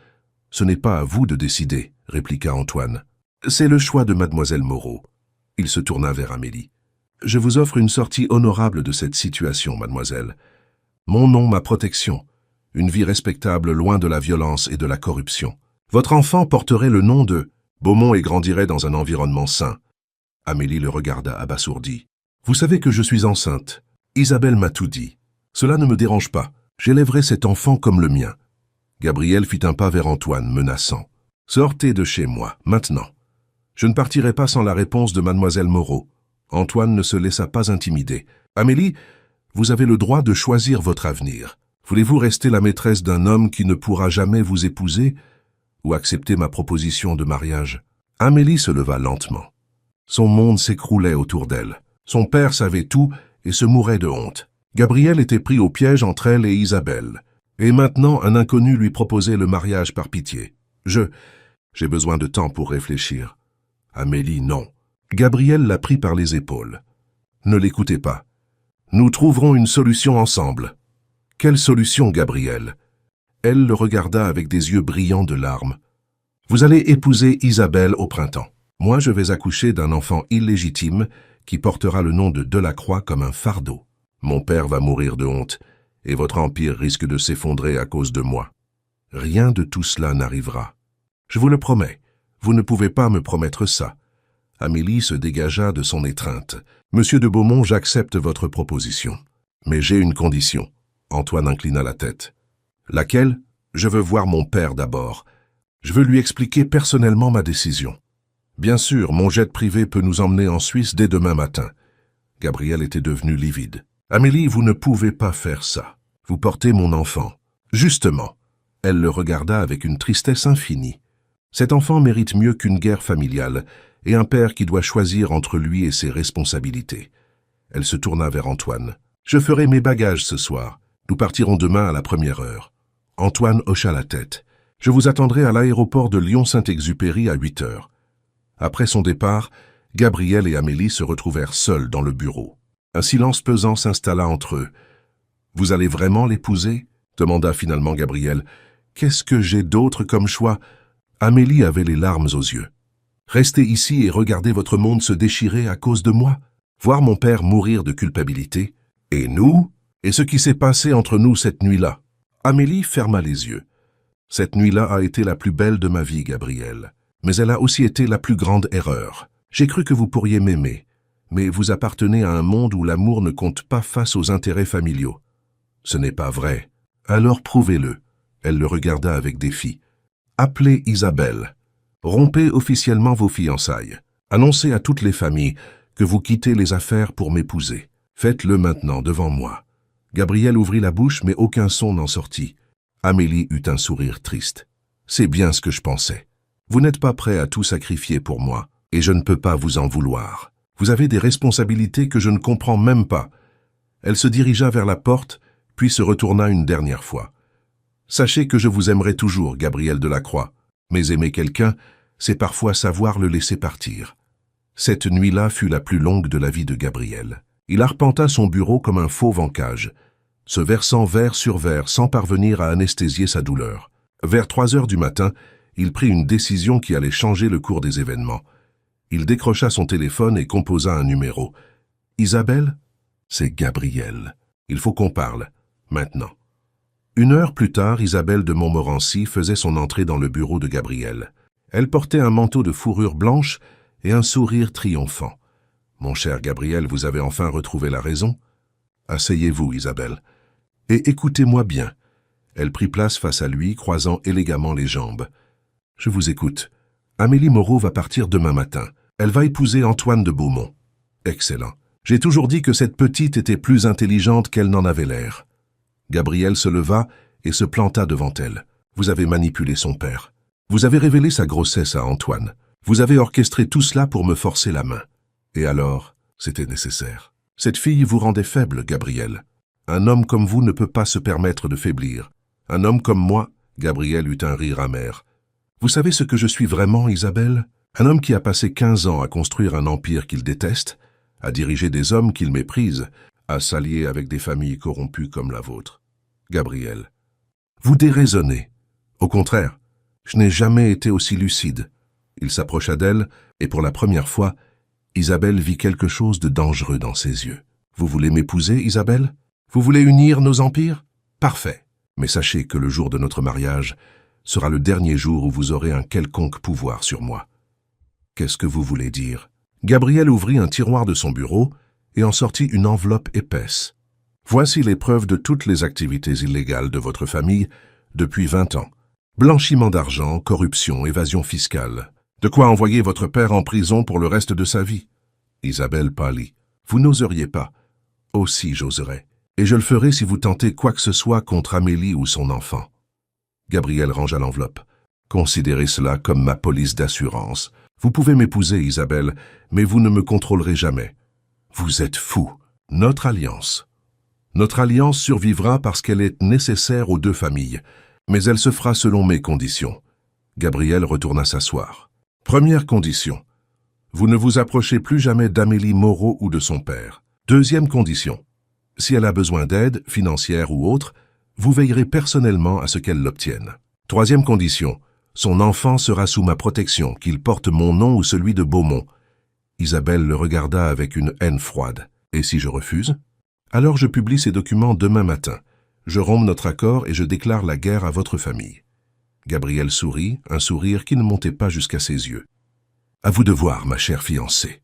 Ce n'est pas à vous de décider, répliqua Antoine. C'est le choix de mademoiselle Moreau. Il se tourna vers Amélie. Je vous offre une sortie honorable de cette situation, mademoiselle. Mon nom, ma protection. Une vie respectable loin de la violence et de la corruption. Votre enfant porterait le nom de Beaumont et grandirait dans un environnement sain. Amélie le regarda abasourdie. Vous savez que je suis enceinte. Isabelle m'a tout dit. Cela ne me dérange pas. J'élèverai cet enfant comme le mien. Gabriel fit un pas vers Antoine, menaçant. Sortez de chez moi, maintenant. Je ne partirai pas sans la réponse de mademoiselle Moreau. Antoine ne se laissa pas intimider. Amélie, vous avez le droit de choisir votre avenir. Voulez-vous rester la maîtresse d'un homme qui ne pourra jamais vous épouser ou accepter ma proposition de mariage? Amélie se leva lentement. Son monde s'écroulait autour d'elle. Son père savait tout et se mourait de honte. Gabriel était pris au piège entre elle et Isabelle. Et maintenant, un inconnu lui proposait le mariage par pitié. J'ai besoin de temps pour réfléchir. Amélie, non. Gabriel la prit par les épaules. Ne l'écoutez pas. Nous trouverons une solution ensemble. Quelle solution, Gabriel? Elle le regarda avec des yeux brillants de larmes. Vous allez épouser Isabelle au printemps. Moi, je vais accoucher d'un enfant illégitime qui portera le nom de Delacroix comme un fardeau. Mon père va mourir de honte et votre empire risque de s'effondrer à cause de moi. Rien de tout cela n'arrivera. Je vous le promets. Vous ne pouvez pas me promettre ça. Amélie se dégagea de son étreinte. Monsieur de Beaumont, j'accepte votre proposition. Mais j'ai une condition. Antoine inclina la tête. Laquelle? Je veux voir mon père d'abord. Je veux lui expliquer personnellement ma décision. Bien sûr, mon jet privé peut nous emmener en Suisse dès demain matin. Gabriel était devenu livide. Amélie, vous ne pouvez pas faire ça. Vous portez mon enfant. Justement. Elle le regarda avec une tristesse infinie. Cet enfant mérite mieux qu'une guerre familiale et un père qui doit choisir entre lui et ses responsabilités. Elle se tourna vers Antoine. Je ferai mes bagages ce soir. Nous partirons demain à la première heure. Antoine hocha la tête. Je vous attendrai à l'aéroport de Lyon-Saint-Exupéry à 8 heures. Après son départ, Gabriel et Amélie se retrouvèrent seuls dans le bureau. Un silence pesant s'installa entre eux. « Vous allez vraiment l'épouser » demanda finalement Gabriel. « Qu'est-ce que j'ai d'autre comme choix ?» Amélie avait les larmes aux yeux. « Restez ici et regardez votre monde se déchirer à cause de moi. Voir mon père mourir de culpabilité. Et nous ? Et ce qui s'est passé entre nous cette nuit-là ?» Amélie ferma les yeux. « Cette nuit-là a été la plus belle de ma vie, Gabriel. Mais elle a aussi été la plus grande erreur. J'ai cru que vous pourriez m'aimer, mais vous appartenez à un monde où l'amour ne compte pas face aux intérêts familiaux. Ce n'est pas vrai. Alors prouvez-le. Elle le regarda avec défi. Appelez Isabelle. Rompez officiellement vos fiançailles. Annoncez à toutes les familles que vous quittez les affaires pour m'épouser. Faites-le maintenant devant moi. Gabriel ouvrit la bouche, mais aucun son n'en sortit. Amélie eut un sourire triste. C'est bien ce que je pensais. Vous n'êtes pas prêt à tout sacrifier pour moi, et je ne peux pas vous en vouloir. Vous avez des responsabilités que je ne comprends même pas. Elle se dirigea vers la porte, puis se retourna une dernière fois. Sachez que je vous aimerai toujours, Gabriel Delacroix, mais aimer quelqu'un, c'est parfois savoir le laisser partir. Cette nuit-là fut la plus longue de la vie de Gabriel. Il arpenta son bureau comme un fauve en cage, se versant verre sur verre sans parvenir à anesthésier sa douleur. Vers 3 heures du matin, il prit une décision qui allait changer le cours des événements. Il décrocha son téléphone et composa un numéro. « Isabelle ?» « C'est Gabriel. Il faut qu'on parle. Maintenant. » 1 heure plus tard, Isabelle de Montmorency faisait son entrée dans le bureau de Gabriel. Elle portait un manteau de fourrure blanche et un sourire triomphant. « Mon cher Gabriel, vous avez enfin retrouvé la raison ? Asseyez-vous, Isabelle. Et écoutez-moi bien. » Elle prit place face à lui, croisant élégamment les jambes. « Je vous écoute. Amélie Moreau va partir demain matin. Elle va épouser Antoine de Beaumont. » « Excellent. J'ai toujours dit que cette petite était plus intelligente qu'elle n'en avait l'air. » Gabriel se leva et se planta devant elle. « Vous avez manipulé son père. Vous avez révélé sa grossesse à Antoine. Vous avez orchestré tout cela pour me forcer la main. Et alors, c'était nécessaire. Cette fille vous rendait faible, Gabriel. Un homme comme vous ne peut pas se permettre de faiblir. Un homme comme moi, » Gabriel eut un rire amer. « Vous savez ce que je suis vraiment, Isabelle ? Un homme qui a passé 15 ans à construire un empire qu'il déteste, à diriger des hommes qu'il méprise, à s'allier avec des familles corrompues comme la vôtre. Gabriel, vous déraisonnez. Au contraire, je n'ai jamais été aussi lucide. » Il s'approcha d'elle, et pour la première fois, Isabelle vit quelque chose de dangereux dans ses yeux. « Vous voulez m'épouser, Isabelle ? Vous voulez unir nos empires ? Parfait. Mais sachez que le jour de notre mariage sera le dernier jour où vous aurez un quelconque pouvoir sur moi. » « Qu'est-ce que vous voulez dire ?» Gabriel ouvrit un tiroir de son bureau et en sortit une enveloppe épaisse. « Voici les preuves de toutes les activités illégales de votre famille depuis 20 ans. Blanchiment d'argent, corruption, évasion fiscale. De quoi envoyer votre père en prison pour le reste de sa vie. » Isabelle pâlit. « Vous n'oseriez pas. »« Aussi j'oserais. Et je le ferai si vous tentez quoi que ce soit contre Amélie ou son enfant. » Gabriel rangea l'enveloppe. « Considérez cela comme ma police d'assurance. Vous pouvez m'épouser, Isabelle, mais vous ne me contrôlerez jamais. Vous êtes fou. Notre alliance. Notre alliance survivra parce qu'elle est nécessaire aux 2 familles, mais elle se fera selon mes conditions. » Gabriel retourna s'asseoir. « Première condition. Vous ne vous approchez plus jamais d'Amélie Moreau ou de son père. Deuxième condition. Si elle a besoin d'aide, financière ou autre, vous veillerez personnellement à ce qu'elle l'obtienne. Troisième condition. Son enfant sera sous ma protection, qu'il porte mon nom ou celui de Beaumont. » Isabelle le regarda avec une haine froide. « Et si je refuse ? Alors je publie ces documents demain matin. Je romps notre accord et je déclare la guerre à votre famille. » Gabriel sourit, un sourire qui ne montait pas jusqu'à ses yeux. « À vous de voir, ma chère fiancée. »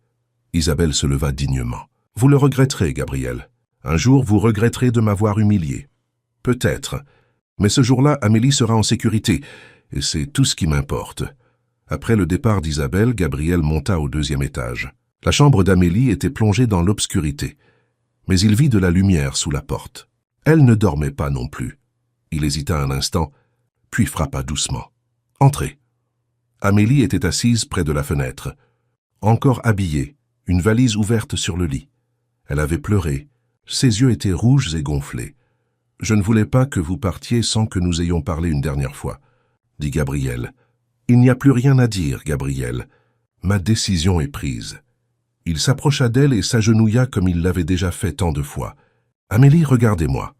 Isabelle se leva dignement. « Vous le regretterez, Gabriel. Un jour, vous regretterez de m'avoir humilié. Peut-être. Mais ce jour-là, Amélie sera en sécurité. Et c'est tout ce qui m'importe. » Après le départ d'Isabelle, Gabriel monta au 2e étage. La chambre d'Amélie était plongée dans l'obscurité, mais il vit de la lumière sous la porte. Elle ne dormait pas non plus. Il hésita un instant, puis frappa doucement. « Entrez. » Amélie était assise près de la fenêtre, encore habillée, une valise ouverte sur le lit. Elle avait pleuré, ses yeux étaient rouges et gonflés. « Je ne voulais pas que vous partiez sans que nous ayons parlé une dernière fois. » dit Gabriel. « Il n'y a plus rien à dire, Gabriel. Ma décision est prise. » Il s'approcha d'elle et s'agenouilla comme il l'avait déjà fait tant de fois. « Amélie, regardez-moi. »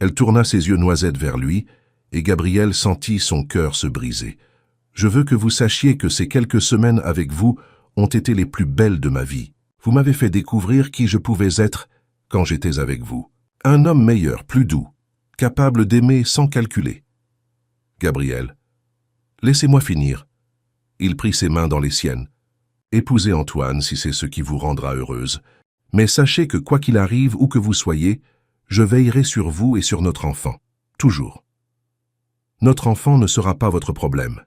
Elle tourna ses yeux noisettes vers lui, et Gabriel sentit son cœur se briser. « Je veux que vous sachiez que ces quelques semaines avec vous ont été les plus belles de ma vie. Vous m'avez fait découvrir qui je pouvais être quand j'étais avec vous. Un homme meilleur, plus doux, capable d'aimer sans calculer. » « Gabriel, laissez-moi finir. » Il prit ses mains dans les siennes. Épousez Antoine si c'est ce qui vous rendra heureuse. Mais sachez que quoi qu'il arrive, où que vous soyez, je veillerai sur vous et sur notre enfant. Toujours. Notre enfant ne sera pas votre problème.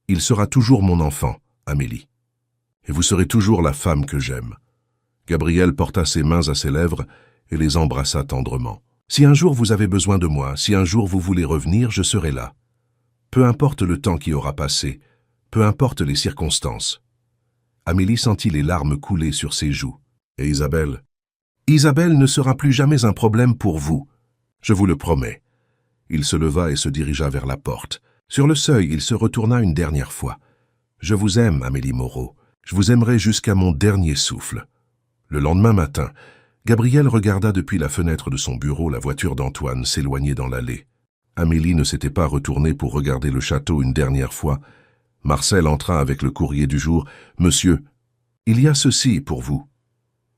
Il sera toujours mon enfant, Amélie. Et vous serez toujours la femme que j'aime. Gabriel porta ses mains à ses lèvres et les embrassa tendrement. Si un jour vous avez besoin de moi, si un jour vous voulez revenir, je serai là. Peu importe le temps qui aura passé, peu importe les circonstances. Amélie sentit les larmes couler sur ses joues. Et Isabelle? Isabelle ne sera plus jamais un problème pour vous. Je vous le promets. Il se leva et se dirigea vers la porte. Sur le seuil, il se retourna une dernière fois. Je vous aime, Amélie Moreau. Je vous aimerai jusqu'à mon dernier souffle. Le lendemain matin, Gabriel regarda depuis la fenêtre de son bureau la voiture d'Antoine s'éloigner dans l'allée. Amélie ne s'était pas retournée pour regarder le château une dernière fois. Marcel entra avec le courrier du jour. « Monsieur, il y a ceci pour vous. »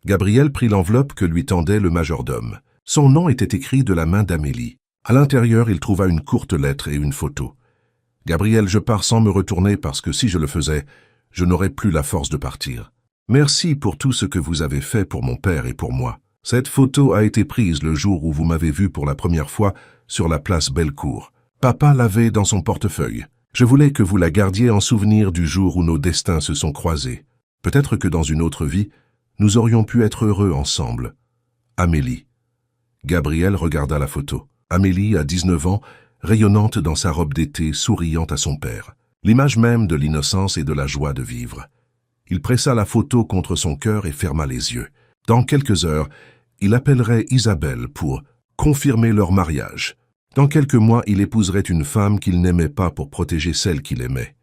Gabriel prit l'enveloppe que lui tendait le majordome. Son nom était écrit de la main d'Amélie. À l'intérieur, il trouva une courte lettre et une photo. « Gabriel, je pars sans me retourner parce que si je le faisais, je n'aurais plus la force de partir. Merci pour tout ce que vous avez fait pour mon père et pour moi. Cette photo a été prise le jour où vous m'avez vu pour la première fois sur la place Bellecour. Papa l'avait dans son portefeuille. Je voulais que vous la gardiez en souvenir du jour où nos destins se sont croisés. Peut-être que dans une autre vie, nous aurions pu être heureux ensemble. Amélie. » Gabriel regarda la photo. Amélie, à 19 ans, rayonnante dans sa robe d'été, souriant à son père. L'image même de l'innocence et de la joie de vivre. Il pressa la photo contre son cœur et ferma les yeux. Dans quelques heures, il appellerait Isabelle pour confirmer leur mariage. Dans quelques mois, il épouserait une femme qu'il n'aimait pas pour protéger celle qu'il aimait.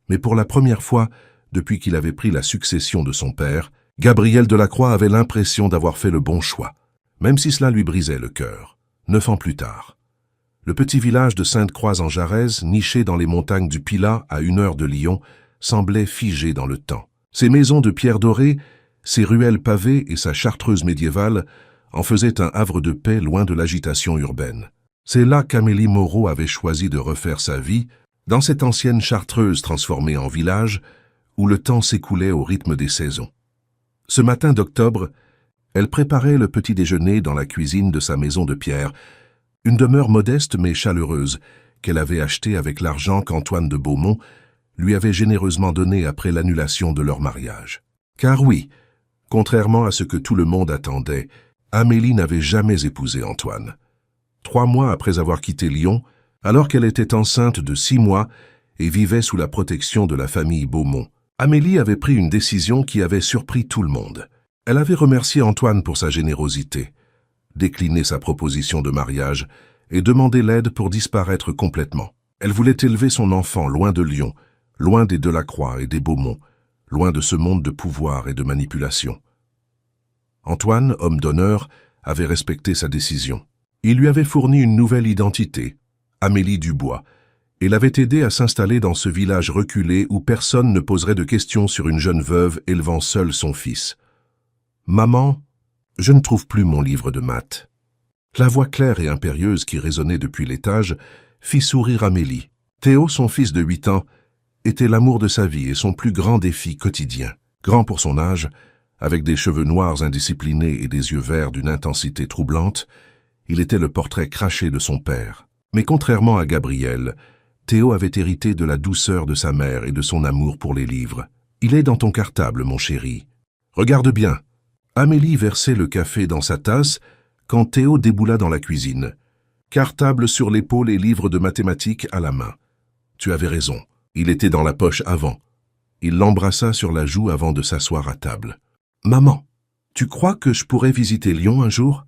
Mais pour la première fois, depuis qu'il avait pris la succession de son père, Gabriel Delacroix avait l'impression d'avoir fait le bon choix, même si cela lui brisait le cœur. 9 ans plus tard. Le petit village de Sainte-Croix-en-Jarez, niché dans les montagnes du Pilat à 1 heure de Lyon, semblait figé dans le temps. Ses maisons de pierre dorée, ses ruelles pavées et sa chartreuse médiévale en faisaient un havre de paix loin de l'agitation urbaine. C'est là qu'Amélie Moreau avait choisi de refaire sa vie, dans cette ancienne chartreuse transformée en village, où le temps s'écoulait au rythme des saisons. Ce matin d'octobre, elle préparait le petit déjeuner dans la cuisine de sa maison de pierre, une demeure modeste mais chaleureuse qu'elle avait achetée avec l'argent qu'Antoine de Beaumont lui avait généreusement donné après l'annulation de leur mariage. Car oui, contrairement à ce que tout le monde attendait, Amélie n'avait jamais épousé Antoine. 3 mois après avoir quitté Lyon, alors qu'elle était enceinte de 6 mois et vivait sous la protection de la famille Beaumont, Amélie avait pris une décision qui avait surpris tout le monde. Elle avait remercié Antoine pour sa générosité, décliné sa proposition de mariage et demandé l'aide pour disparaître complètement. Elle voulait élever son enfant loin de Lyon, loin des Delacroix et des Beaumont, loin de ce monde de pouvoir et de manipulation. Antoine, homme d'honneur, avait respecté sa décision. Il lui avait fourni une nouvelle identité, Amélie Dubois, et l'avait aidé à s'installer dans ce village reculé où personne ne poserait de questions sur une jeune veuve élevant seule son fils. « Maman, je ne trouve plus mon livre de maths. » La voix claire et impérieuse qui résonnait depuis l'étage fit sourire Amélie. Théo, son fils de 8 ans, était l'amour de sa vie et son plus grand défi quotidien. Grand pour son âge, avec des cheveux noirs indisciplinés et des yeux verts d'une intensité troublante, il était le portrait craché de son père. Mais contrairement à Gabriel, Théo avait hérité de la douceur de sa mère et de son amour pour les livres. « Il est dans ton cartable, mon chéri. Regarde bien. » Amélie versait le café dans sa tasse quand Théo déboula dans la cuisine. Cartable sur l'épaule et livre de mathématiques à la main. Tu avais raison. Il était dans la poche avant. Il l'embrassa sur la joue avant de s'asseoir à table. « Maman, tu crois que je pourrais visiter Lyon un jour ?»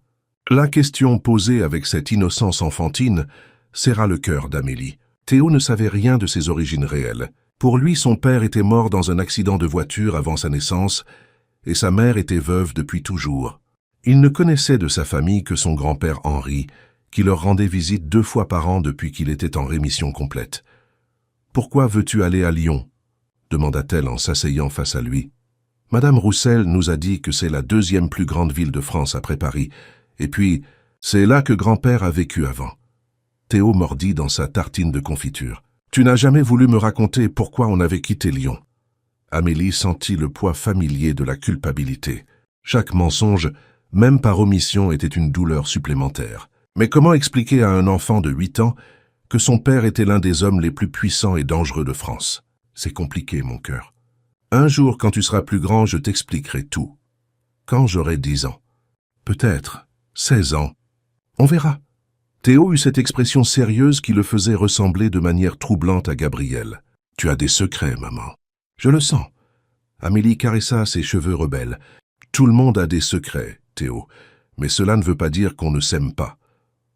La question posée avec cette innocence enfantine serra le cœur d'Amélie. Théo ne savait rien de ses origines réelles. Pour lui, son père était mort dans un accident de voiture avant sa naissance et sa mère était veuve depuis toujours. Il ne connaissait de sa famille que son grand-père Henri, qui leur rendait visite 2 fois par an depuis qu'il était en rémission complète. « Pourquoi veux-tu aller à Lyon ?» demanda-t-elle en s'asseyant face à lui. « Madame Roussel nous a dit que c'est la 2e plus grande ville de France après Paris, et puis c'est là que grand-père a vécu avant. » Théo mordit dans sa tartine de confiture. « Tu n'as jamais voulu me raconter pourquoi on avait quitté Lyon. » Amélie sentit le poids familier de la culpabilité. Chaque mensonge, même par omission, était une douleur supplémentaire. Mais comment expliquer à un enfant de 8 ans que son père était l'un des hommes les plus puissants et dangereux de France? C'est compliqué, mon cœur. Un jour, quand tu seras plus grand, je t'expliquerai tout. Quand j'aurai 10 ans. Peut-être 16 ans. On verra. Théo eut cette expression sérieuse qui le faisait ressembler de manière troublante à Gabriel. « Tu as des secrets, maman. »« Je le sens. » Amélie caressa ses cheveux rebelles. « Tout le monde a des secrets, Théo, mais cela ne veut pas dire qu'on ne s'aime pas. »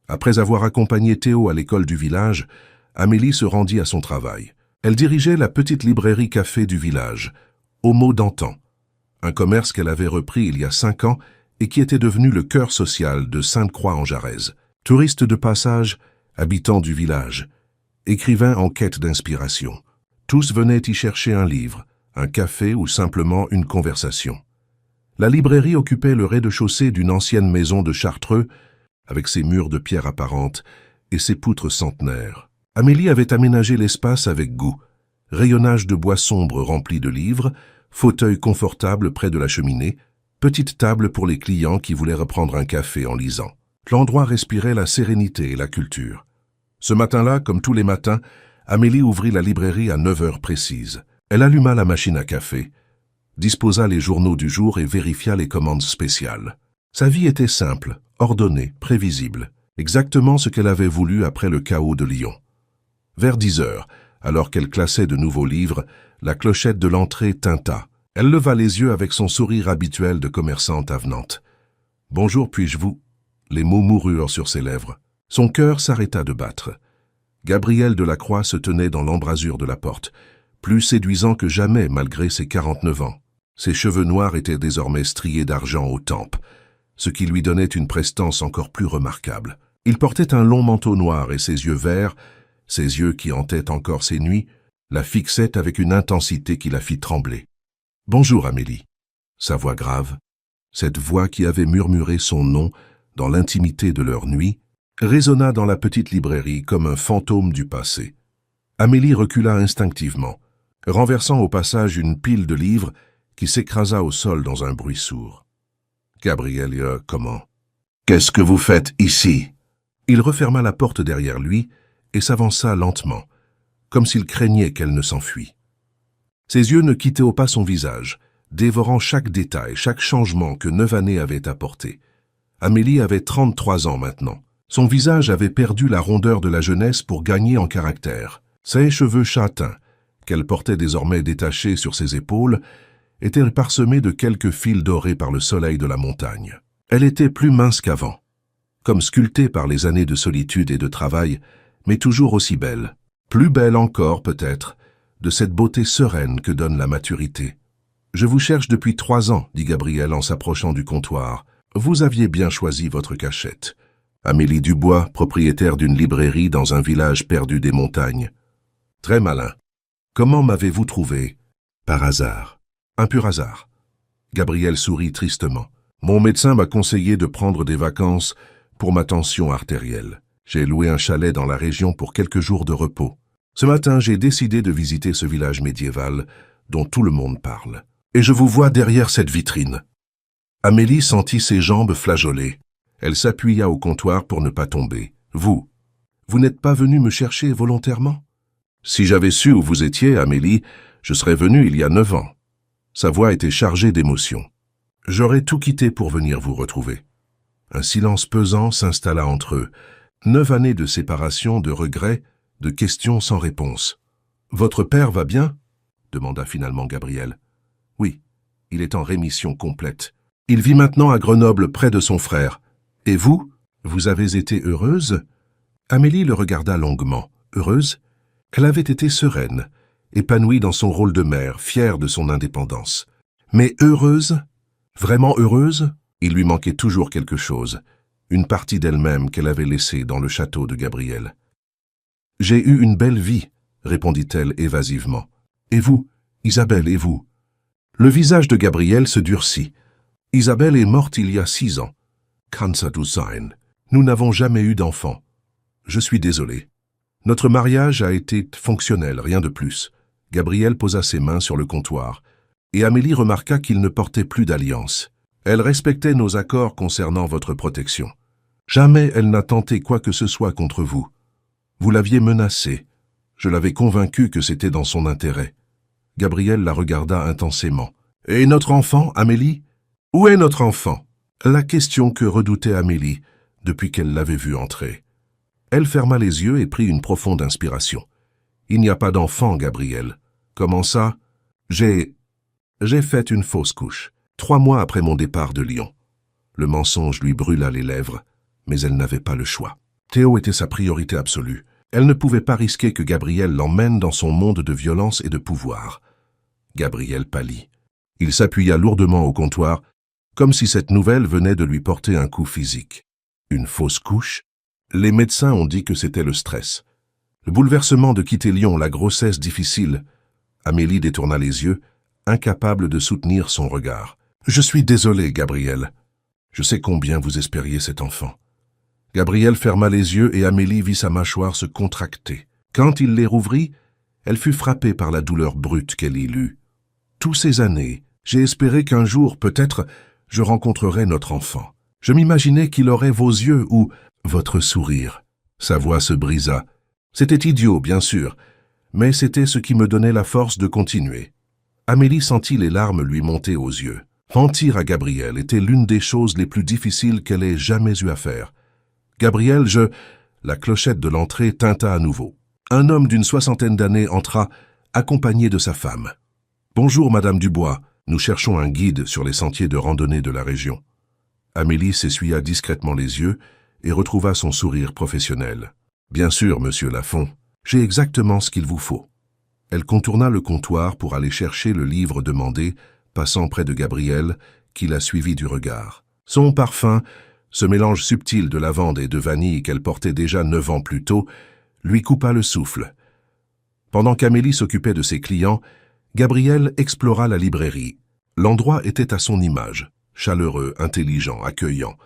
Après avoir accompagné Théo à l'école du village, Amélie se rendit à son travail. Elle dirigeait la petite librairie café du village, Homo d'antan, un commerce qu'elle avait repris il y a 5 ans et qui était devenu le cœur social de Sainte-Croix-en-Jarez. Touriste de passage, habitants du village, écrivains en quête d'inspiration. Tous venaient y chercher un livre, un café ou simplement une conversation. La librairie occupait le rez-de-chaussée d'une ancienne maison de Chartreux, avec ses murs de pierre apparente et ses poutres centenaires. Amélie avait aménagé l'espace avec goût. Rayonnage de bois sombre rempli de livres, fauteuil confortable près de la cheminée, petite table pour les clients qui voulaient reprendre un café en lisant. L'endroit respirait la sérénité et la culture. Ce matin-là, comme tous les matins, Amélie ouvrit la librairie à 9 heures précises. Elle alluma la machine à café, disposa les journaux du jour et vérifia les commandes spéciales. Sa vie était simple, ordonnée, prévisible, exactement ce qu'elle avait voulu après le chaos de Lyon. Vers 10 heures, alors qu'elle classait de nouveaux livres, la clochette de l'entrée tinta. Elle leva les yeux avec son sourire habituel de commerçante avenante. « Bonjour, puis-je vous ?» Les mots moururent sur ses lèvres. Son cœur s'arrêta de battre. Gabriel Delacroix se tenait dans l'embrasure de la porte, plus séduisant que jamais malgré ses 49 ans. Ses cheveux noirs étaient désormais striés d'argent aux tempes, ce qui lui donnait une prestance encore plus remarquable. Il portait un long manteau noir et ses yeux verts, ses yeux qui hantaient encore ses nuits, la fixaient avec une intensité qui la fit trembler. « Bonjour, Amélie. » Sa voix grave, cette voix qui avait murmuré son nom dans l'intimité de leur nuit, résonna dans la petite librairie comme un fantôme du passé. Amélie recula instinctivement, renversant au passage une pile de livres qui s'écrasa au sol dans un bruit sourd. « Gabriel, comment? Qu'est-ce que vous faites ici ?» Il referma la porte derrière lui et s'avança lentement, comme s'il craignait qu'elle ne s'enfuît. Ses yeux ne quittaient pas son visage, dévorant chaque détail, chaque changement que 9 années avaient apporté. Amélie avait 33 ans maintenant. Son visage avait perdu la rondeur de la jeunesse pour gagner en caractère. Ses cheveux châtains, qu'elle portait désormais détachés sur ses épaules, étaient parsemés de quelques fils dorés par le soleil de la montagne. Elle était plus mince qu'avant, comme sculptée par les années de solitude et de travail, mais toujours aussi belle. Plus belle encore, peut-être, de cette beauté sereine que donne la maturité. « Je vous cherche depuis 3 ans, dit Gabriel en s'approchant du comptoir. Vous aviez bien choisi votre cachette. » Amélie Dubois, propriétaire d'une librairie dans un village perdu des montagnes. « Très malin. Comment m'avez-vous trouvé ?»« Par hasard. Un pur hasard. » Gabriel sourit tristement. « Mon médecin m'a conseillé de prendre des vacances pour ma tension artérielle. J'ai loué un chalet dans la région pour quelques jours de repos. Ce matin, j'ai décidé de visiter ce village médiéval dont tout le monde parle. Et je vous vois derrière cette vitrine. » Amélie sentit ses jambes flageoler. Elle s'appuya au comptoir pour ne pas tomber. « Vous n'êtes pas venu me chercher volontairement ?»« Si j'avais su où vous étiez, Amélie, je serais venu il y a 9 ans. » Sa voix était chargée d'émotion. « J'aurais tout quitté pour venir vous retrouver. » Un silence pesant s'installa entre eux. 9 années de séparation, de regrets, de questions sans réponse. « Votre père va bien ?» demanda finalement Gabriel. « Oui, il est en rémission complète. Il vit maintenant à Grenoble près de son frère. Et vous, vous avez été heureuse ?» Amélie le regarda longuement. Heureuse? Elle avait été sereine, épanouie dans son rôle de mère, fière de son indépendance. Mais heureuse? Vraiment heureuse? Il lui manquait toujours quelque chose, une partie d'elle-même qu'elle avait laissée dans le château de Gabriel. « J'ai eu une belle vie, » répondit-elle évasivement. « Et vous, Isabelle, et vous ?» Le visage de Gabriel se durcit. « Isabelle est morte il y a 6 ans. Kann ça du sein? Nous n'avons jamais eu d'enfant. Je suis désolé. Notre mariage a été fonctionnel, rien de plus. Gabriel posa ses mains sur le comptoir, et Amélie remarqua qu'il ne portait plus d'alliance. Elle respectait nos accords concernant votre protection. Jamais elle n'a tenté quoi que ce soit contre vous. Vous l'aviez menacée. Je l'avais convaincue que c'était dans son intérêt. Gabriel la regarda intensément. « Et notre enfant, Amélie? Où est notre enfant ?» La question que redoutait Amélie depuis qu'elle l'avait vu entrer. Elle ferma les yeux et prit une profonde inspiration. « Il n'y a pas d'enfant, Gabriel. Comment ça? J'ai fait une fausse couche, 3 mois après mon départ de Lyon. » Le mensonge lui brûla les lèvres, mais elle n'avait pas le choix. Théo était sa priorité absolue. Elle ne pouvait pas risquer que Gabriel l'emmène dans son monde de violence et de pouvoir. Gabriel pâlit. Il s'appuya lourdement au comptoir, comme si cette nouvelle venait de lui porter un coup physique. Une fausse couche? Les médecins ont dit que c'était le stress. Le bouleversement de quitter Lyon, la grossesse difficile. Amélie détourna les yeux, incapable de soutenir son regard. « Je suis désolé, Gabriel. Je sais combien vous espériez cet enfant. » Gabriel ferma les yeux et Amélie vit sa mâchoire se contracter. Quand il les rouvrit, elle fut frappée par la douleur brute qu'elle y lut. « Tous ces années, j'ai espéré qu'un jour, peut-être, je rencontrerais notre enfant. Je m'imaginais qu'il aurait vos yeux ou votre sourire. » Sa voix se brisa. C'était idiot, bien sûr, mais c'était ce qui me donnait la force de continuer. Amélie sentit les larmes lui monter aux yeux. Mentir à Gabriel était l'une des choses les plus difficiles qu'elle ait jamais eu à faire. « Gabriel, La clochette de l'entrée tinta à nouveau. Un homme d'une 60aine d'années entra, accompagné de sa femme. « Bonjour, Madame Dubois. Nous cherchons un guide sur les sentiers de randonnée de la région. » Amélie s'essuya discrètement les yeux et retrouva son sourire professionnel. « Bien sûr, Monsieur Lafont, j'ai exactement ce qu'il vous faut. » Elle contourna le comptoir pour aller chercher le livre demandé, passant près de Gabriel, qui la suivit du regard. Son parfum, ce mélange subtil de lavande et de vanille qu'elle portait déjà 9 ans plus tôt, lui coupa le souffle. Pendant qu'Amélie s'occupait de ses clients, Gabriel explora la librairie. L'endroit était à son image, chaleureux, intelligent, accueillant.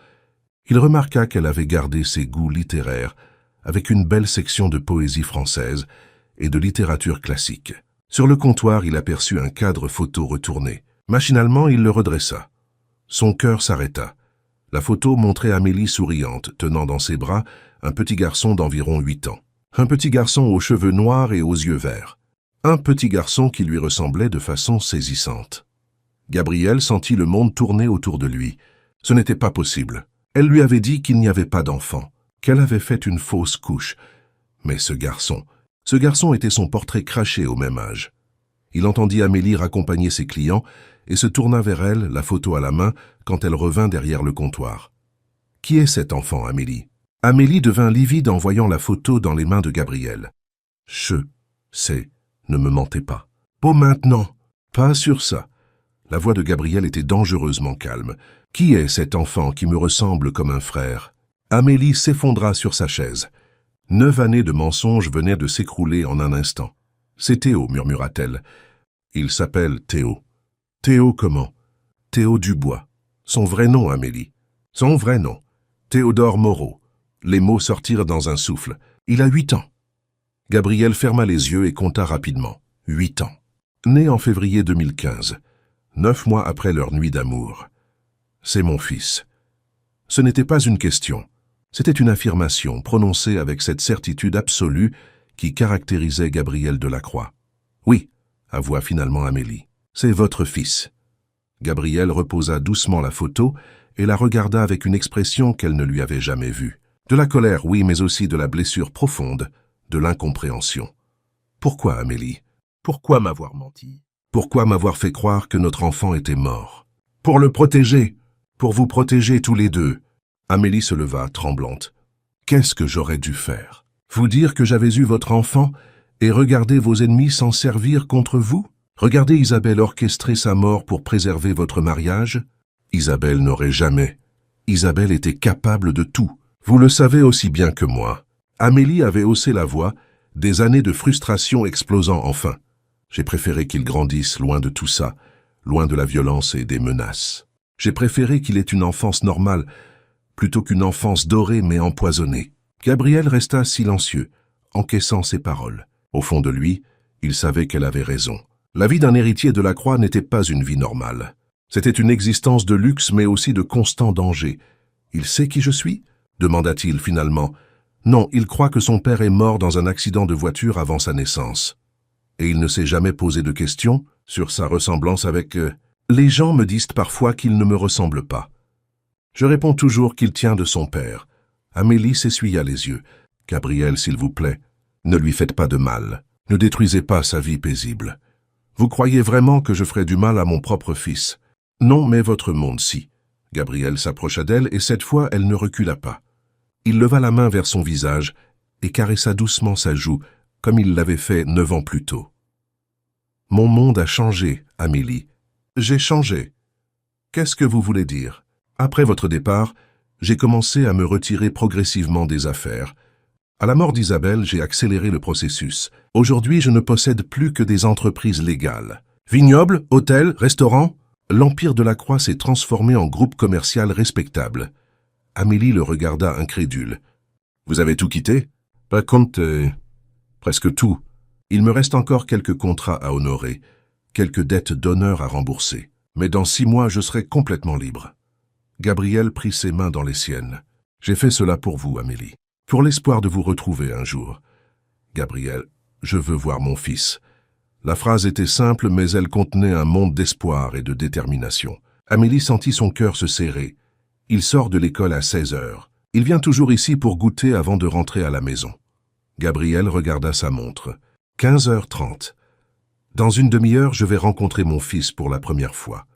Il remarqua qu'elle avait gardé ses goûts littéraires, avec une belle section de poésie française et de littérature classique. Sur le comptoir, il aperçut un cadre photo retourné. Machinalement, il le redressa. Son cœur s'arrêta. La photo montrait Amélie souriante, tenant dans ses bras un petit garçon d'environ 8 ans. Un petit garçon aux cheveux noirs et aux yeux verts. Un petit garçon qui lui ressemblait de façon saisissante. Gabriel sentit le monde tourner autour de lui. Ce n'était pas possible. Elle lui avait dit qu'il n'y avait pas d'enfant, qu'elle avait fait une fausse couche. Mais ce garçon était son portrait craché au même âge. Il entendit Amélie raccompagner ses clients et se tourna vers elle, la photo à la main, quand elle revint derrière le comptoir. « Qui est cet enfant, Amélie ?» Amélie devint livide en voyant la photo dans les mains de Gabriel. « Ne me mentez pas. »« Pas maintenant. Pas sur ça. » La voix de Gabriel était dangereusement calme. « Qui est cet enfant qui me ressemble comme un frère ?» Amélie s'effondra sur sa chaise. 9 années de mensonges venaient de s'écrouler en un instant. « C'est Théo, murmura-t-elle. Il s'appelle Théo. »« Théo comment ?»« Théo Dubois. Son vrai nom, Amélie. Son vrai nom. Théodore Moreau. » Les mots sortirent dans un souffle. « Il a 8 ans. » Gabriel ferma les yeux et compta rapidement. 8 ans. Né en février 2015, 9 mois après leur nuit d'amour. « C'est mon fils. » Ce n'était pas une question. C'était une affirmation prononcée avec cette certitude absolue qui caractérisait Gabriel Delacroix. « Oui, » avoua finalement Amélie. « C'est votre fils. » Gabriel reposa doucement la photo et la regarda avec une expression qu'elle ne lui avait jamais vue. De la colère, oui, mais aussi de la blessure profonde, de l'incompréhension. « Pourquoi, Amélie? Pourquoi m'avoir menti? Pourquoi m'avoir fait croire que notre enfant était mort? Pour le protéger, pour vous protéger tous les deux. » Amélie se leva, tremblante. « Qu'est-ce que j'aurais dû faire? Vous dire que j'avais eu votre enfant et regarder vos ennemis s'en servir contre vous? Regardez Isabelle orchestrer sa mort pour préserver votre mariage? Isabelle n'aurait jamais. Isabelle était capable de tout. Vous le savez aussi bien que moi. » Amélie avait haussé la voix, des années de frustration explosant enfin. J'ai préféré qu'il grandisse loin de tout ça, loin de la violence et des menaces. J'ai préféré qu'il ait une enfance normale, plutôt qu'une enfance dorée mais empoisonnée. Gabriel resta silencieux, encaissant ses paroles. Au fond de lui, Il savait qu'elle avait raison. La vie d'un héritier de la Croix n'était pas une vie normale. C'était une existence de luxe mais aussi de constant danger. « Il sait qui je suis » demanda-t-il finalement. Non, il croit que son père est mort dans un accident de voiture avant sa naissance. Et il ne s'est jamais posé de questions sur sa ressemblance avec... Les gens me disent parfois qu'il ne me ressemble pas. Je réponds toujours qu'il tient de son père. Amélie s'essuya les yeux. « Gabriel, s'il vous plaît, ne lui faites pas de mal. Ne détruisez pas sa vie paisible. Vous croyez vraiment que je ferai du mal à mon propre fils? Non, mais votre monde, si. » Gabriel s'approcha d'elle et cette fois, elle ne recula pas. Il leva la main vers son visage et caressa doucement sa joue, comme il l'avait fait 9 ans plus tôt. « Mon monde a changé, Amélie. J'ai changé. Qu'est-ce que vous voulez dire? Après votre départ, j'ai commencé à me retirer progressivement des affaires. À la mort d'Isabelle, j'ai accéléré le processus. Aujourd'hui, je ne possède plus que des entreprises légales. Vignobles, hôtels, restaurants, l'Empire de la Croix s'est transformé en groupe commercial respectable. » Amélie le regarda incrédule. « Vous avez tout quitté? »« Pas compter. Presque tout. Il me reste encore quelques contrats à honorer, quelques dettes d'honneur à rembourser. Mais dans 6 mois, je serai complètement libre. » Gabriel prit ses mains dans les siennes. « J'ai fait cela pour vous, Amélie, pour l'espoir de vous retrouver un jour. »« Gabriel, je veux voir mon fils. » La phrase était simple, mais elle contenait un monde d'espoir et de détermination. Amélie sentit son cœur se serrer. Il sort de l'école à 16 heures. Il vient toujours ici pour goûter avant de rentrer à la maison. Gabriel regarda sa montre. 15h30. Dans une demi-heure, je vais rencontrer mon fils pour la première fois.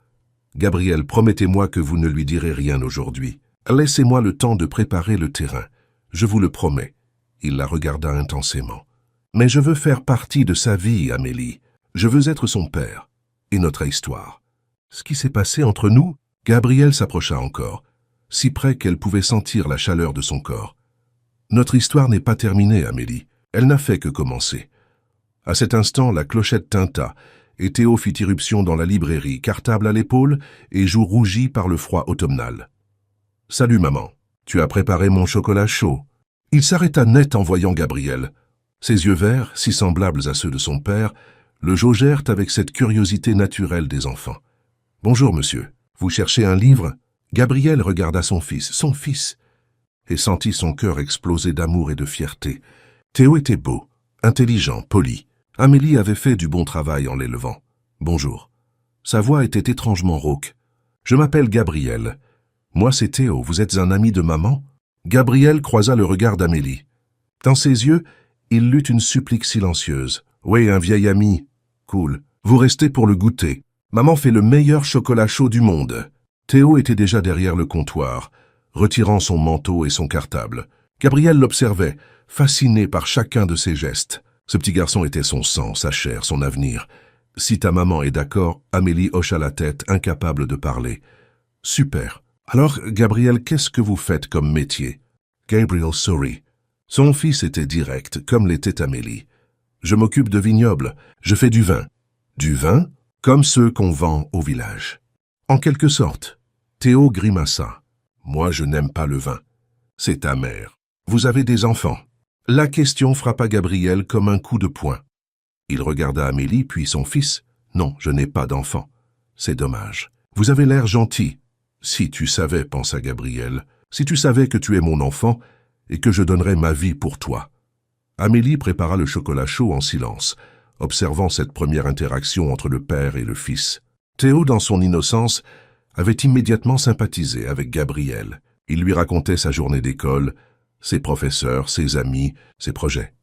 Gabriel, promettez-moi que vous ne lui direz rien aujourd'hui. Laissez-moi le temps de préparer le terrain. Je vous le promets. Il la regarda intensément. Mais je veux faire partie de sa vie, Amélie. Je veux être son père. Et notre histoire. Ce qui s'est passé entre nous? Gabriel s'approcha encore, si près qu'elle pouvait sentir la chaleur de son corps. Notre histoire n'est pas terminée, Amélie. Elle n'a fait que commencer. À cet instant, la clochette tinta, et Théo fit irruption dans la librairie, cartable à l'épaule et joues rougies par le froid automnal. « Salut, maman. Tu as préparé mon chocolat chaud. » Il s'arrêta net en voyant Gabriel. Ses yeux verts, si semblables à ceux de son père, le jaugèrent avec cette curiosité naturelle des enfants. « Bonjour, monsieur. Vous cherchez un livre ?» Gabriel regarda son fils, et sentit son cœur exploser d'amour et de fierté. Théo était beau, intelligent, poli. Amélie avait fait du bon travail en l'élevant. « Bonjour. » Sa voix était étrangement rauque. « Je m'appelle Gabriel. Moi, c'est Théo. Vous êtes un ami de maman ?» Gabriel croisa le regard d'Amélie. Dans ses yeux, il lut une supplique silencieuse. « Oui, un vieil ami. Cool. Vous restez pour le goûter. Maman fait le meilleur chocolat chaud du monde. » Théo était déjà derrière le comptoir, retirant son manteau et son cartable. Gabriel l'observait, fasciné par chacun de ses gestes. Ce petit garçon était son sang, sa chair, son avenir. Si ta maman est d'accord, Amélie hocha la tête, incapable de parler. Super. Alors, Gabriel, qu'est-ce que vous faites comme métier? Gabriel sourit. Son fils était direct, comme l'était Amélie. Je m'occupe de vignobles. Je fais du vin. Du vin? Comme ceux qu'on vend au village. En quelque sorte. Théo grimaça. Moi, je n'aime pas le vin. C'est amer. Vous avez des enfants? La question frappa Gabriel comme un coup de poing. Il regarda Amélie, puis son fils. Non, je n'ai pas d'enfant. C'est dommage. Vous avez l'air gentil. Si tu savais, pensa Gabriel, si tu savais que tu es mon enfant et que je donnerais ma vie pour toi. Amélie prépara le chocolat chaud en silence, observant cette première interaction entre le père et le fils. Théo, dans son innocence, avait immédiatement sympathisé avec Gabriel. Il lui racontait sa journée d'école, ses professeurs, ses amis, ses projets.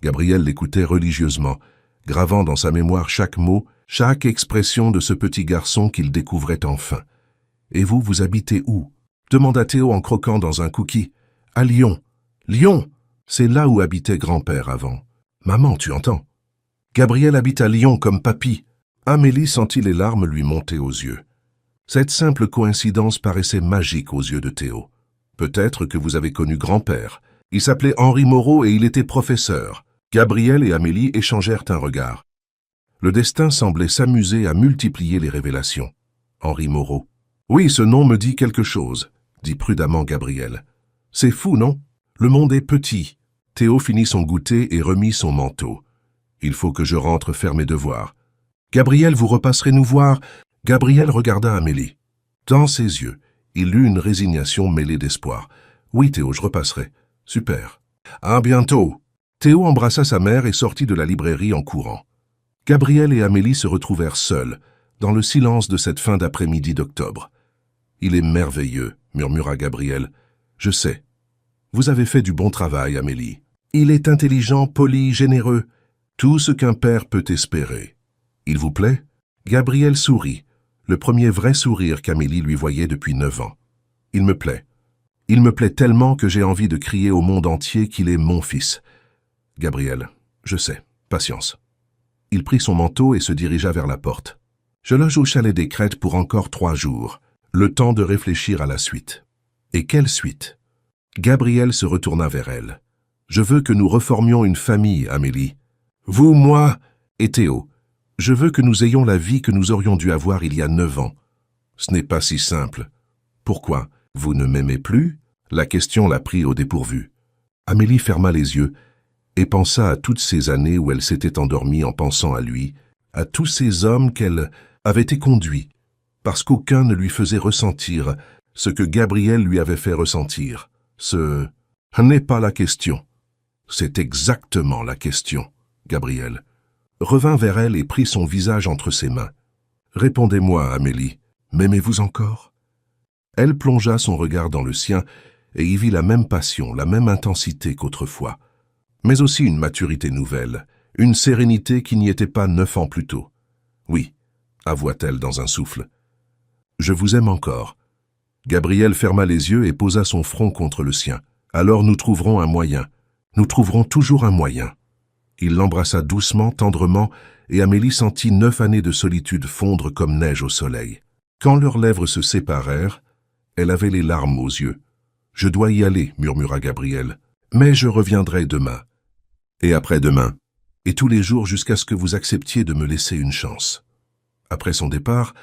Gabriel l'écoutait religieusement, gravant dans sa mémoire chaque mot, chaque expression de ce petit garçon qu'il découvrait enfin. « Et vous, vous habitez où ?» demanda Théo en croquant dans un cookie. « À Lyon. »« Lyon, c'est là où habitait grand-père avant. »« Maman, tu entends ?» Gabriel habite à Lyon comme papy. Amélie sentit les larmes lui monter aux yeux. Cette simple coïncidence paraissait magique aux yeux de Théo. Peut-être que vous avez connu grand-père. Il s'appelait Henri Moreau et il était professeur. Gabriel et Amélie échangèrent un regard. Le destin semblait s'amuser à multiplier les révélations. Henri Moreau. Oui, ce nom me dit quelque chose, dit prudemment Gabriel. C'est fou, non? Le monde est petit. Théo finit son goûter et remit son manteau. Il faut que je rentre faire mes devoirs. Gabriel, vous repasserez nous voir. Gabriel regarda Amélie. Dans ses yeux, il eut une résignation mêlée d'espoir. Oui, Théo, je repasserai. Super. À bientôt. Théo embrassa sa mère et sortit de la librairie en courant. Gabriel et Amélie se retrouvèrent seuls, dans le silence de cette fin d'après-midi d'octobre. Il est merveilleux, murmura Gabriel. Je sais. Vous avez fait du bon travail, Amélie. Il est intelligent, poli, généreux. Tout ce qu'un père peut espérer. Il vous plaît? Gabriel sourit, le premier vrai sourire qu'Amélie lui voyait depuis 9 ans. Il me plaît. Il me plaît tellement que j'ai envie de crier au monde entier qu'il est mon fils. Gabriel, je sais, patience. Il prit son manteau et se dirigea vers la porte. Je loge au chalet des Crêtes pour encore 3 jours, le temps de réfléchir à la suite. Et quelle suite? Gabriel se retourna vers elle. Je veux que nous reformions une famille, Amélie. Vous, moi et Théo. Je veux que nous ayons la vie que nous aurions dû avoir il y a 9 ans. Ce n'est pas si simple. Pourquoi? Vous ne m'aimez plus? La question la prit au dépourvu. Amélie ferma les yeux et pensa à toutes ces années où elle s'était endormie en pensant à lui, à tous ces hommes qu'elle avait éconduits, parce qu'aucun ne lui faisait ressentir ce que Gabriel lui avait fait ressentir. Ce n'est pas la question. C'est exactement la question, Gabriel. Revint vers elle et prit son visage entre ses mains. Répondez-moi, Amélie, m'aimez-vous encore? Elle plongea son regard dans le sien et y vit la même passion, la même intensité qu'autrefois, mais aussi une maturité nouvelle, une sérénité qui n'y était pas 9 ans plus tôt. Oui, avoua-t-elle dans un souffle. Je vous aime encore. Gabriel ferma les yeux et posa son front contre le sien. Alors nous trouverons un moyen. Nous trouverons toujours un moyen. Il l'embrassa doucement, tendrement, et Amélie sentit 9 années de solitude fondre comme neige au soleil. Quand leurs lèvres se séparèrent, elle avait les larmes aux yeux. « Je dois y aller, » murmura Gabriel. « Mais je reviendrai demain. Et après-demain. Et tous les jours jusqu'à ce que vous acceptiez de me laisser une chance. » Après son départ,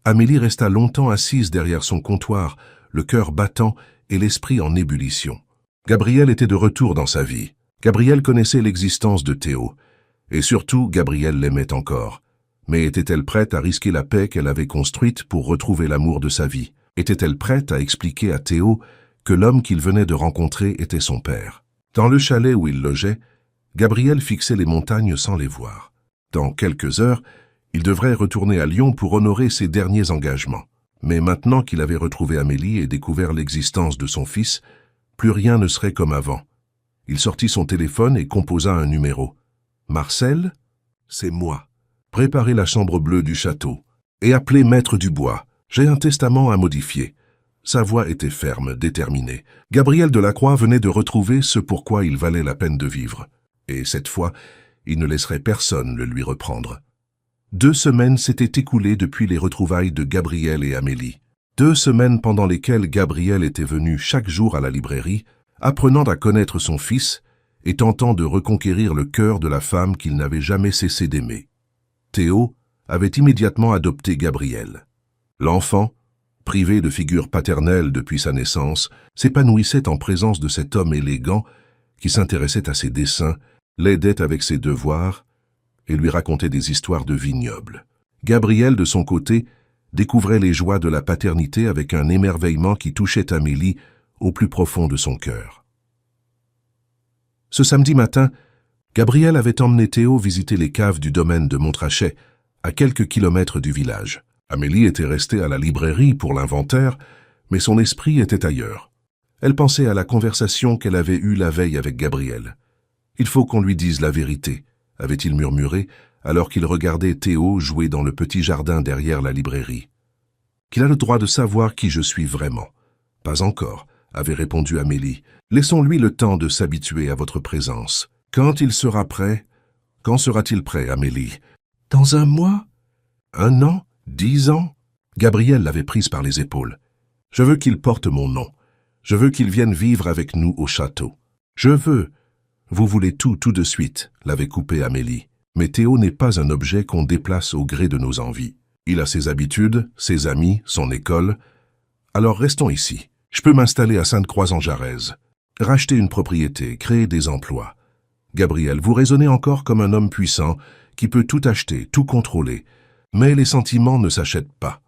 Amélie resta longtemps assise derrière son comptoir, le cœur battant et l'esprit en ébullition. Gabriel était de retour dans sa vie. Gabriel connaissait l'existence de Théo. Et surtout, Gabriel l'aimait encore. Mais était-elle prête à risquer la paix qu'elle avait construite pour retrouver l'amour de sa vie? Était-elle prête à expliquer à Théo que l'homme qu'il venait de rencontrer était son père? Dans le chalet où il logeait, Gabriel fixait les montagnes sans les voir. Dans quelques heures, il devrait retourner à Lyon pour honorer ses derniers engagements. Mais maintenant qu'il avait retrouvé Amélie et découvert l'existence de son fils, plus rien ne serait comme avant. Il sortit son téléphone et composa un numéro. « Marcel, c'est moi. Préparez la chambre bleue du château. Et appelez Maître Dubois. J'ai un testament à modifier. » Sa voix était ferme, déterminée. Gabriel Delacroix venait de retrouver ce pourquoi il valait la peine de vivre. Et cette fois, il ne laisserait personne le lui reprendre. 2 semaines s'étaient écoulées depuis les retrouvailles de Gabriel et Amélie. 2 semaines pendant lesquelles Gabriel était venu chaque jour à la librairie, apprenant à connaître son fils et tentant de reconquérir le cœur de la femme qu'il n'avait jamais cessé d'aimer. Théo avait immédiatement adopté Gabriel. L'enfant, privé de figure paternelle depuis sa naissance, s'épanouissait en présence de cet homme élégant qui s'intéressait à ses dessins, l'aidait avec ses devoirs et lui racontait des histoires de vignobles. Gabriel, de son côté, découvrait les joies de la paternité avec un émerveillement qui touchait Amélie au plus profond de son cœur. Ce samedi matin, Gabriel avait emmené Théo visiter les caves du domaine de Montrachet, à quelques kilomètres du village. Amélie était restée à la librairie pour l'inventaire, mais son esprit était ailleurs. Elle pensait à la conversation qu'elle avait eue la veille avec Gabriel. « Il faut qu'on lui dise la vérité », avait-il murmuré, alors qu'il regardait Théo jouer dans le petit jardin derrière la librairie. « Qu'il a le droit de savoir qui je suis vraiment. »« Pas encore », avait répondu Amélie. « Laissons-lui le temps de s'habituer à votre présence. Quand il sera prêt... » « Quand sera-t-il prêt, Amélie? »« Dans 1 mois? 1 an? 10 ans ?» Gabriel l'avait prise par les épaules. « Je veux qu'il porte mon nom. Je veux qu'il vienne vivre avec nous au château. Je veux... » « Vous voulez tout de suite, » l'avait coupé Amélie. Mais Théo n'est pas un objet qu'on déplace au gré de nos envies. Il a ses habitudes, ses amis, son école. Alors restons ici. Je peux m'installer à Sainte-Croix-en-Jarez, racheter une propriété, créer des emplois. Gabriel, vous raisonnez encore comme un homme puissant qui peut tout acheter, tout contrôler. Mais les sentiments ne s'achètent pas.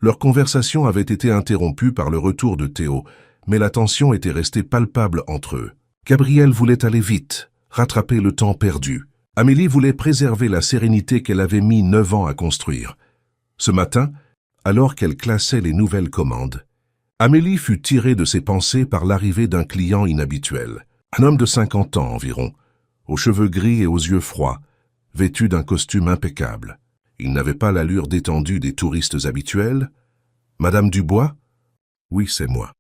Leur conversation avait été interrompue par le retour de Théo, mais la tension était restée palpable entre eux. Gabriel voulait aller vite, rattraper le temps perdu. Amélie voulait préserver la sérénité qu'elle avait mis 9 ans à construire. Ce matin, alors qu'elle classait les nouvelles commandes, Amélie fut tirée de ses pensées par l'arrivée d'un client inhabituel. Un homme de 50 ans environ, aux cheveux gris et aux yeux froids, vêtu d'un costume impeccable. Il n'avait pas l'allure détendue des touristes habituels. « Madame Dubois ?»« Oui, c'est moi. »«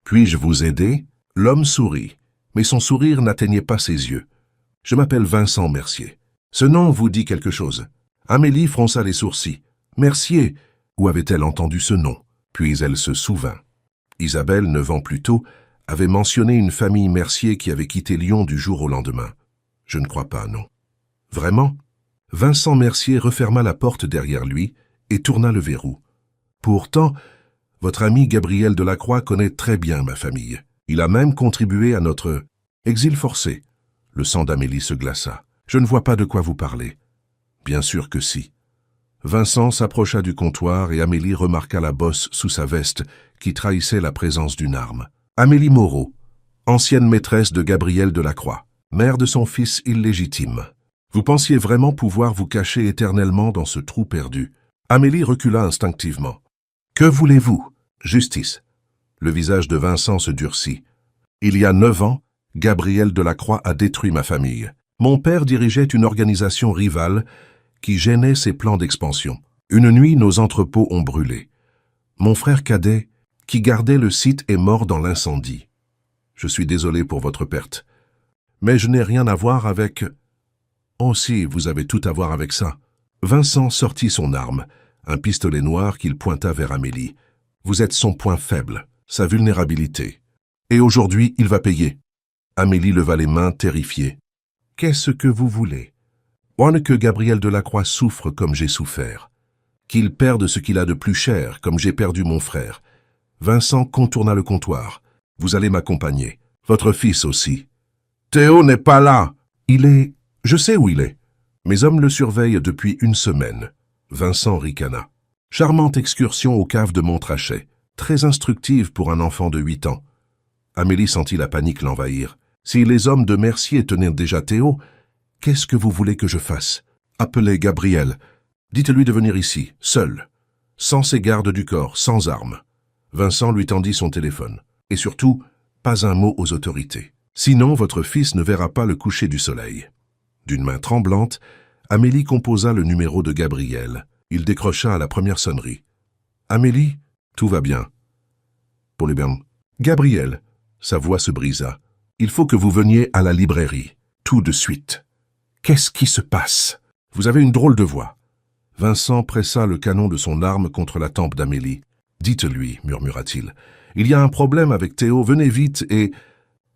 Puis-je vous aider ?» L'homme sourit, mais son sourire n'atteignait pas ses yeux. « Je m'appelle Vincent Mercier. Ce nom vous dit quelque chose ?» Amélie fronça les sourcils. « Mercier ?» Où avait-elle entendu ce nom? Puis elle se souvint. Isabelle, 9 ans plus tôt, avait mentionné une famille Mercier qui avait quitté Lyon du jour au lendemain. Je ne crois pas, non. Vraiment? Vincent Mercier referma la porte derrière lui et tourna le verrou. Pourtant, votre ami Gabriel Delacroix connaît très bien ma famille. Il a même contribué à notre exil forcé. Le sang d'Amélie se glaça. Je ne vois pas de quoi vous parlez. Bien sûr que si. Vincent s'approcha du comptoir et Amélie remarqua la bosse sous sa veste qui trahissait la présence d'une arme. Amélie Moreau, ancienne maîtresse de Gabriel Delacroix, mère de son fils illégitime. Vous pensiez vraiment pouvoir vous cacher éternellement dans ce trou perdu? Amélie recula instinctivement. Que voulez-vous? Justice. Le visage de Vincent se durcit. Il y a 9 ans, Gabriel Delacroix a détruit ma famille. Mon père dirigeait une organisation rivale qui gênait ses plans d'expansion. Une nuit, nos entrepôts ont brûlé. Mon frère cadet, qui gardait le site, est mort dans l'incendie. Je suis désolé pour votre perte. Mais je n'ai rien à voir avec... Oh si, vous avez tout à voir avec ça. Vincent sortit son arme, un pistolet noir qu'il pointa vers Amélie. Vous êtes son point faible, sa vulnérabilité. Et aujourd'hui, il va payer. Amélie leva les mains, terrifiée. Qu'est-ce que vous voulez? Moi, que Gabriel Delacroix souffre comme j'ai souffert. Qu'il perde ce qu'il a de plus cher, comme j'ai perdu mon frère. Vincent contourna le comptoir. Vous allez m'accompagner. Votre fils aussi. Théo n'est pas là. Il est... Je sais où il est. Mes hommes le surveillent depuis 1 semaine. Vincent ricana. Charmante excursion aux caves de Montrachet. Très instructive pour un enfant de 8 ans. Amélie sentit la panique l'envahir. Si les hommes de Mercier tenaient déjà Théo, qu'est-ce que vous voulez que je fasse? Appelez Gabriel. Dites-lui de venir ici, seul. Sans ses gardes du corps, sans armes. Vincent lui tendit son téléphone. Et surtout, pas un mot aux autorités. Sinon, votre fils ne verra pas le coucher du soleil. D'une main tremblante, Amélie composa le numéro de Gabriel. Il décrocha à la première sonnerie. « Amélie, tout va bien. » Pour les bains. « Gabriel. » Sa voix se brisa. « Il faut que vous veniez à la librairie. Tout de suite. »« Qu'est-ce qui se passe? Vous avez une drôle de voix. » Vincent pressa le canon de son arme contre la tempe d'Amélie. « Dites-lui, murmura-t-il. Il y a un problème avec Théo. Venez vite et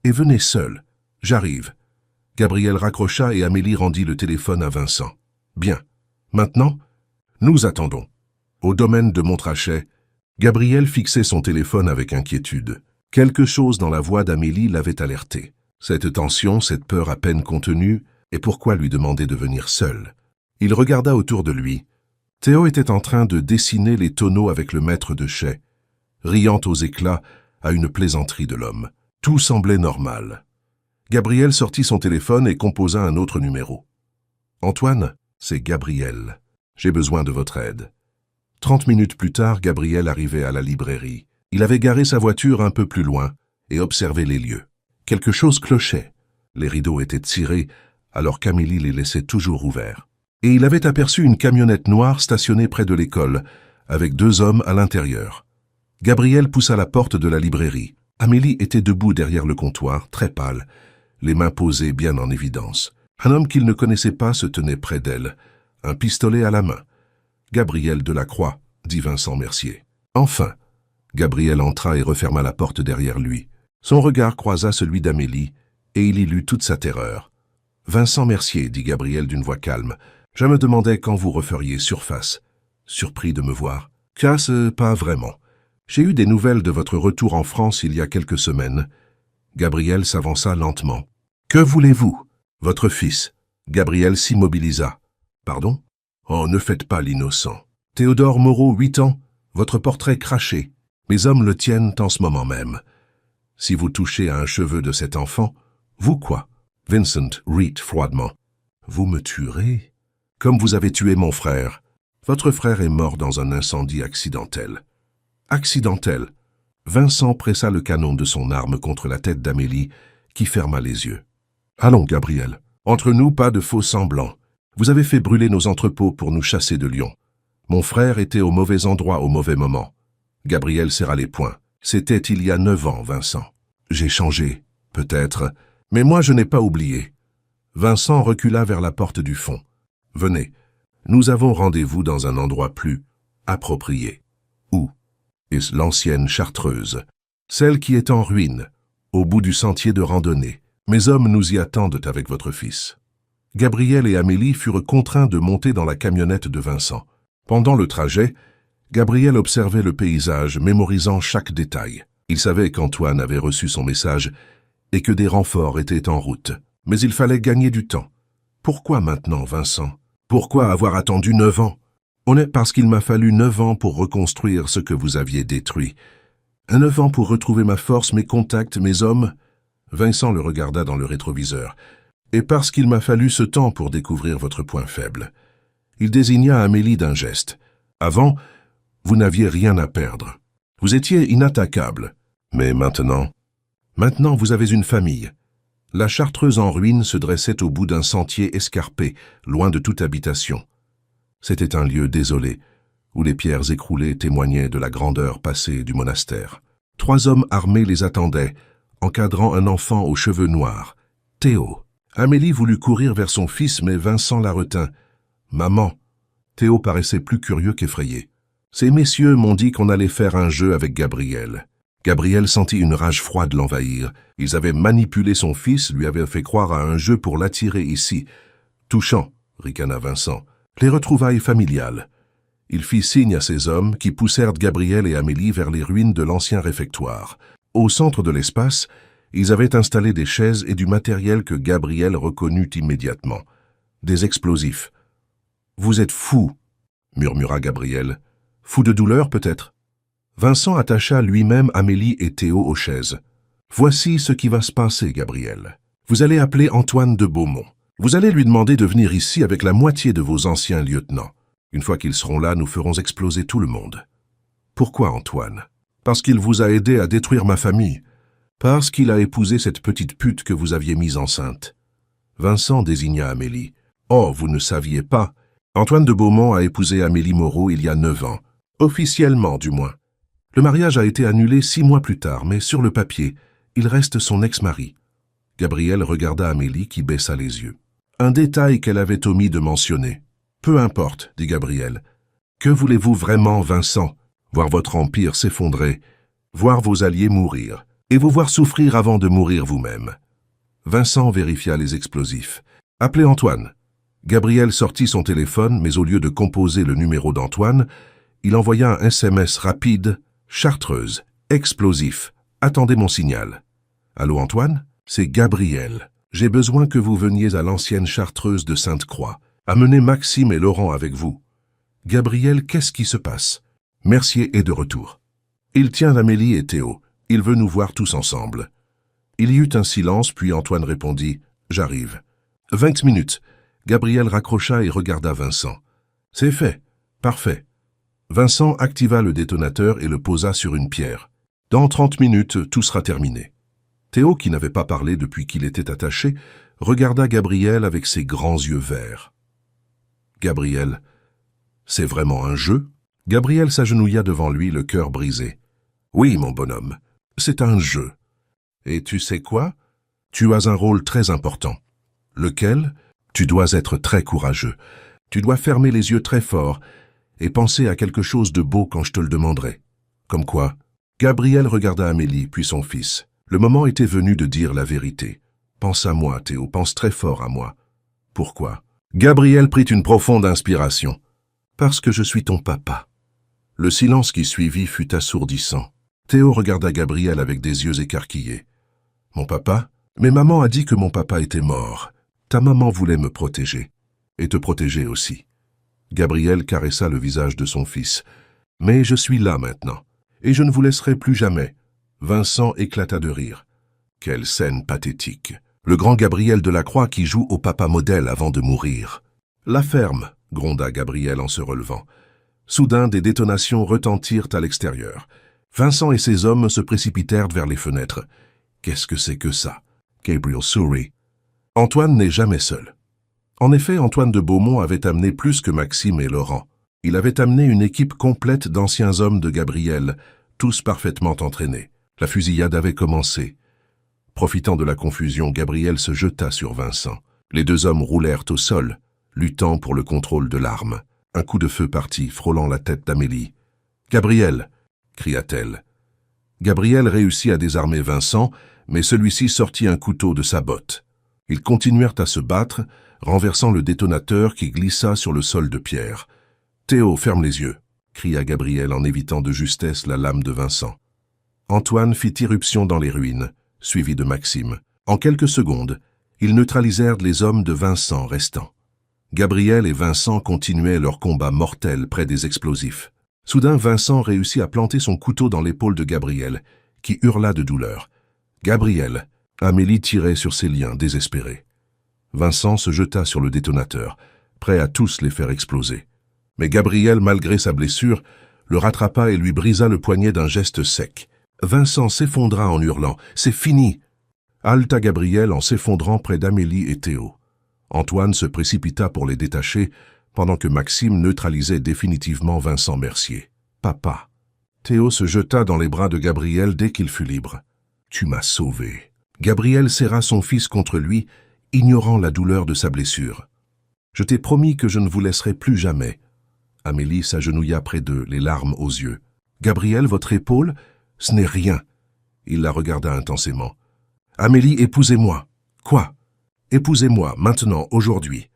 venez seul. J'arrive. » Gabriel raccrocha et Amélie rendit le téléphone à Vincent. « Bien. Maintenant, nous attendons. » Au domaine de Montrachet, Gabriel fixait son téléphone avec inquiétude. Quelque chose dans la voix d'Amélie l'avait alerté. Cette tension, cette peur à peine contenue, et pourquoi lui demander de venir seul? Il regarda autour de lui. Théo était en train de dessiner les tonneaux avec le maître de chais, riant aux éclats à une plaisanterie de l'homme. Tout semblait normal. Gabriel sortit son téléphone et composa un autre numéro. « Antoine, c'est Gabriel. J'ai besoin de votre aide. » 30 minutes plus tard, Gabriel arrivait à la librairie. Il avait garé sa voiture un peu plus loin et observé les lieux. Quelque chose clochait. Les rideaux étaient tirés alors qu'Amélie les laissait toujours ouverts. Et il avait aperçu une camionnette noire stationnée près de l'école, avec 2 hommes à l'intérieur. Gabriel poussa la porte de la librairie. Amélie était debout derrière le comptoir, très pâle, les mains posées bien en évidence. Un homme qu'il ne connaissait pas se tenait près d'elle, un pistolet à la main. « Gabriel Delacroix, » dit Vincent Mercier. Enfin, Gabriel entra et referma la porte derrière lui. Son regard croisa celui d'Amélie, et il y lut toute sa terreur. « Vincent Mercier, » dit Gabriel d'une voix calme, « je me demandais quand vous referiez surface. » Surpris de me voir. « Casse, pas vraiment. J'ai eu des nouvelles de votre retour en France il y a quelques semaines. » Gabriel s'avança lentement. « Que voulez-vous » Votre fils. Gabriel s'immobilisa. Pardon? Oh, ne faites pas l'innocent. Théodore Moreau, 8 ans, votre portrait craché. Mes hommes le tiennent en ce moment même. Si vous touchez à un cheveu de cet enfant, vous quoi? Vincent rit froidement. Vous me tuerez? Comme vous avez tué mon frère. Votre frère est mort dans un incendie accidentel. Accidentel. Vincent pressa le canon de son arme contre la tête d'Amélie, qui ferma les yeux. Allons, Gabriel. Entre nous, pas de faux semblants. Vous avez fait brûler nos entrepôts pour nous chasser de Lyon. Mon frère était au mauvais endroit au mauvais moment. Gabriel serra les poings. C'était il y a 9 ans, Vincent. J'ai changé, peut-être, mais moi je n'ai pas oublié. Vincent recula vers la porte du fond. Venez, nous avons rendez-vous dans un endroit plus approprié. Où? Est-ce l'ancienne Chartreuse, celle qui est en ruine, au bout du sentier de randonnée. Mes hommes nous y attendent avec votre fils. Gabriel et Amélie furent contraints de monter dans la camionnette de Vincent. Pendant le trajet, Gabriel observait le paysage, mémorisant chaque détail. Il savait qu'Antoine avait reçu son message et que des renforts étaient en route. Mais il fallait gagner du temps. Pourquoi maintenant, Vincent? Pourquoi avoir attendu 9 ans? On est parce qu'il m'a fallu 9 ans pour reconstruire ce que vous aviez détruit. 9 ans pour retrouver ma force, mes contacts, mes hommes. Vincent le regarda dans le rétroviseur. Et parce qu'il m'a fallu ce temps pour découvrir votre point faible. Il désigna Amélie d'un geste. Avant, vous n'aviez rien à perdre. Vous étiez inattaquable. Mais maintenant, vous avez une famille. La Chartreuse en ruine se dressait au bout d'un sentier escarpé, loin de toute habitation. C'était un lieu désolé, où les pierres écroulées témoignaient de la grandeur passée du monastère. 3 hommes armés les attendaient, encadrant un enfant aux cheveux noirs. Théo. Amélie voulut courir vers son fils, mais Vincent la retint. « Maman !» Théo paraissait plus curieux qu'effrayé. « Ces messieurs m'ont dit qu'on allait faire un jeu avec Gabriel. » Gabriel sentit une rage froide l'envahir. Ils avaient manipulé son fils, lui avaient fait croire à un jeu pour l'attirer ici. « Touchant !» ricana Vincent. « Les retrouvailles familiales. » Il fit signe à ses hommes qui poussèrent Gabriel et Amélie vers les ruines de l'ancien réfectoire. Au centre de l'espace, ils avaient installé des chaises et du matériel que Gabriel reconnut immédiatement. Des explosifs. « Vous êtes fou !» murmura Gabriel. « Fou de douleur, peut-être ?» Vincent attacha lui-même Amélie et Théo aux chaises. « Voici ce qui va se passer, Gabriel. Vous allez appeler Antoine de Beaumont. Vous allez lui demander de venir ici avec la moitié de vos anciens lieutenants. Une fois qu'ils seront là, nous ferons exploser tout le monde. » Pourquoi Antoine? Parce qu'il vous a aidé à détruire ma famille. Parce qu'il a épousé cette petite pute que vous aviez mise enceinte. Vincent désigna Amélie. « Oh, vous ne saviez pas. Antoine de Beaumont a épousé Amélie Moreau il y a 9 ans. Officiellement, du moins. Le mariage a été annulé 6 mois plus tard, mais sur le papier, il reste son ex-mari. » Gabriel regarda Amélie qui baissa les yeux. Un détail qu'elle avait omis de mentionner. « Peu importe, dit Gabriel. Que voulez-vous vraiment, Vincent? Voir votre empire s'effondrer, voir vos alliés mourir, et vous voir souffrir avant de mourir vous-même. » Vincent vérifia les explosifs. « Appelez Antoine. » Gabriel sortit son téléphone, mais au lieu de composer le numéro d'Antoine, il envoya un SMS rapide. « Chartreuse, explosif, attendez mon signal. »« Allô Antoine? C'est Gabriel. J'ai besoin que vous veniez à l'ancienne Chartreuse de Sainte-Croix. Amenez Maxime et Laurent avec vous. »« Gabriel, qu'est-ce qui se passe? » Mercier est de retour. Il tient Amélie et Théo. Il veut nous voir tous ensemble. Il y eut un silence, puis Antoine répondit « J'arrive. » 20 minutes. Gabriel raccrocha et regarda Vincent. « C'est fait. Parfait. » Vincent activa le détonateur et le posa sur une pierre. « Dans 30 minutes, tout sera terminé. » Théo, qui n'avait pas parlé depuis qu'il était attaché, regarda Gabriel avec ses grands yeux verts. « Gabriel, c'est vraiment un jeu ?» Gabriel s'agenouilla devant lui, le cœur brisé. « Oui, mon bonhomme, c'est un jeu. Et tu sais quoi? Tu as un rôle très important. Lequel? Tu dois être très courageux. Tu dois fermer les yeux très fort et penser à quelque chose de beau quand je te le demanderai. Comme quoi? » Gabriel regarda Amélie, puis son fils. Le moment était venu de dire la vérité. « Pense à moi, Théo, pense très fort à moi. » Pourquoi? Gabriel prit une profonde inspiration. « Parce que je suis ton papa. » Le silence qui suivit fut assourdissant. Théo regarda Gabriel avec des yeux écarquillés. « Mon papa? Mais maman a dit que mon papa était mort. » Ta maman voulait me protéger. Et te protéger aussi. Gabriel caressa le visage de son fils. Mais je suis là maintenant. Et je ne vous laisserai plus jamais. Vincent éclata de rire. Quelle scène pathétique. Le grand Gabriel Delacroix qui joue au papa modèle avant de mourir. La ferme, gronda Gabriel en se relevant. Soudain, des détonations retentirent à l'extérieur. Vincent et ses hommes se précipitèrent vers les fenêtres. Qu'est-ce que c'est que ça? Gabriel sourit. Antoine n'est jamais seul. En effet, Antoine de Beaumont avait amené plus que Maxime et Laurent. Il avait amené une équipe complète d'anciens hommes de Gabriel, tous parfaitement entraînés. La fusillade avait commencé. Profitant de la confusion, Gabriel se jeta sur Vincent. Les deux hommes roulèrent au sol, luttant pour le contrôle de l'arme. Un coup de feu partit, frôlant la tête d'Amélie. « Gabriel !» cria-t-elle. Gabriel réussit à désarmer Vincent, mais celui-ci sortit un couteau de sa botte. Ils continuèrent à se battre, renversant le détonateur qui glissa sur le sol de pierre. « Théo, ferme les yeux !» cria Gabriel en évitant de justesse la lame de Vincent. Antoine fit irruption dans les ruines, suivi de Maxime. En quelques secondes, ils neutralisèrent les hommes de Vincent restants. Gabriel et Vincent continuaient leur combat mortel près des explosifs. Soudain, Vincent réussit à planter son couteau dans l'épaule de Gabriel, qui hurla de douleur. « Gabriel !» Amélie tirait sur ses liens, désespérée. Vincent se jeta sur le détonateur, prêt à tous les faire exploser. Mais Gabriel, malgré sa blessure, le rattrapa et lui brisa le poignet d'un geste sec. Vincent s'effondra en hurlant « C'est fini !» Halta Gabriel en s'effondrant près d'Amélie et Théo. Antoine se précipita pour les détacher, pendant que Maxime neutralisait définitivement Vincent Mercier. « Papa !» Théo se jeta dans les bras de Gabriel dès qu'il fut libre. « Tu m'as sauvé !» Gabriel serra son fils contre lui, ignorant la douleur de sa blessure. « Je t'ai promis que je ne vous laisserai plus jamais. » Amélie s'agenouilla près d'eux, les larmes aux yeux. « Gabriel, votre épaule ? Ce n'est rien. » Il la regarda intensément. « Amélie, épousez-moi. »« Quoi ? Épousez-moi, maintenant, aujourd'hui. »«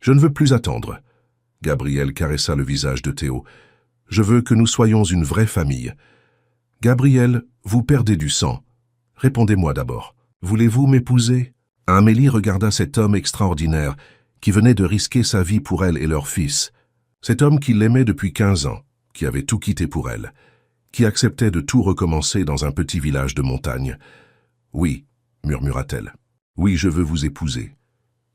Je ne veux plus attendre. » Gabriel caressa le visage de Théo. « Je veux que nous soyons une vraie famille. »« Gabriel, vous perdez du sang. Répondez-moi d'abord. Voulez-vous m'épouser ?» Amélie regarda cet homme extraordinaire qui venait de risquer sa vie pour elle et leur fils. Cet homme qui l'aimait depuis 15 ans, qui avait tout quitté pour elle, qui acceptait de tout recommencer dans un petit village de montagne. « Oui, » murmura-t-elle. « Oui, je veux vous épouser. »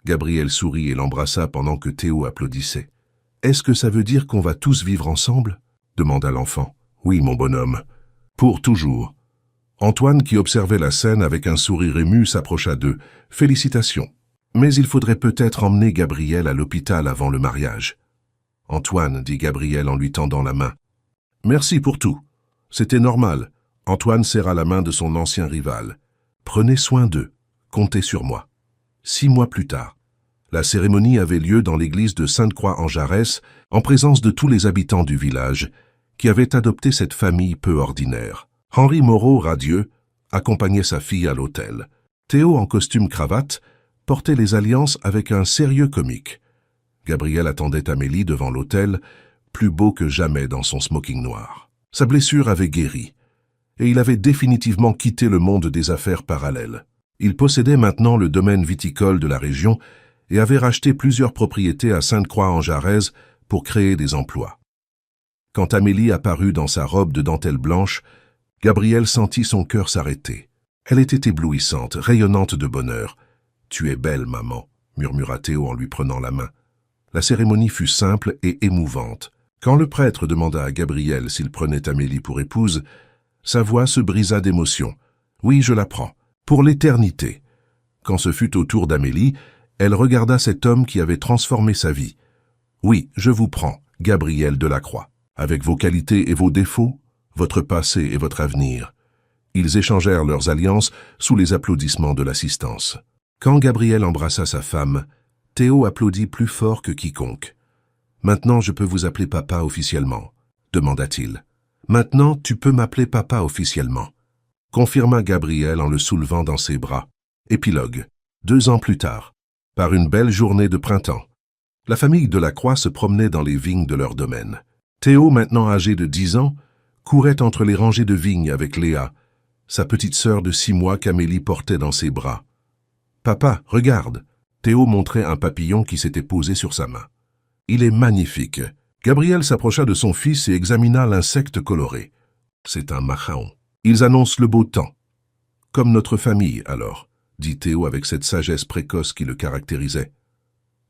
Gabriel sourit et l'embrassa pendant que Théo applaudissait. « Est-ce que ça veut dire qu'on va tous vivre ensemble ?» demanda l'enfant. « Oui, mon bonhomme. Pour toujours. » Antoine, qui observait la scène avec un sourire ému, s'approcha d'eux. « Félicitations. Mais il faudrait peut-être emmener Gabriel à l'hôpital avant le mariage. »« Antoine, » dit Gabriel en lui tendant la main. « Merci pour tout. C'était normal. » Antoine serra la main de son ancien rival. « Prenez soin d'eux. Comptez sur moi. » 6 mois plus tard, la cérémonie avait lieu dans l'église de Sainte-Croix-en-Jarès, en présence de tous les habitants du village, qui avaient adopté cette famille peu ordinaire. Henri Moreau, radieux, accompagnait sa fille à l'autel. Théo, en costume cravate, portait les alliances avec un sérieux comique. Gabriel attendait Amélie devant l'autel, plus beau que jamais dans son smoking noir. Sa blessure avait guéri, et il avait définitivement quitté le monde des affaires parallèles. Il possédait maintenant le domaine viticole de la région et avait racheté plusieurs propriétés à Sainte-Croix-en-Jarez pour créer des emplois. Quand Amélie apparut dans sa robe de dentelle blanche, Gabriel sentit son cœur s'arrêter. Elle était éblouissante, rayonnante de bonheur. « Tu es belle, maman », murmura Théo en lui prenant la main. La cérémonie fut simple et émouvante. Quand le prêtre demanda à Gabriel s'il prenait Amélie pour épouse, sa voix se brisa d'émotion. « Oui, je la prends. Pour l'éternité. » Quand ce fut au tour d'Amélie, elle regarda cet homme qui avait transformé sa vie. « Oui, je vous prends, Gabriel Delacroix. Avec vos qualités et vos défauts, votre passé et votre avenir. » Ils échangèrent leurs alliances sous les applaudissements de l'assistance. Quand Gabriel embrassa sa femme, Théo applaudit plus fort que quiconque. « Maintenant, je peux vous appeler papa officiellement ?» demanda-t-il. « Maintenant, tu peux m'appeler papa officiellement ?» confirma Gabriel en le soulevant dans ses bras. Épilogue. 2 ans plus tard, par une belle journée de printemps, la famille Delacroix se promenait dans les vignes de leur domaine. Théo, maintenant âgé de 10 ans, courait entre les rangées de vignes avec Léa, sa petite sœur de 6 mois qu'Amélie portait dans ses bras. « Papa, regarde !» Théo montrait un papillon qui s'était posé sur sa main. « Il est magnifique !» Gabriel s'approcha de son fils et examina l'insecte coloré. « C'est un macaon. Ils annoncent le beau temps. »« Comme notre famille, alors, » dit Théo avec cette sagesse précoce qui le caractérisait.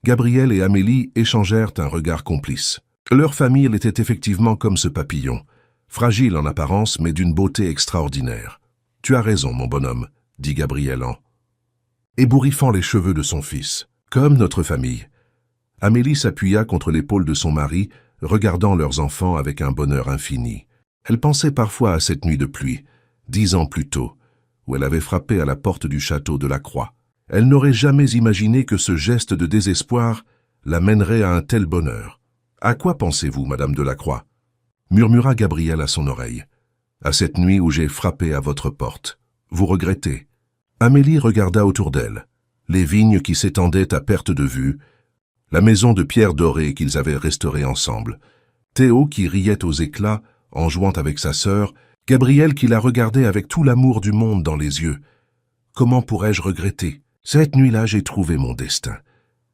Gabriel et Amélie échangèrent un regard complice. Leur famille était effectivement comme ce papillon, fragile en apparence mais d'une beauté extraordinaire. « Tu as raison, mon bonhomme, » dit Gabriel en ébouriffant les cheveux de son fils. « Comme notre famille. » Amélie s'appuya contre l'épaule de son mari, regardant leurs enfants avec un bonheur infini. Elle pensait parfois à cette nuit de pluie, 10 ans plus tôt, où elle avait frappé à la porte du château de la Croix. Elle n'aurait jamais imaginé que ce geste de désespoir la mènerait à un tel bonheur. « À quoi pensez-vous, Madame de la Croix ?» murmura Gabriel à son oreille. « À cette nuit où j'ai frappé à votre porte. Vous regrettez ?» Amélie regarda autour d'elle, les vignes qui s'étendaient à perte de vue, la maison de pierre dorée qu'ils avaient restaurée ensemble, Théo qui riait aux éclats en jouant avec sa sœur, Gabriel qui la regardait avec tout l'amour du monde dans les yeux. Comment pourrais-je regretter? Cette nuit-là, j'ai trouvé mon destin.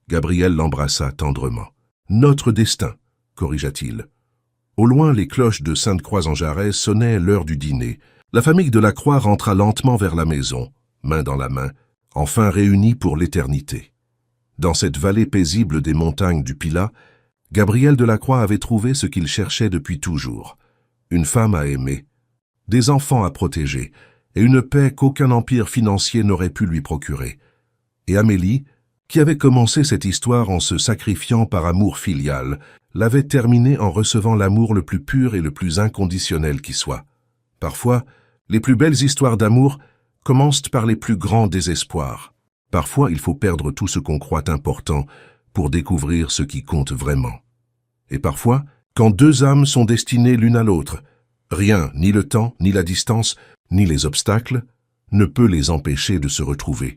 Gabriel l'embrassa tendrement. Notre destin, corrigea-t-il. Au loin, les cloches de Sainte-Croix-en-Jarret sonnaient l'heure du dîner. La famille de la Croix rentra lentement vers la maison, main dans la main, enfin réunie pour l'éternité. Dans cette vallée paisible des montagnes du Pilat, Gabriel de la Croix avait trouvé ce qu'il cherchait depuis toujours. Une femme à aimer, des enfants à protéger, et une paix qu'aucun empire financier n'aurait pu lui procurer. Et Amélie, qui avait commencé cette histoire en se sacrifiant par amour filial, l'avait terminée en recevant l'amour le plus pur et le plus inconditionnel qui soit. Parfois, les plus belles histoires d'amour commencent par les plus grands désespoirs. Parfois, il faut perdre tout ce qu'on croit important pour découvrir ce qui compte vraiment. Et parfois, quand deux âmes sont destinées l'une à l'autre, rien, ni le temps, ni la distance, ni les obstacles, ne peut les empêcher de se retrouver.